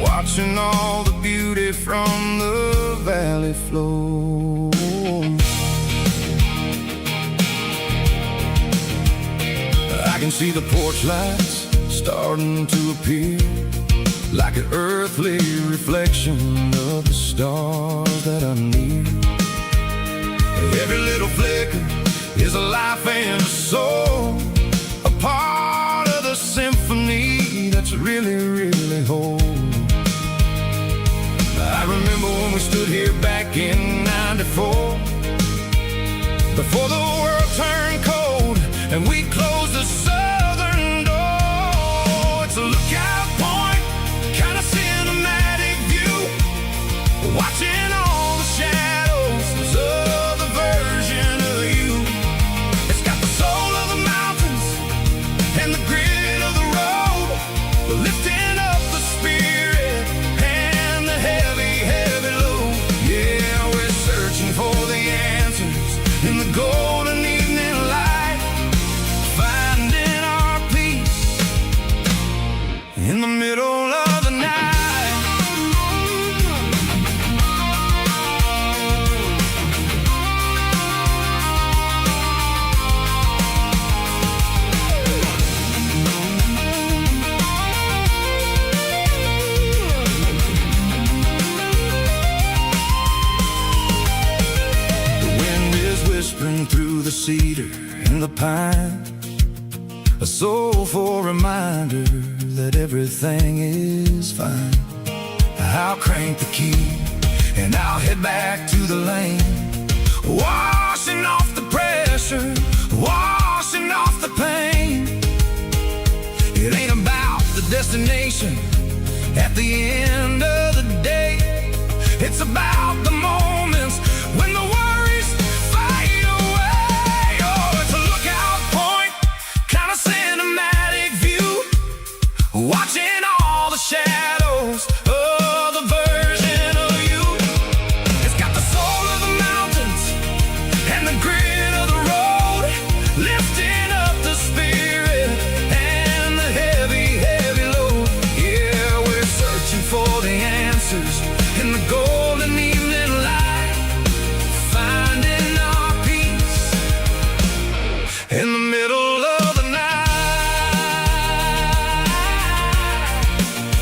watching all the beauty from the valley flow. I can see the porch lights starting to appear, like an earthly reflection of the stars that are near. Every little flicker is a life and a soul, a part of the symphony that's really, really whole. I remember when we stood here back in '94, before the world turned cold and we closed the southern door. It's a lookout point, kind of whispering through the cedar and the pine, a soulful reminder that everything is fine. I'll crank the key and I'll head back to the lane, washing off the pressure, washing off the pain. It ain't about the destination at the end of the day. It's about the moments when the worries fade away. Oh, it's a lookout point, kind of cinematic view, watching all the shadows of the version of you. It's got the soul of the mountains and the grit of the road, lifting up the spirit and the heavy, heavy load. Yeah, we're searching for the answers in the golden evening light, finding our peace in the middle of the night.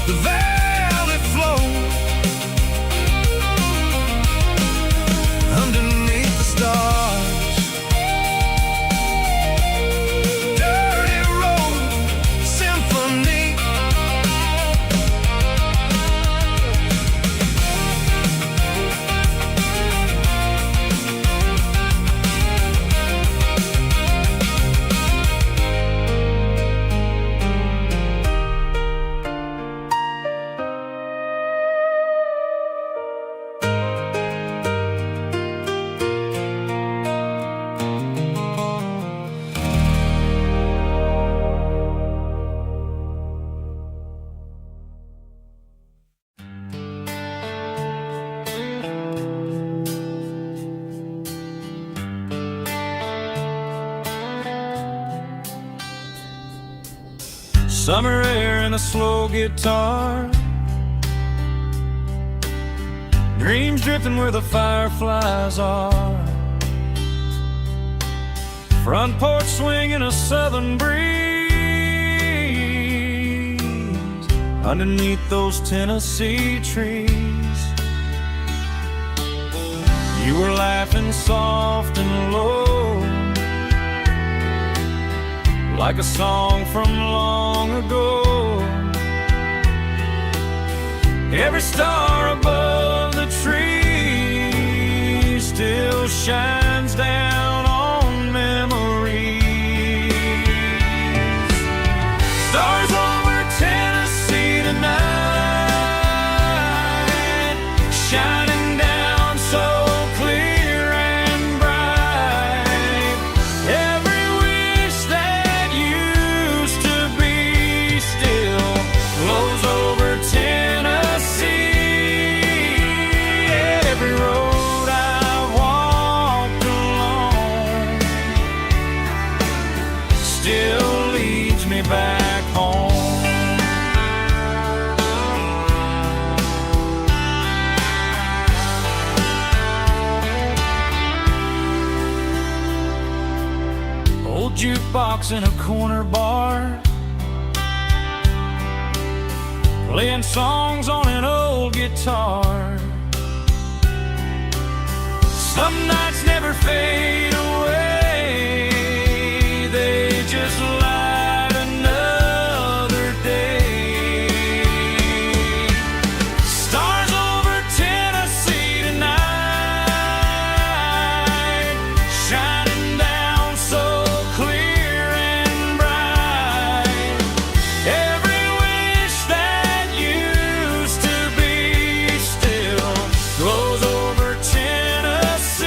The velvet flow underneath the stars, dirty road symphony. Summer air and a slow guitar, dreams drifting where the fireflies are, front porch swinging a southern breeze underneath those Tennessee trees. You were laughing soft and low, like a song from long ago. Every star above the tree still shines down on memories. Stars over Tennessee tonight, shining down so clear and bright. Every wish that used to be still glows over Tennessee. Every road I've walked along still leads me back home. Old jukebox in a corner bar, playing songs on an old guitar. Some nights never fade away, they just light another day. Stars over Tennessee tonight, shining down so clear and bright. Every wish that used to be still glows over Tennessee.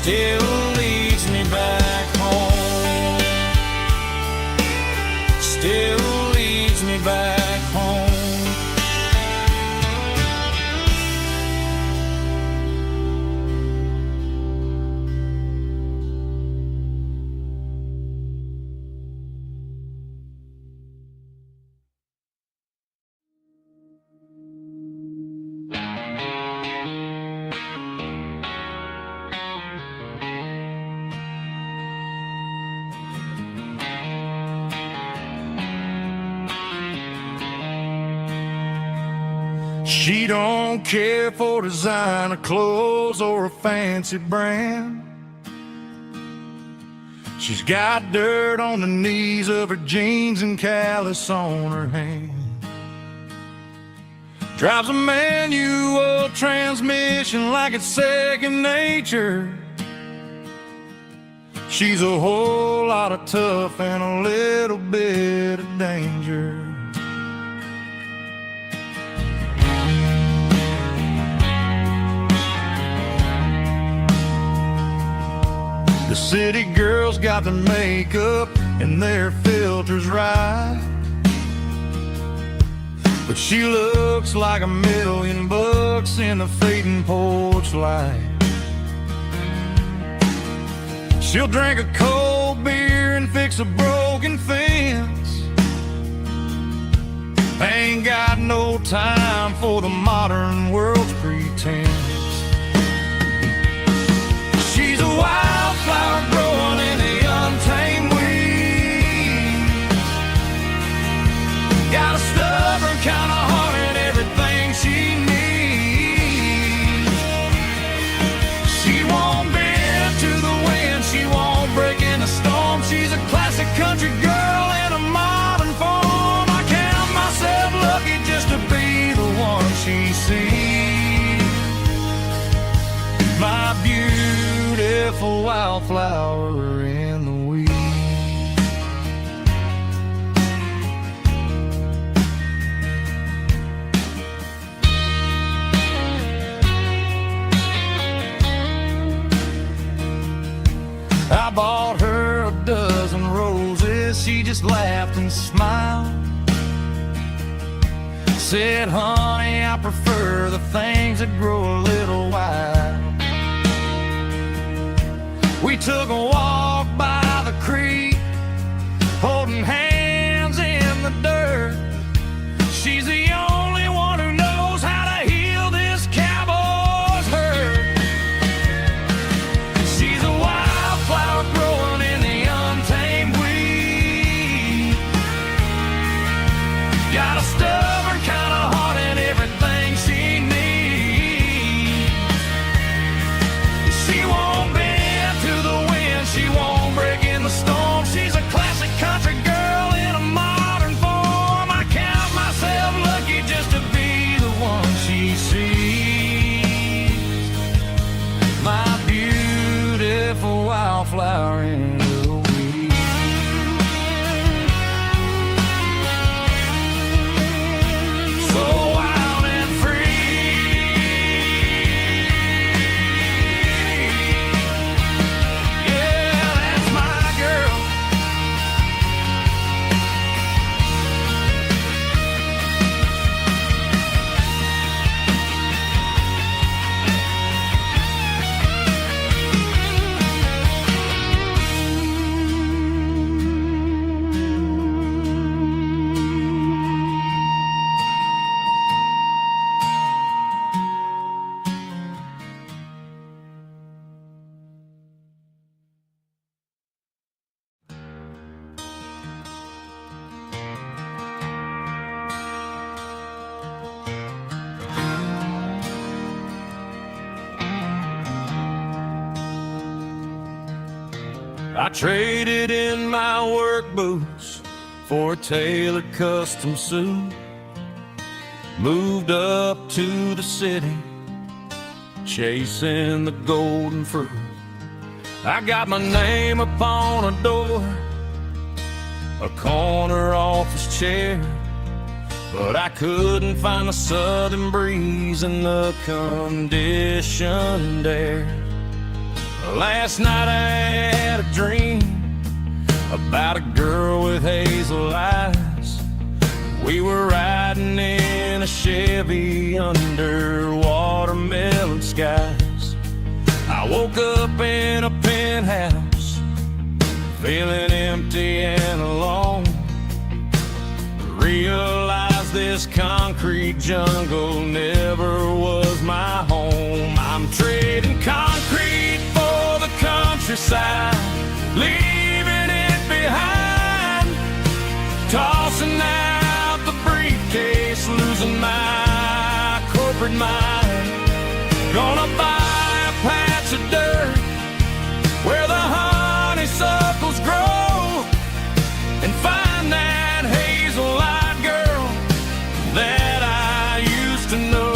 still leads me back home. Still leads me back home. She don't care for designer clothes or a fancy brand. She's got dirt on the knees of her jeans and callus on her hand. Drives a manual transmission like it's second nature. She's a whole lot of tough and a little bit of danger. The city girls got their makeup and their filters right, but she looks like $1,000,000 in the fading porch light. She'll drink a cold beer and fix a broken fence. Ain't got no time for the modern world's pretense. She's a wildflower growing in the untamed weeds. Got a stubborn kind of heart and everything she needs. She won't bend to the wind, she won't break in the storm. She's a classic country girl in a modern form. I count myself lucky just to be the one she sees. My beautiful wildflower in the weeds. I bought her a dozen roses, she just laughed and smiled. Said, honey, I prefer the things that grow a little wild. We took a walk by the creek, holding hands in the dirt. She's the only one who knows how to heal this cowboy's hurt. She's a wildflower growing in the untamed weed. Got a stubborn kind of heart and everything she needs. She won't bend to the wind, she won't break in the storm. She's a classic country girl in a modern form. I count myself lucky just to be the one she sees. My beautiful wildflower in the weeds. So wild and free. Yeah, that's my girl. I traded in my work boots for a tailored custom suit. Moved up to the city, chasing the golden fruit. I got my name upon a door, a corner office chair, but I couldn't find the southern breeze in the conditioned air. Last night I had a dream about a girl with hazel eyes. We were riding in a Chevy under watermelon skies. I woke up in a penthouse, feeling empty and alone. Realized this concrete jungle never was my home. I'm trading concrete for the countryside, leaving it behind, tossing out the briefcase, losing my corporate mind. Gonna buy a patch of dirt where the honeysuckles grow and find that hazel-eyed girl that I used to know.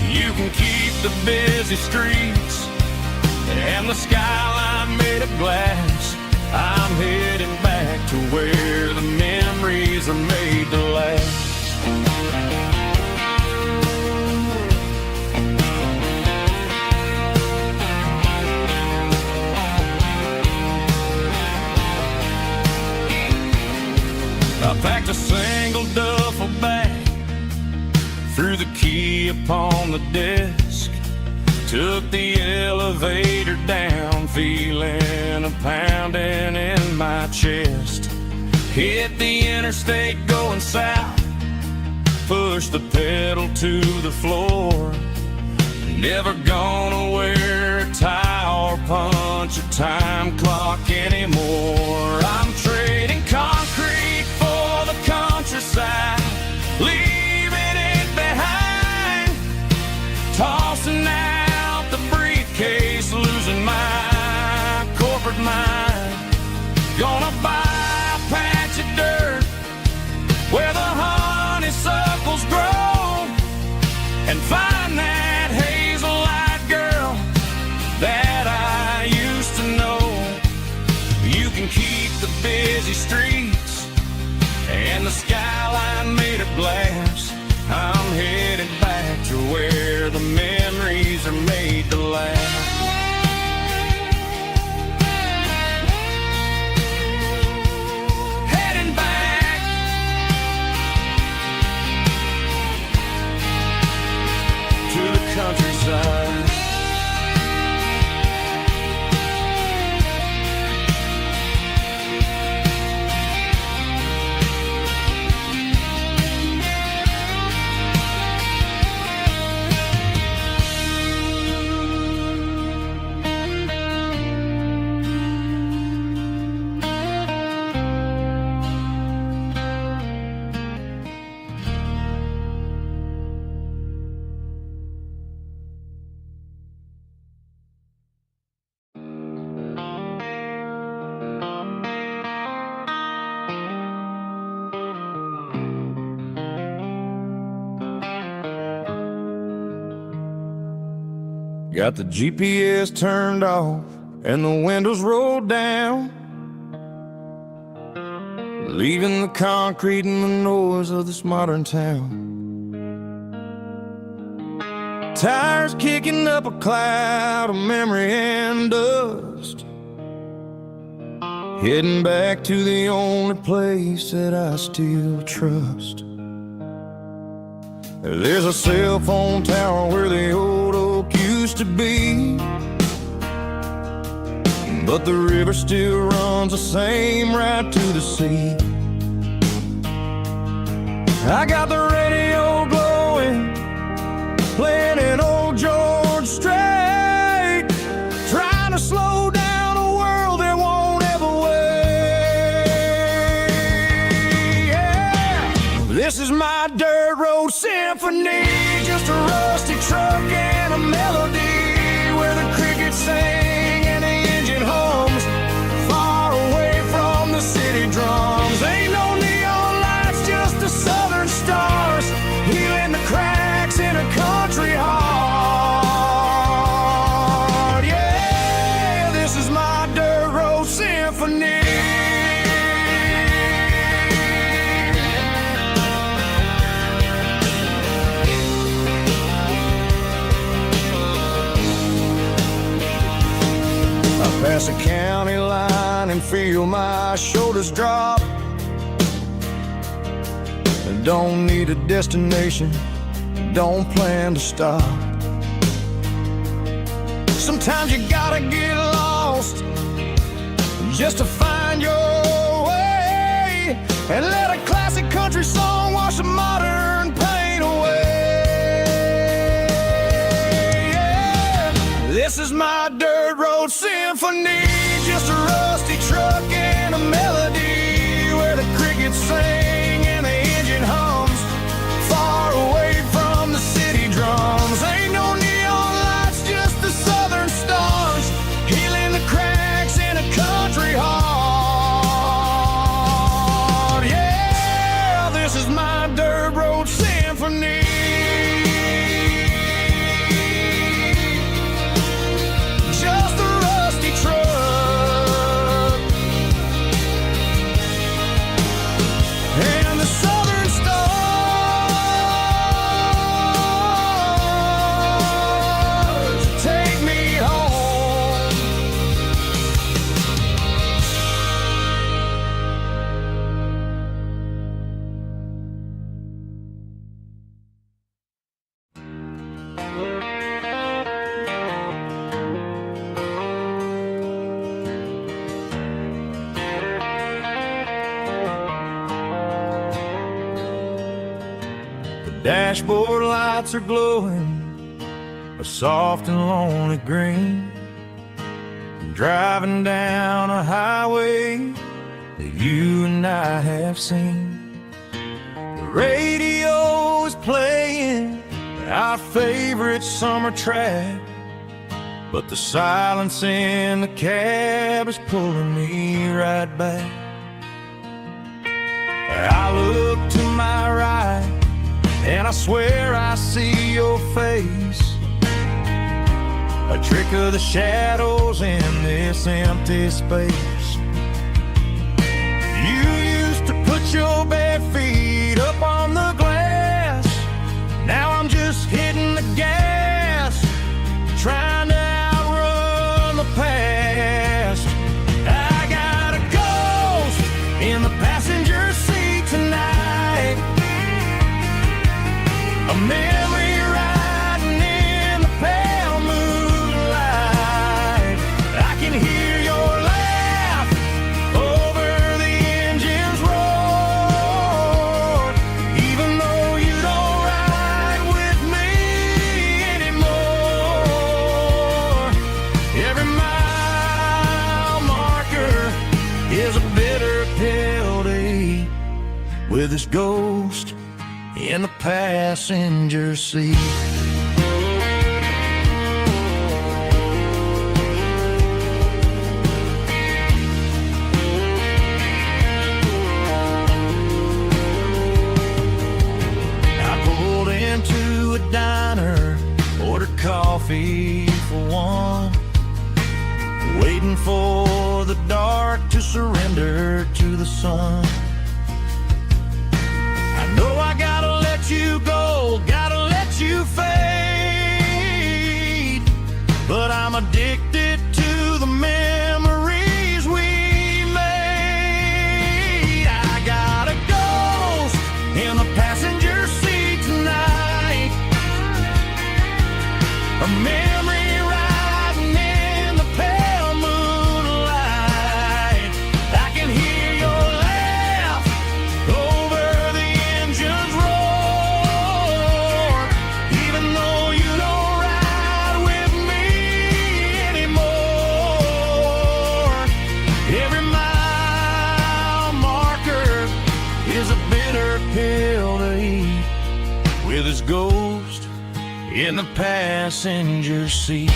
You can keep the busy streets and the skyline made of glass. I'm heading back to where the memories are made to last. I packed a single duffel bag, threw the key upon the desk, took the elevator down, feeling a pounding in my chest. Hit the interstate going south, pushed the pedal to the floor. Never gonna wear a tie or punch a time clock anymore. I'm trading concrete for the countryside, leaving it behind, tossing out the briefcase, losing my corporate mind. Gonna buy a patch of dirt where the honeysuckles grow and find that hazel-eyed girl that I used to know. You can keep the busy streets and the skyline made of glass. I'm headed back to where the memories are made to last. Heading back to the countryside. Got the GPS turned off and the windows rolled down, leaving the concrete and the noise of this modern town. Tires kicking up a cloud of memory and dust, heading back to the only place that I still trust. There's a cell phone tower where the old oak used to be, but the river still runs the same right to the sea. I got the radio glowing, playing an old George Strait, trying to slow down a world that won't ever wait. Yeah. This is my dirt road symphony, just a rusty truck and a melody where the crickets sing and the engine hums, far away from the city drums. Ain't no neon lights, just the southern stars, healing the cracks in a country heart. Yeah, this is my dirt road symphony. Pass the county line and feel my shoulders drop. Don't need a destination, don't plan to stop. Sometimes you gotta get lost just to find your way, and let a classic country song wash the modern pain away. Yeah. This is my dirt road symphony, just a rusty truck and a melody where the crickets sing and the engine hums, far away from the city drums. Ain't no neon lights, just the southern stars, healing the cracks in a country heart. Yeah, this is my dirt road symphony. Just a rusty truck and the southern stars take me home. The dashboard lights are glowing a soft and lonely green. I'm driving down a highway that you and I have seen. The radio is playing our favorite summer track, but the silence in the cab is pulling me right back. I look to my right and I swear I see your face, a trick of the shadows in this empty space. You used to put your bare feet up on the glass, now I'm just hitting the gas, trying to outrun the past. I got a ghost in the passenger seat tonight, a memory riding in the pale moonlight. I can hear your laugh over the engine's roar, even though you don't ride with me anymore. Every mile marker is a bitter pill to eat, with this ghost in the passenger seat. I pulled into a diner, ordered coffee for one, waiting for the dark to surrender to the sun. I know I gotta let you go, gotta let you fade, but I'm addicted to the memories we made. I got a ghost in the passenger seat tonight, a memory riding in the pale moonlight. I can hear your laugh over the engine's roar, even though you don't ride with me anymore. Every mile marker is a bitter pill to eat, with his ghost in the passenger seat.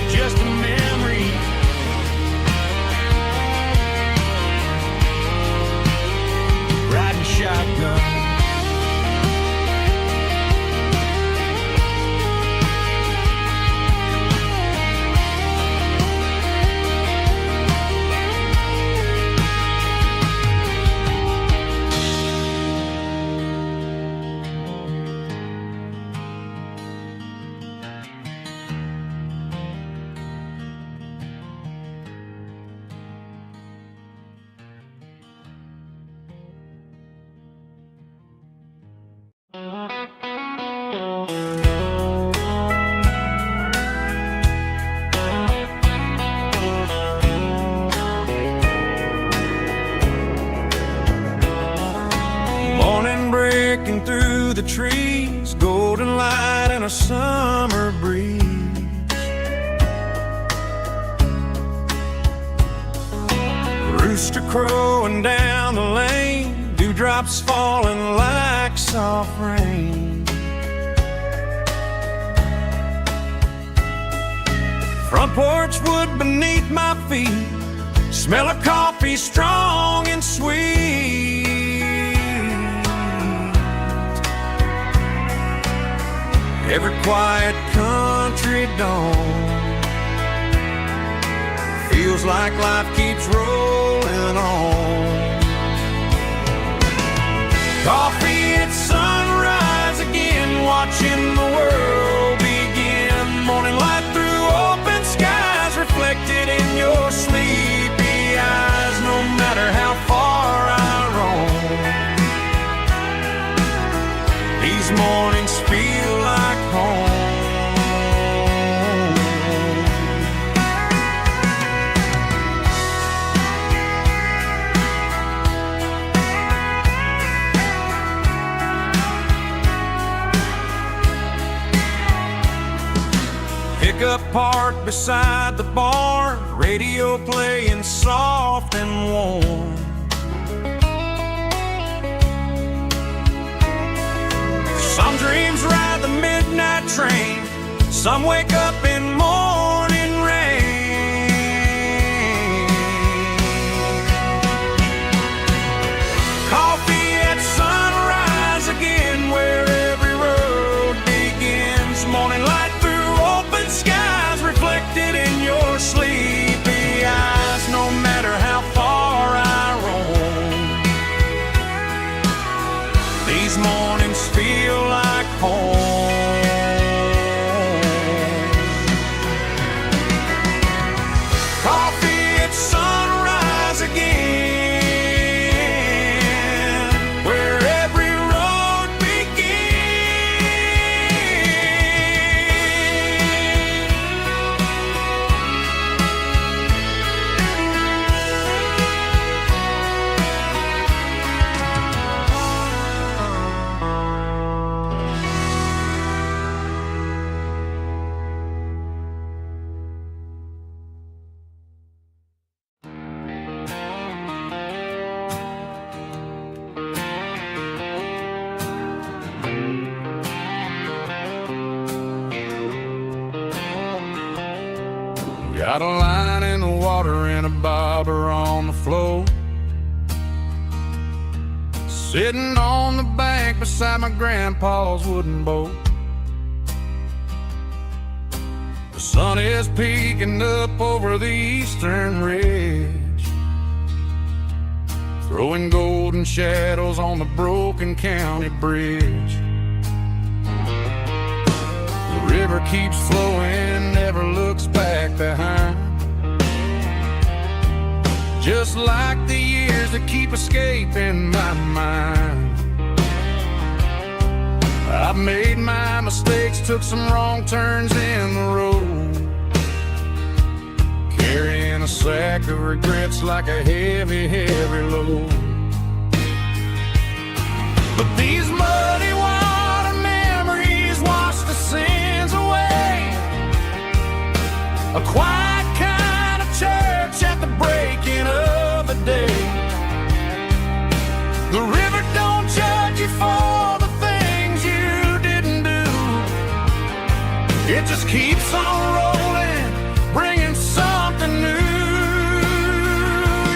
Just a memory, riding shotgun. trees, golden light and a summer breeze. Rooster crowing down the lane, dewdrops falling like soft rain. Front porch wood beneath my feet, smell of coffee strong and sweet. Every quiet country dawn feels like life keeps rolling on. Coffee at sunrise again, watching the world begin. Morning light through open skies, reflected in your sleepy eyes. No matter how far I roam, these mornings feel like home. Pickup parked beside the barn, radio playing soft and warm. Some dreams ride the midnight train, some wake up in morning rain. Coffee at sunrise again, where every road begins. Morning light through open skies, reflected in your sleepy eyes. No matter how far I roam, these mornings feel like home. Coffee at sunrise again, where every road got a line in the water and a bobber on the floor. Sitting on the bank beside my grandpa's wooden boat. The sun is peeking up over the eastern ridge, throwing golden shadows on the broken county bridge. The river keeps flowing, never looks back behind, just like the years that keep escaping my mind. I've made my mistakes, took some wrong turns in the road, carrying a sack of regrets like a heavy, heavy load. But these muddy water memories wash the sins away. A quiet kind of church at the breaking of the day. The river don't judge you for the things you didn't do. It just keeps on rolling, bringing something new.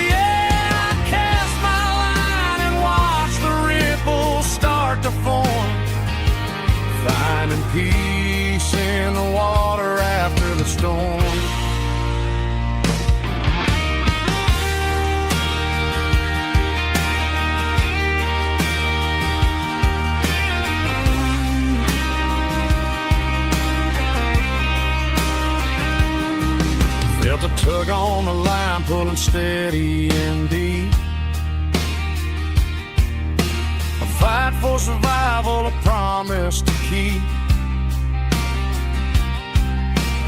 Yeah, I cast my line and watch the ripples start to form, finding peace in the water after the storm. Felt a tug on the line, pulling steady and deep. A fight for survival, a promise to keep.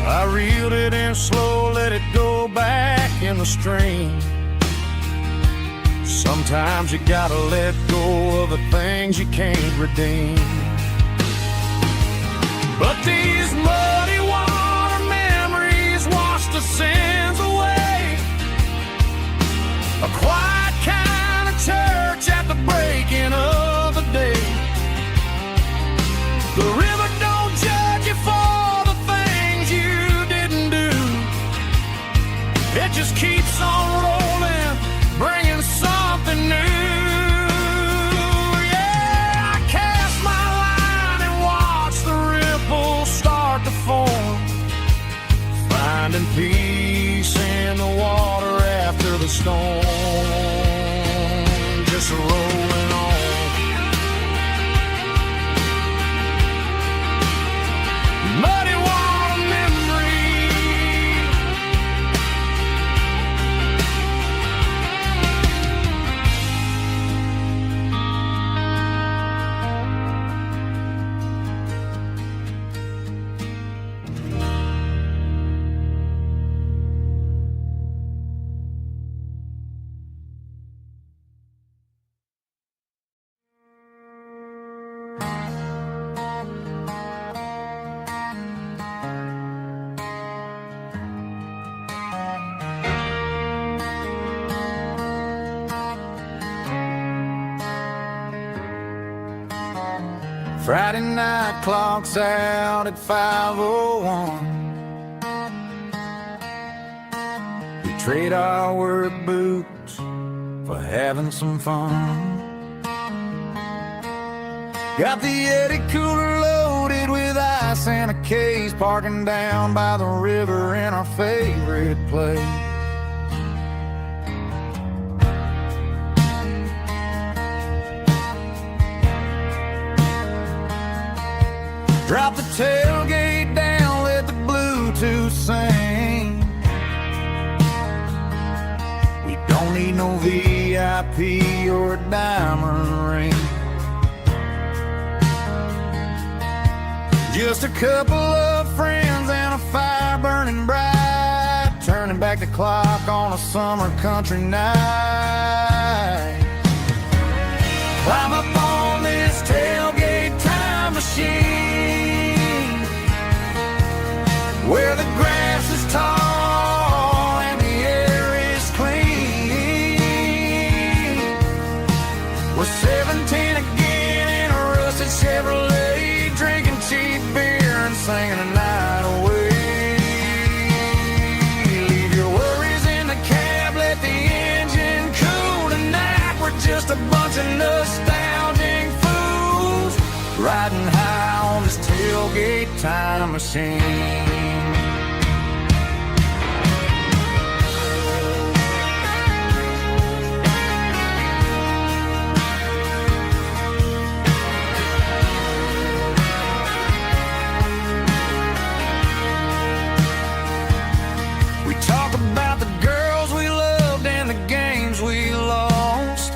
I reeled it in slow, let it go back in the stream. Sometimes you gotta let go of the things you can't redeem. keeps on rolling, bringing something new. Yeah, I cast my line and watch the ripples start to form, finding peace in the water after the storm, just rolling on. Muddy water memory, Friday night clock's out at 5:01. We trade our work boots for having some fun. Got the Yeti cooler loaded with ice and a case, parking down by the river in our favorite place. Drop the tailgate down, let the Bluetooth sing. We don't need no VIP or a diamond ring. Just a couple of friends and a fire burning bright, turning back the clock on a summer country night. Climb up on this tailgate time machine, where the grass is tall and the air is clean. We're 17 again in a rusted Chevrolet, drinking cheap beer and singing the night away. Leave your worries in the cab, let the engine cool tonight. We're just a bunch of nostalgic fools, riding high on this tailgate time machine. We talk about the girls we loved and the games we lost,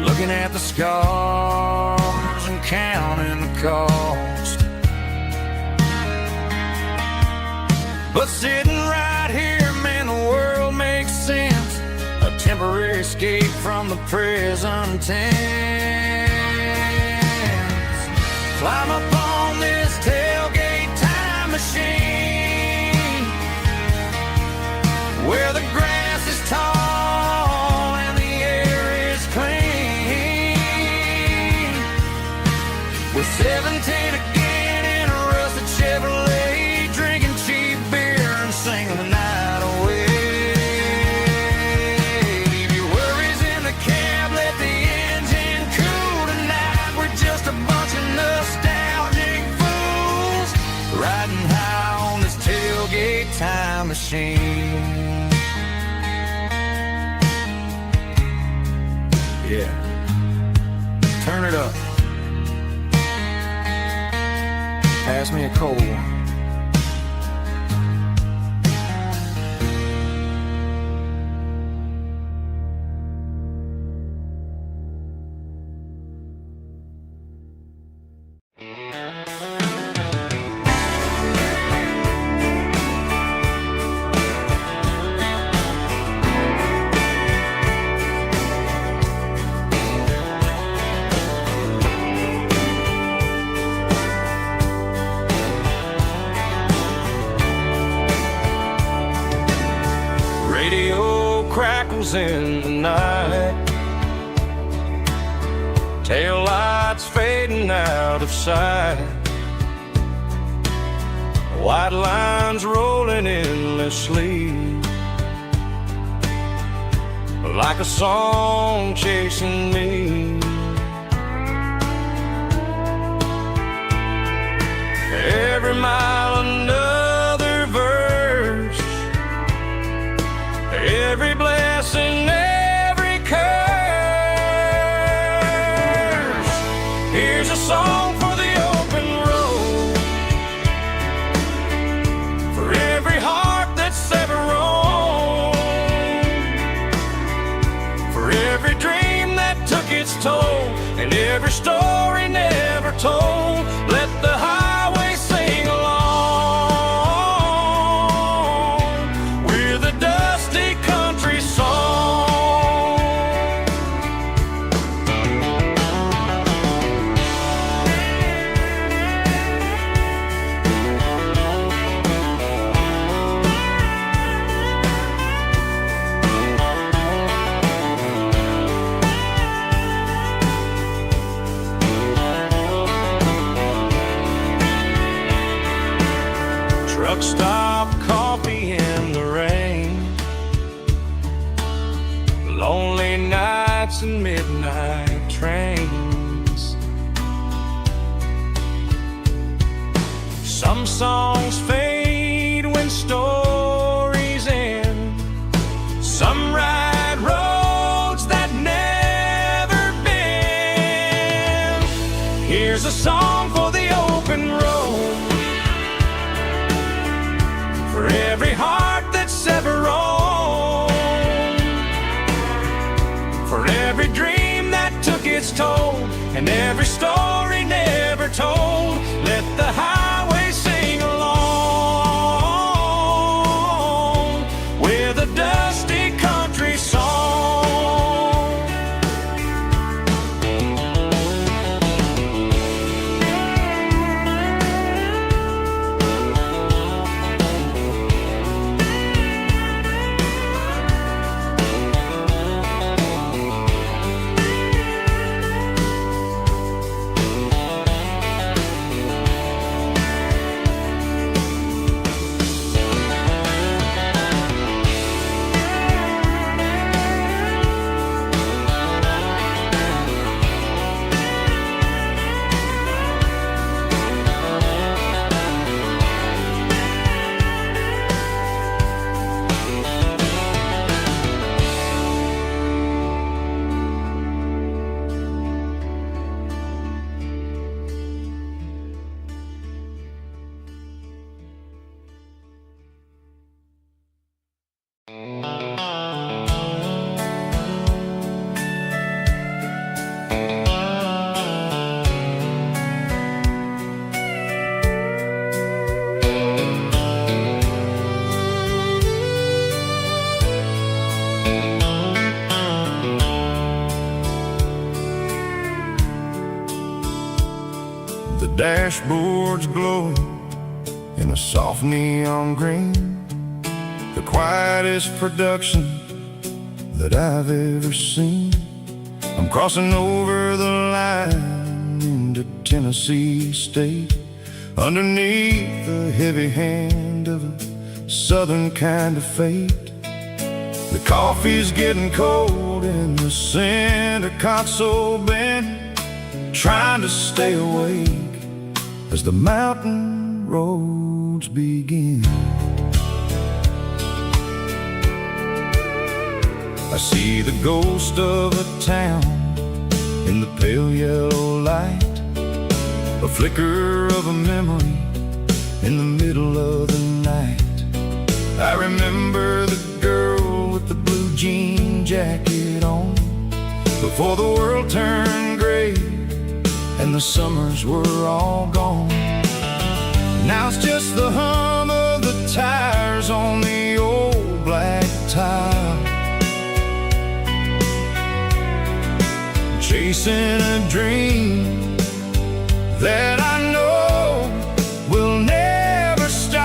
looking at the scars and counting the cost. But sitting right here, man, the world makes sense, a temporary escape from the present tense. Climb up on this tailgate time machine, where the grass is tall and the air is clean. We're 17 again in a rusted Chevrolet, drinking cheap beer and singing the night away. Leave your worries in the cab, let the engine cool tonight. We're just a bunch of nostalgic fools, riding high on this tailgate time machine. Yeah, turn it up. Pass me a cold one. In the night, tail lights fading out of sight, white lines rolling endlessly, like a song chasing me. Every mile another verse, every blessing, every curse. Here's a song for the open road, for every heart that's ever roamed, for every dream that took its toll, and every story never told. Let the highway sing along with a dusty country song. Truck stop, coffee in the rain, lonely nights and midnight trains. Some songs fade when stories end, some ride roads that never bend. Here's a song for the open road, for every heart that's ever roamed, for every dream that took its toll, and every story never told. Let the highway sing along with a dusty country song. The dashboard's glowing in a soft neon green, the quietest production that I've ever seen. I'm crossing over the line into Tennessee State, underneath the heavy hand of a southern kind of fate. The coffee's getting cold in the center console bin, trying to stay awake as the mountain roads begin. I see the ghost of a town in the pale yellow light, a flicker of a memory in the middle of the night. I remember the girl with the blue jean jacket on, before the world turned gray and the summers were all gone. Now it's just the hum of the tires on the old black tile, chasing a dream that I know will never stop.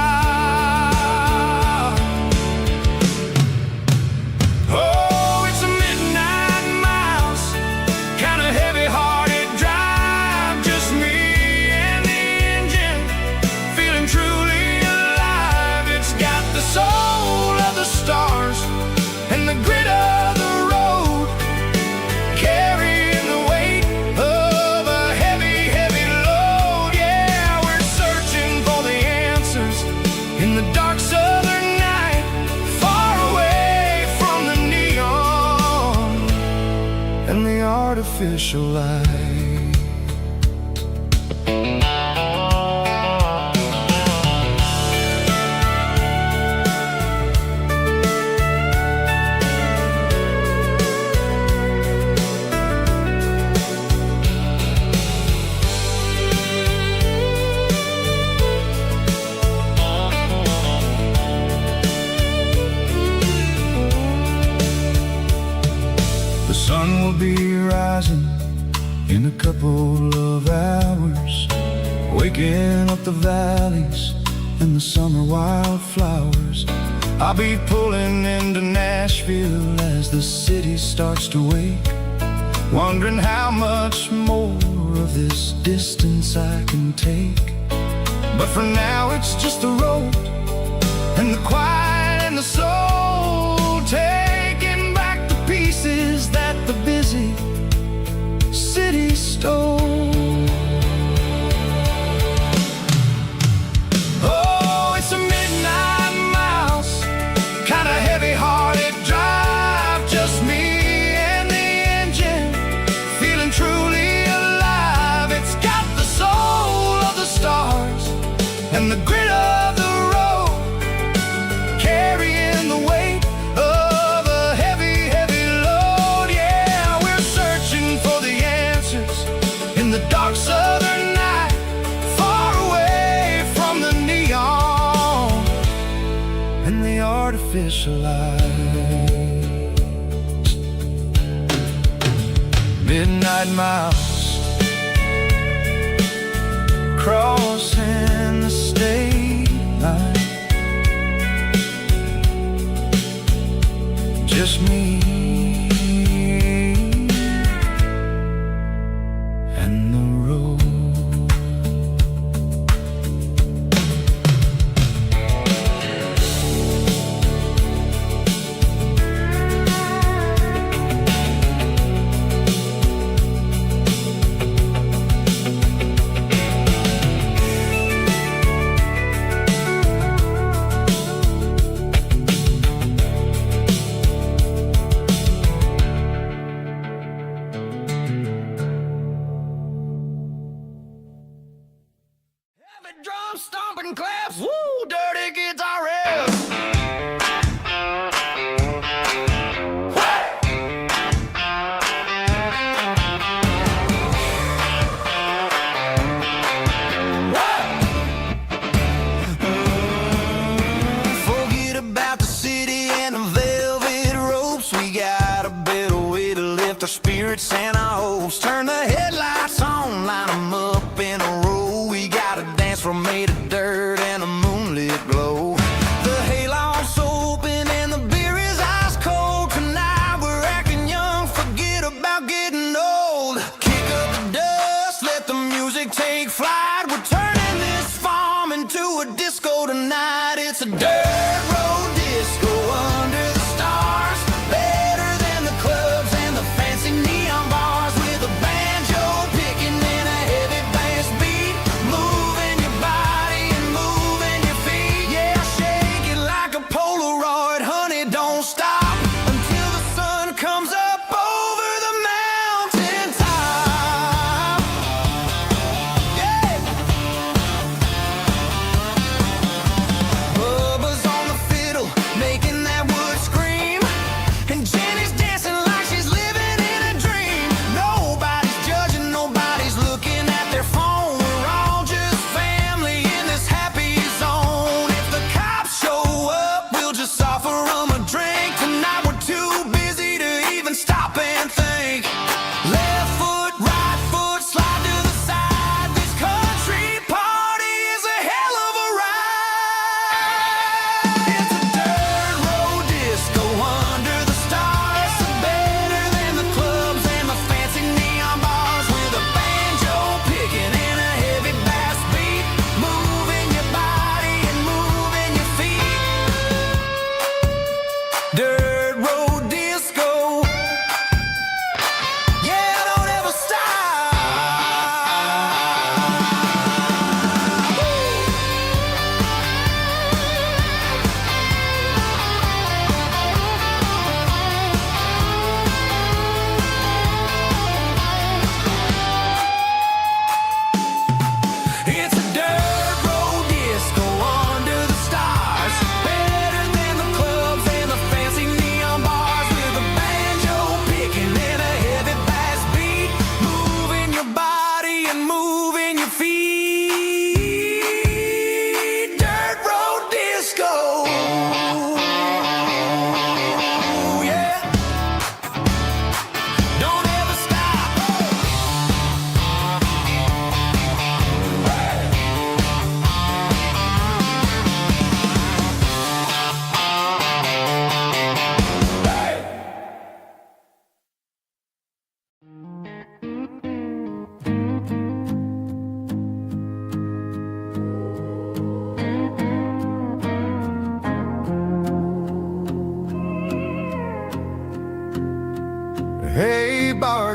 Oh, it's a midnight miles, kind of heavy-hearted drive, just me and the engine, feeling truly alive. artificial light. The sun will be rising in a couple of hours, waking up the valleys and the summer wildflowers. I'll be pulling into Nashville as the city starts to wake, wondering how much more of this distance I can take. But for now it's just the road and the quiet and the soul, taking back the pieces that the busy city stole. Oh, it's a midnight mouse, kinda heavy-hearted drive, just me and the engine, feeling truly alive. It's got the soul of the stars and the grit of the road, carrying the weight of a heavy, heavy load. Yeah, we're searching for the answers in the dark southern night, far away from the neon and the artificial lights. Midnight mouse, crossing the state line, just me and the road. Heavy drum stomping claps, woo, dirty guitar riffs. Forget about the city and the velvet ropes. We got a better way to lift our spirits and our hopes. Turn the headlights on, line them up in a row. We got a dance floor made of dirt and a moonlit glow. The hayloft's open and the beer is ice cold. Tonight we're acting young, forget about getting old. Kick up the dust, let the music take flight. We're turning this farm into a disco tonight. It's a dirt road disco under the stars, better than the clubs and the fancy neon bars. With a banjo picking in a heavy bass beat, moving your body and moving your feet. Yeah, shake it like a Polaroid, honey, don't stop until the sun comes up over the mountain top. Yeah.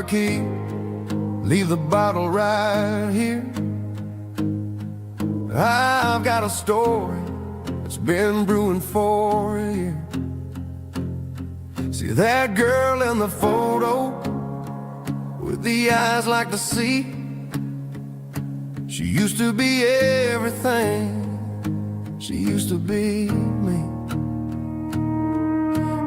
key, leave the bottle right here. I've got a story that's been brewing for a year. See that girl in the photo with the eyes like the sea? She used to be everything, she used to be me.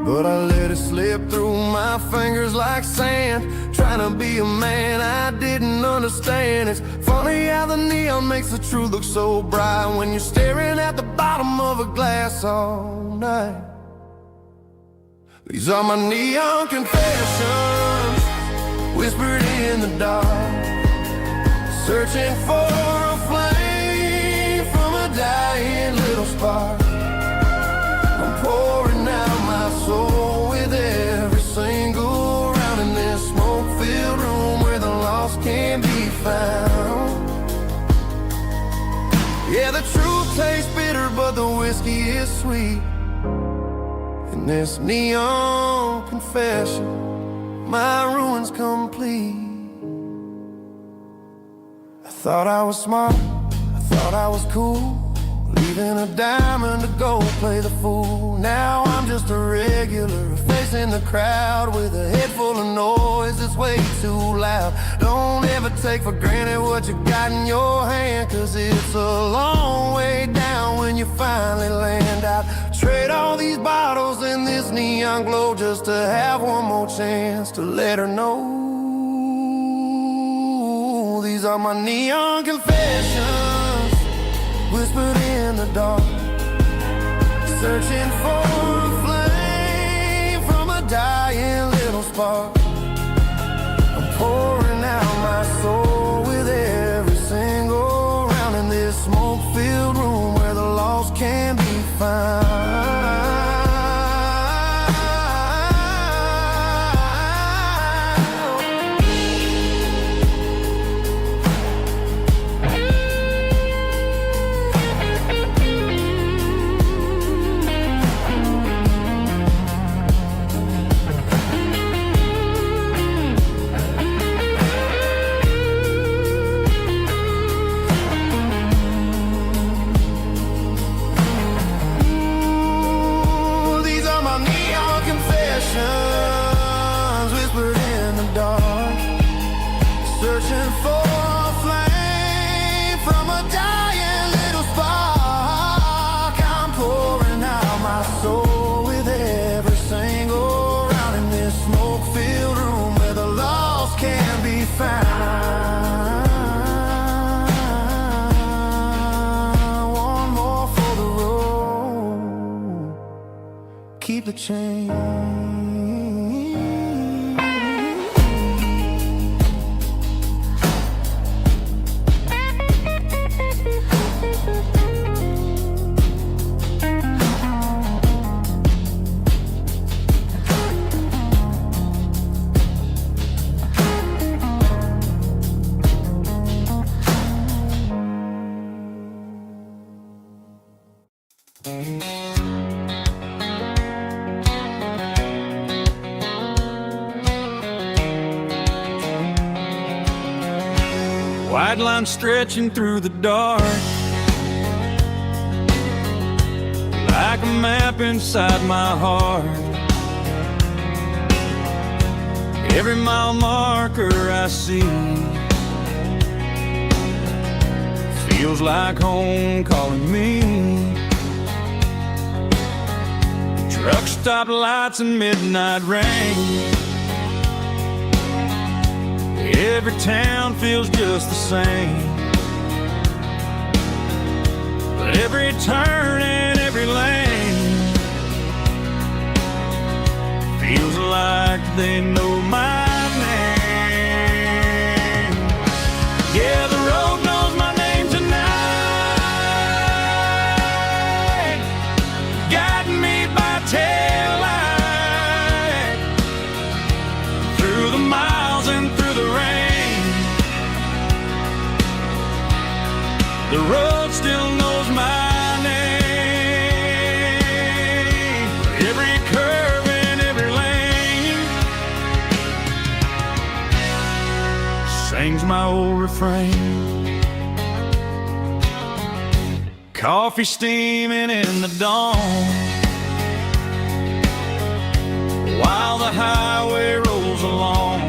But I let it slip through my fingers like sand, trying to be a man I didn't understand. It's funny how the neon makes the truth look so bright when you're staring at the bottom of a glass all night. These are my neon confessions, whispered in the dark, searching for a flame from a dying little spark. I'm pouring out my soul with every single round in this smoke-filled room where the lost can be found. Yeah, the truth tastes bitter, but the whiskey is sweet. In this neon confession, my ruin's complete. I thought I was smart, I thought I was cool, leaving a diamond to go play the fool. Now I'm just a regular, facing the crowd with a head full of noise that's way too loud. Don't ever take for granted what you got in your hand, cause it's a long way down when you finally land out. Trade all these bottles and this neon glow just to have one more chance to let her know. These are my neon confessions, whispered in the dark, searching for a flame from a dying little spark. I'm pouring out my soul with every single round in this smoke-filled room where the lost can be found. Whispered in the dark, searching for a flame from a dying little spark. I'm pouring out my soul with every single round in this smoke-filled room where the lost can be found. One more for the road, keep the change. White line stretching through the dark, like a map inside my heart. Every mile marker I see feels like home calling me. Truck stop lights and midnight rain, every town feels just the same. But every turn and every lane feels like they know my name. Yeah, the road knows my name tonight, guiding me by taillight through the miles and through the rain. The road still knows my name, every curve and every lane. my old refrain. Coffee steaming in the dawn, while the highway rolls along.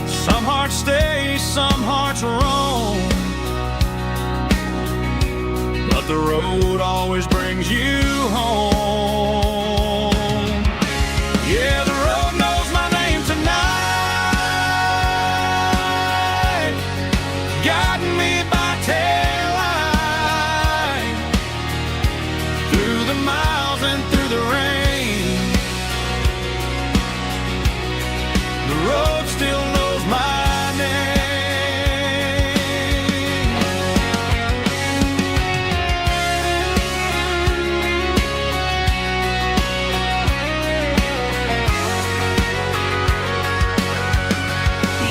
Some hearts stay, some hearts roam, but the road always brings you home. Yeah, the road knows my name tonight, guiding me by taillight, through the miles and through the rain. The road still knows my name.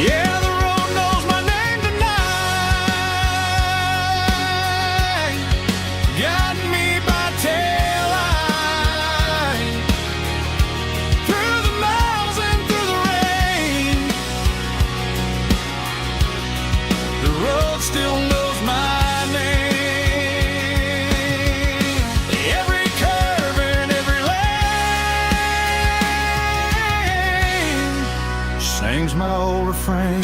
Yeah, the road knows my name tonight, guiding me by taillight, through the miles and through the rain. The road still knows my name. Every curve and every lane sings my old refrain.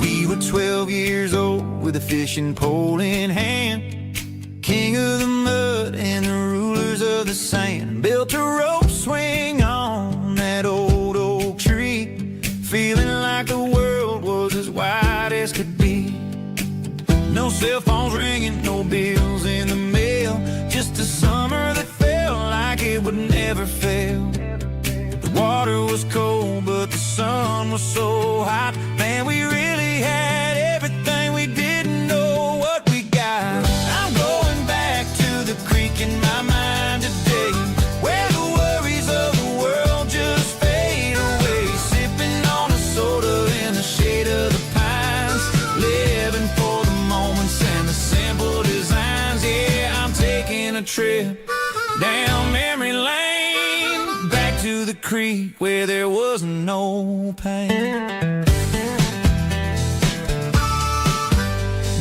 We were 12 years old with a fishing pole in hand, king of the mud and the rulers of the sand. Built a rope swing on that old oak tree, feeling like the world was as wide as could be. No cell phones ringing, no bills in the mail, just a summer that felt like it would never fail. The water was cold, but the sun was so hot. Man, we really had everything, we didn't know what we got. I'm going back to the creek in my mind today, where the worries of the world just fade away. Sipping on a soda in the shade of the pines, living for the moments and the simple designs. Yeah, I'm taking a trip down memory lane, back to the creek where there was no pain.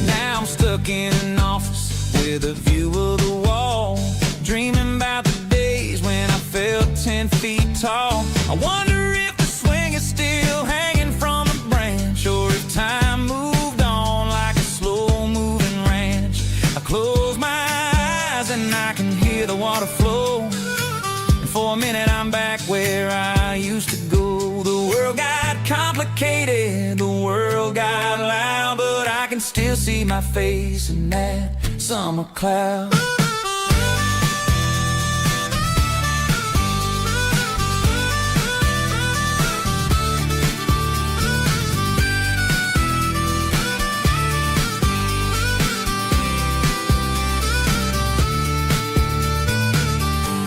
Now I'm stuck in an office with a view of the wall, dreaming about the days when I felt 10 feet tall. I wonder if the swing is still hanging from a branch, or if time moved on like a slow-moving ranch. I close my eyes and I can hear the water flow, and for a minute I'm back where I used to go. The world got complicated, the world got loud, but I can still see my face in that summer cloud.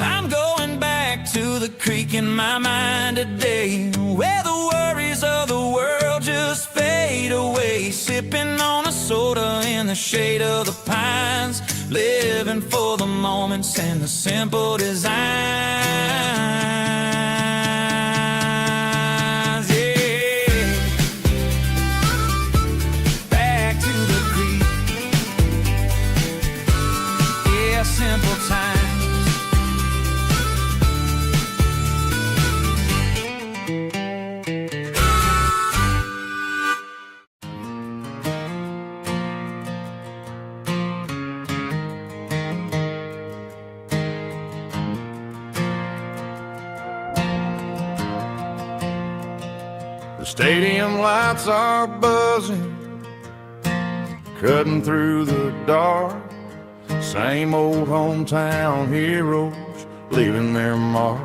I'm going back to the creek in my mind today, where the worries of the world just fade away. Sipping on a soda in the shade of the pines, living for the moments and the simple designs. Yeah, back to the creek. Yeah, simple times. Stadium lights are buzzing, cutting through the dark. Same old hometown heroes leaving their mark.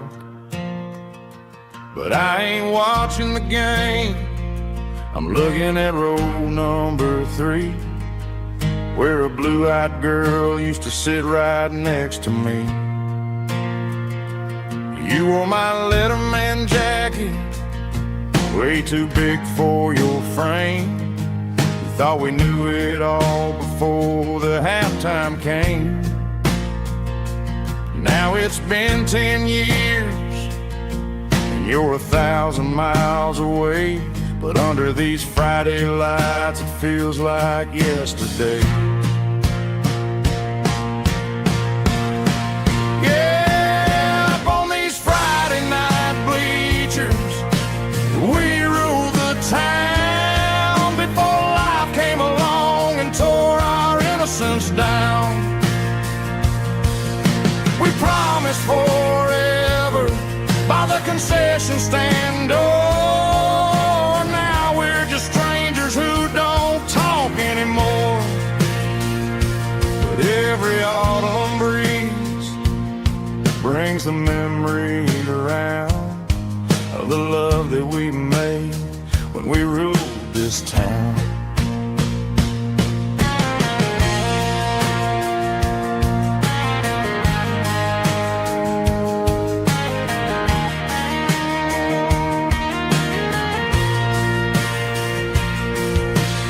But I ain't watching the game, I'm looking at row number 3, where a blue-eyed girl used to sit right next to me. You wore my Letterman jacket, way too big for your frame. You thought we knew it all before the halftime came. Now it's been 10 years, and you're 1,000 miles away. But under these Friday lights, it feels like yesterday. Yeah, up on these Friday night bleachers, we ruled the town before life came along and tore our innocence down. We promised forever by the concession stand door. Now we're just strangers who don't talk anymore. But every autumn breeze brings the memory around of the love that we made when we ruled this town.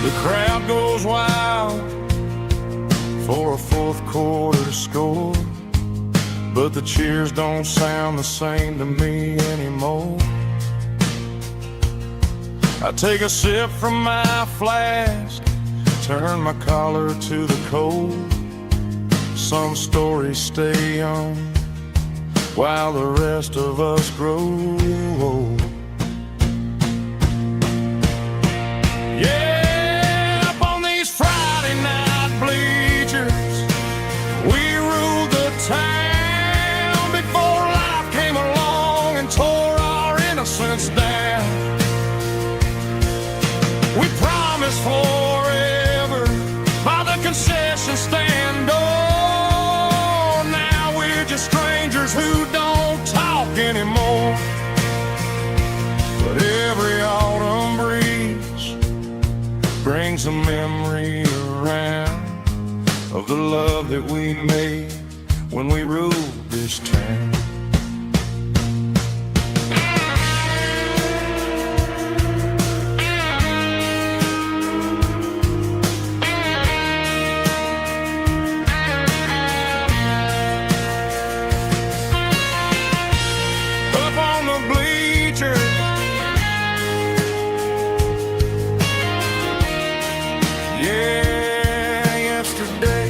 The crowd goes wild for a fourth quarter score, but the cheers don't sound the same to me anymore. I take a sip from my flask, turn my collar to the cold. Some stories stay young while the rest of us grow old. Yeah, up on these Friday night bleachers, we ruled the town before life came along and tore our innocence down. We promised forever by the concession stand door. Now we're just strangers who don't talk anymore. But every autumn breeze brings a memory around of the love that we made when we ruled this town. Up on the bleachers, yeah, yesterday.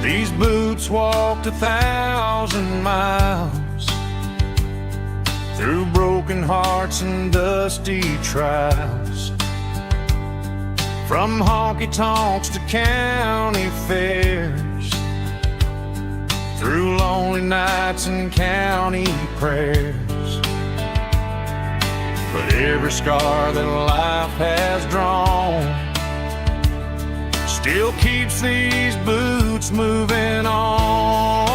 These boots walked 1,000 miles through broken hearts and dusty trials, from honky-tonks to county fairs, through lonely nights and county prayers. But every scar that life has drawn still keeps these boots moving on.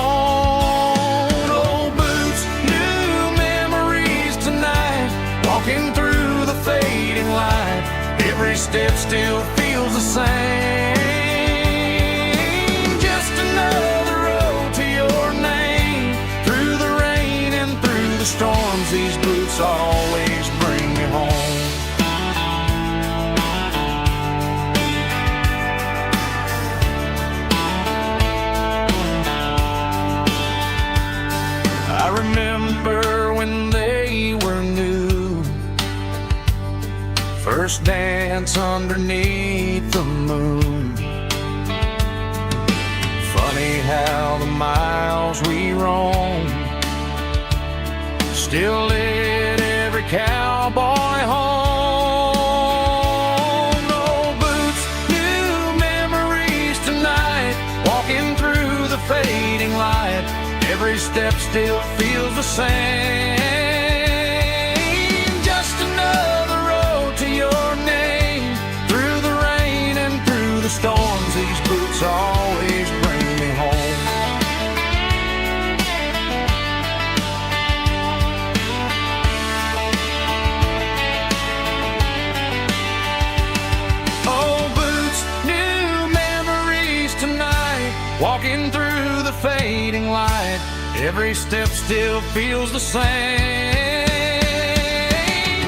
still feels the same. Just another road to your name. Through the rain and through the storms, these boots always bring me home. I remember when they were new, first dance underneath the moon. Funny how the miles we roam still lit every cowboy home. No boots, new memories tonight, walking through the fading light. Every step still feels the same. Just another road to your name. Through the rain and through the storms, these boots always bring me home. Oh, boots, new memories tonight, walking through the fading light. Every step still feels the same.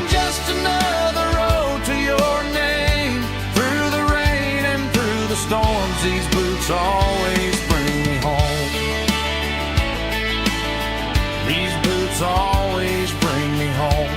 Just another road to your name. Through the rain and through the storms, these boots always bring me home. These boots always bring me home.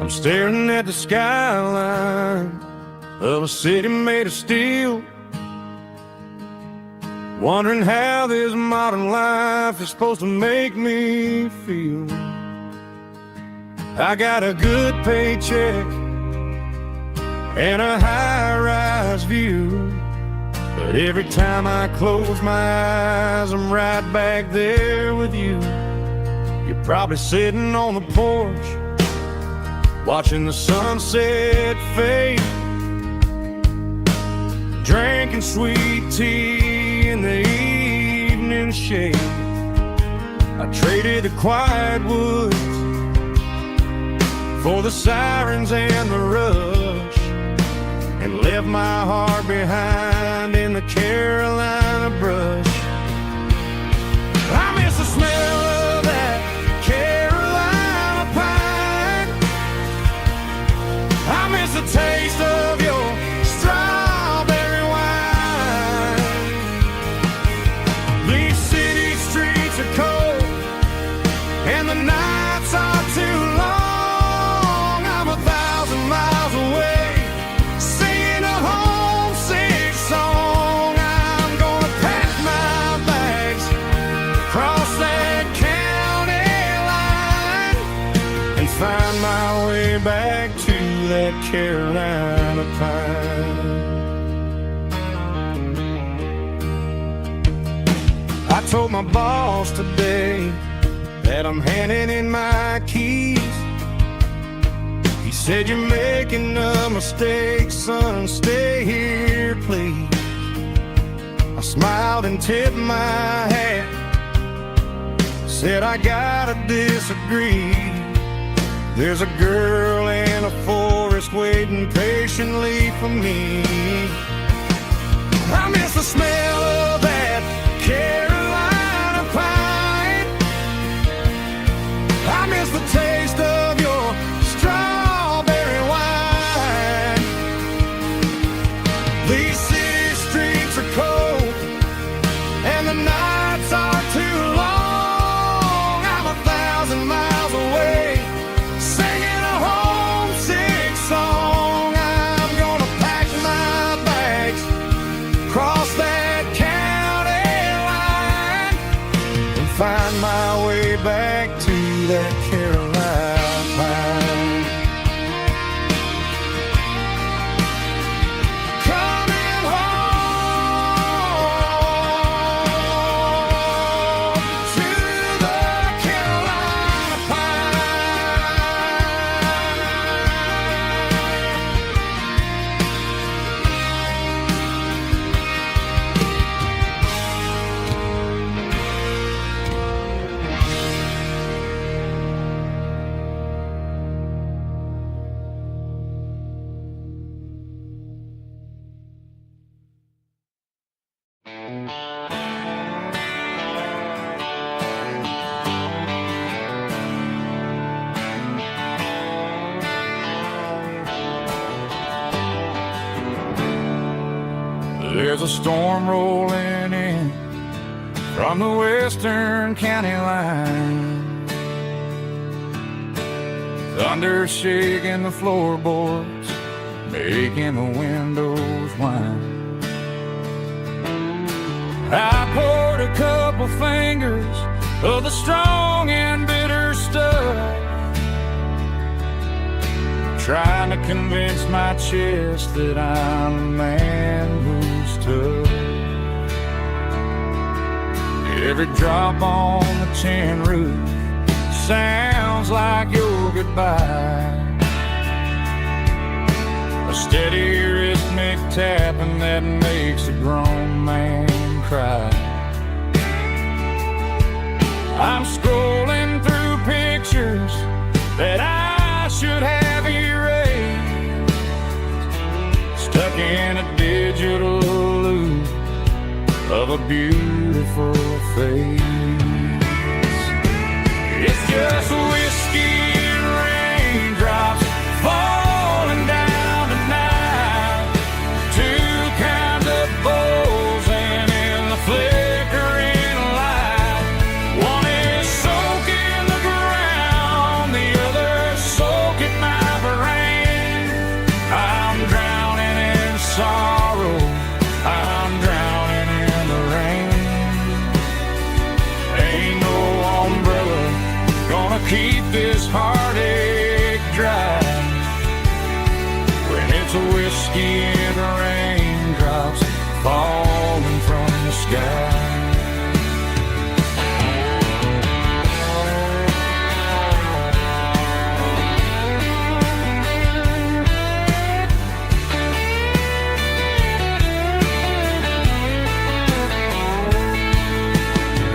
I'm staring at the skyline of a city made of steel, wondering how this modern life is supposed to make me feel. I got a good paycheck and a high-rise view, but every time I close my eyes, I'm right back there with you. You're probably sitting on the porch, watching the sunset fade, drinking sweet tea in the evening shade. I traded the quiet woods for the sirens and the rush, and left my heart behind in the Carolina brush. I miss the smell of that Carolina pine. I miss the taste of your strawberry wine. These city streets are cold and the nights are too long. I'm 1,000 miles away, singing a homesick song. I'm gonna pack my bags, cross that county line, and find my way back to that Carolina pine. I told my boss today that I'm handing in my keys. He said, "You're making a mistake, son, stay here, please." I smiled and tipped my hat, said, "I gotta disagree. There's a girl in a forest waiting patiently for me." I miss the smell of that Carolina pine. I miss the taste of your strawberry wine. These city streets are cold and the nights are too long. I'm 1,000 miles away, singing a homesick song. I'm gonna pack my bags, cross that county line, and find my way back to that Carolina pine. Coming home to the There's a storm rolling in from the western county line. Thunder shaking the floorboards, making the windows whine. I poured a couple fingers of the strong and bitter stuff, trying to convince my chest that I'm a man who's tough. Every drop on the tin roof sounds like your goodbye, a steady rhythmic tapping that makes a grown man cry. I'm scrolling through pictures that I should have erased, stuck in a digital loop of a beautiful face. It's just whiskey and raindrops falling down tonight, two kinds of bowls and in the flickering light. One is soaking the ground, the other soaking my brain. I'm drowning in sorrow, I'm drowning in the rain. Ain't no umbrella gonna keep this heartache dry when it's a whiskey and raindrops falling from the sky.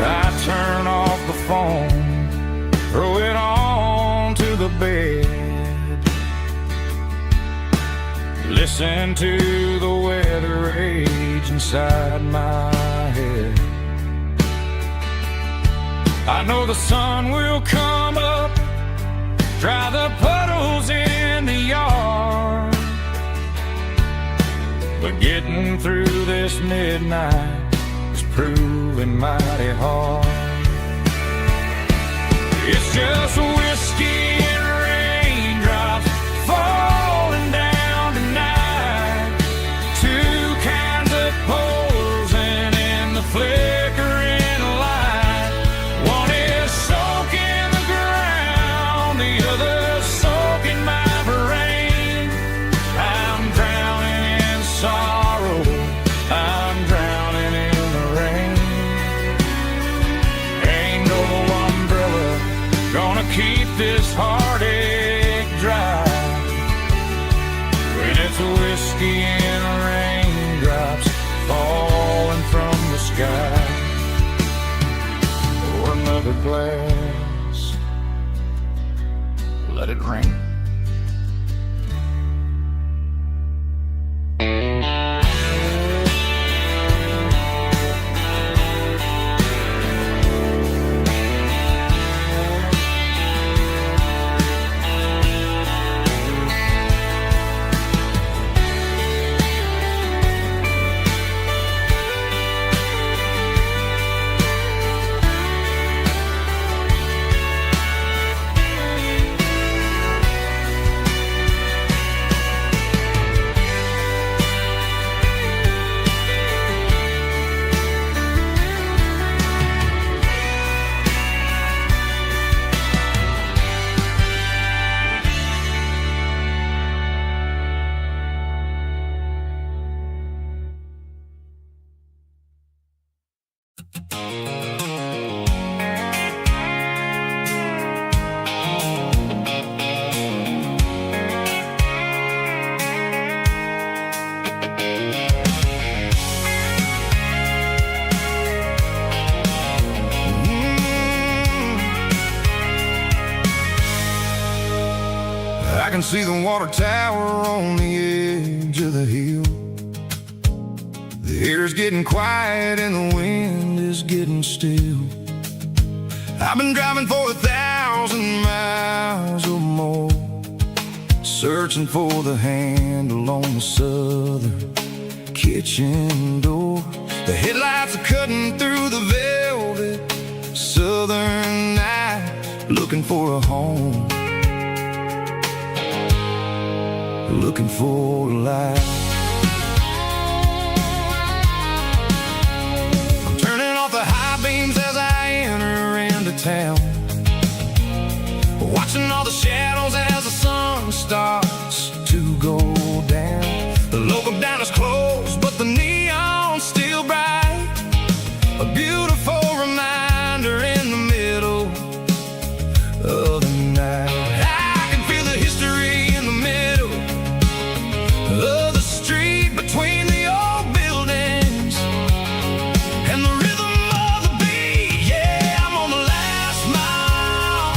I turn off the phone, throw it on to the bed, listen to the weather rage inside my head. I know the sun will come up, dry the puddles in the yard, but getting through this midnight is proving mighty hard. It's just whiskey and raindrops falling down tonight, two kinds of pours and in the flickering light. One is soaking the ground, the other soaking my brain. I'm drowning in sorrow, I'm drowning in the rain. Ain't no umbrella gonna keep this heartache dry when it's a whiskey and raindrops falling from the sky. Pour another glass, let it rain. I can see the water tower on the edge of the hill. The air's getting quiet and the wind is getting still. I've been driving for 1,000 miles or more, searching for the handle on the southern key. kitchen door. The headlights are cutting through the velvet southern night, looking for a home, looking for a life. I'm turning off the high beams as I enter into town, watching all the shadows as the sun starts to go down. The local diner's closed, but the neon's still bright, a beautiful reminder in the middle of the night. I can feel the history in the middle of the street, between the old buildings and the rhythm of the beat. Yeah, I'm on the last mile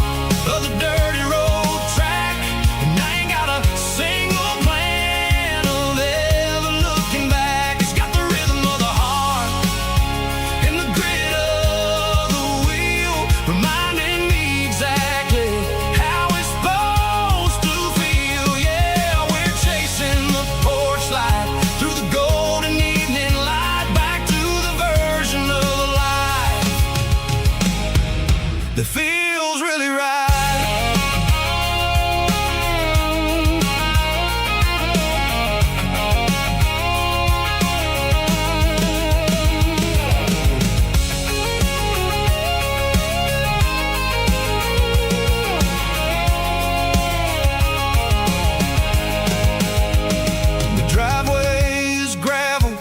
of the dirty road track, and I ain't got a single plan of ever looking back. It's got the rhythm of the heart and the grit of the wheel, reminding me exactly how it's supposed to feel. Yeah, we're chasing the porch light through the golden evening light, back to the version of life that feels really right. The driveway is gravel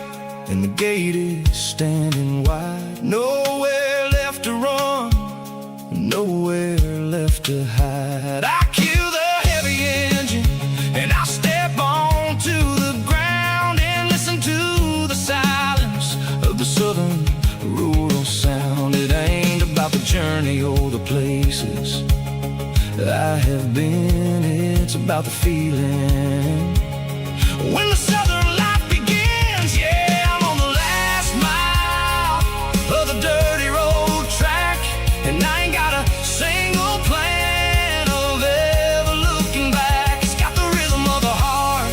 and the gate is standing wide. Nowhere left to run, nowhere left to hide. I kill the heavy engine and I step onto the ground and listen to the silence of the southern rural sound. It ain't about the journey or the places I have been, it's about the feeling when the southern life begins. Yeah, I'm on the last mile of the dirty road track, and I ain't got a single plan of ever looking back. It's got the rhythm of the heart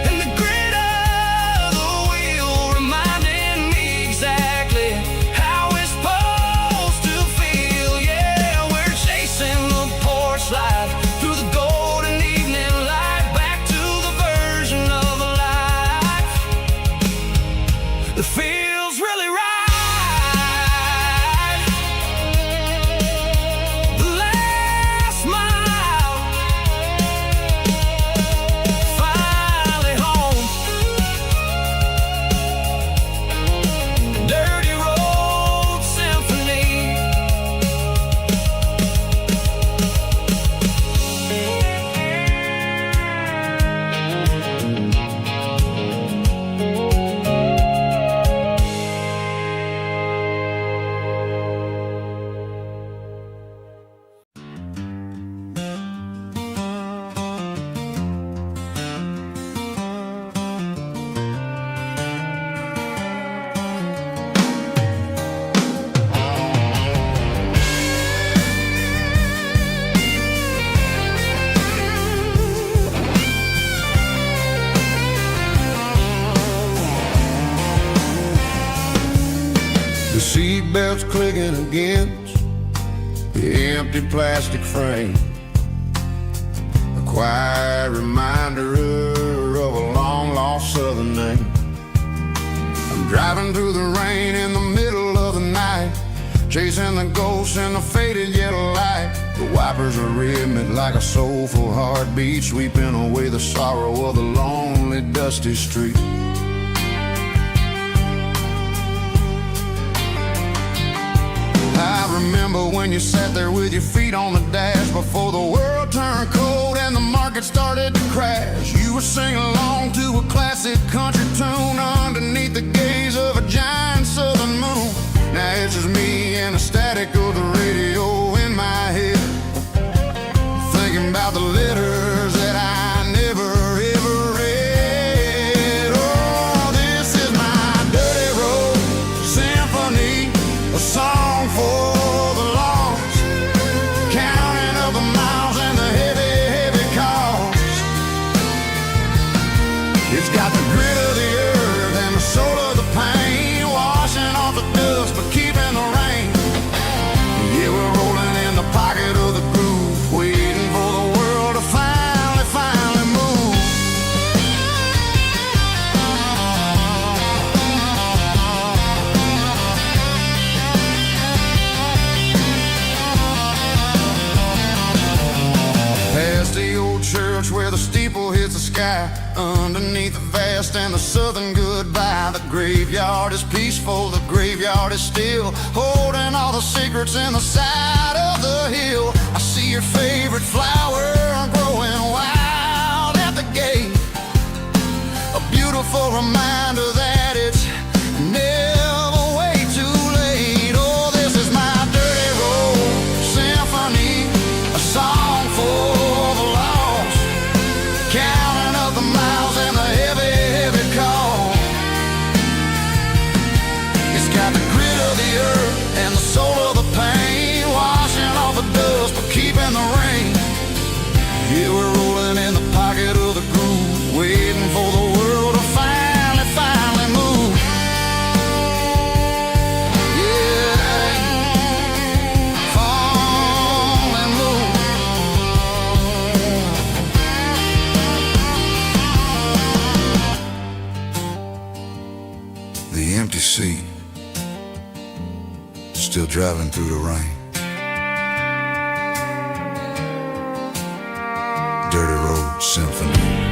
and the grit of the wheel, reminding me exactly how it's supposed to feel. Yeah, we're chasing the porch light through the golden evening light, back to the version of life that feels really right. The last mile, finally home. Dirty road symphony. The seatbelt's clicking against the empty plastic frame, a quiet reminder of a long-lost southern name. I'm driving through the rain in the middle of the night, chasing the ghosts in the faded yellow light. The wipers are rhythmic like a soulful heartbeat, sweeping away the sorrow of the lonely, dusty street. I remember when you sat there with your feet on the dash, before the world turned cold and the market started to crash. You were singing along to a classic country tune underneath the gaze of a giant southern moon. Now it's just me and the static of the radio in my head, thinking about the letters that I never ever read. Oh, this is my dirty road symphony, a song for the lost, counting up the miles and the heavy, heavy cost. It's got the grit of the earth underneath the vast and the southern goodbye. The graveyard is peaceful, the graveyard is still, holding all the secrets in the side of the hill. I see your favorite flower growing wild at the gate, a beautiful reminder that it's never way too late. Oh, this is my dirty road symphony, a song for the lost, counting up the miles and the heavy, heavy call. It's got the grit of the earth and the soul of the pain, washing off the dust but keeping the rain. Yeah, we're rolling in the pocket of the groove, waiting for the world to finally move. Yeah, finally move. The empty seat, still driving through the rain. Dirty Road Symphony.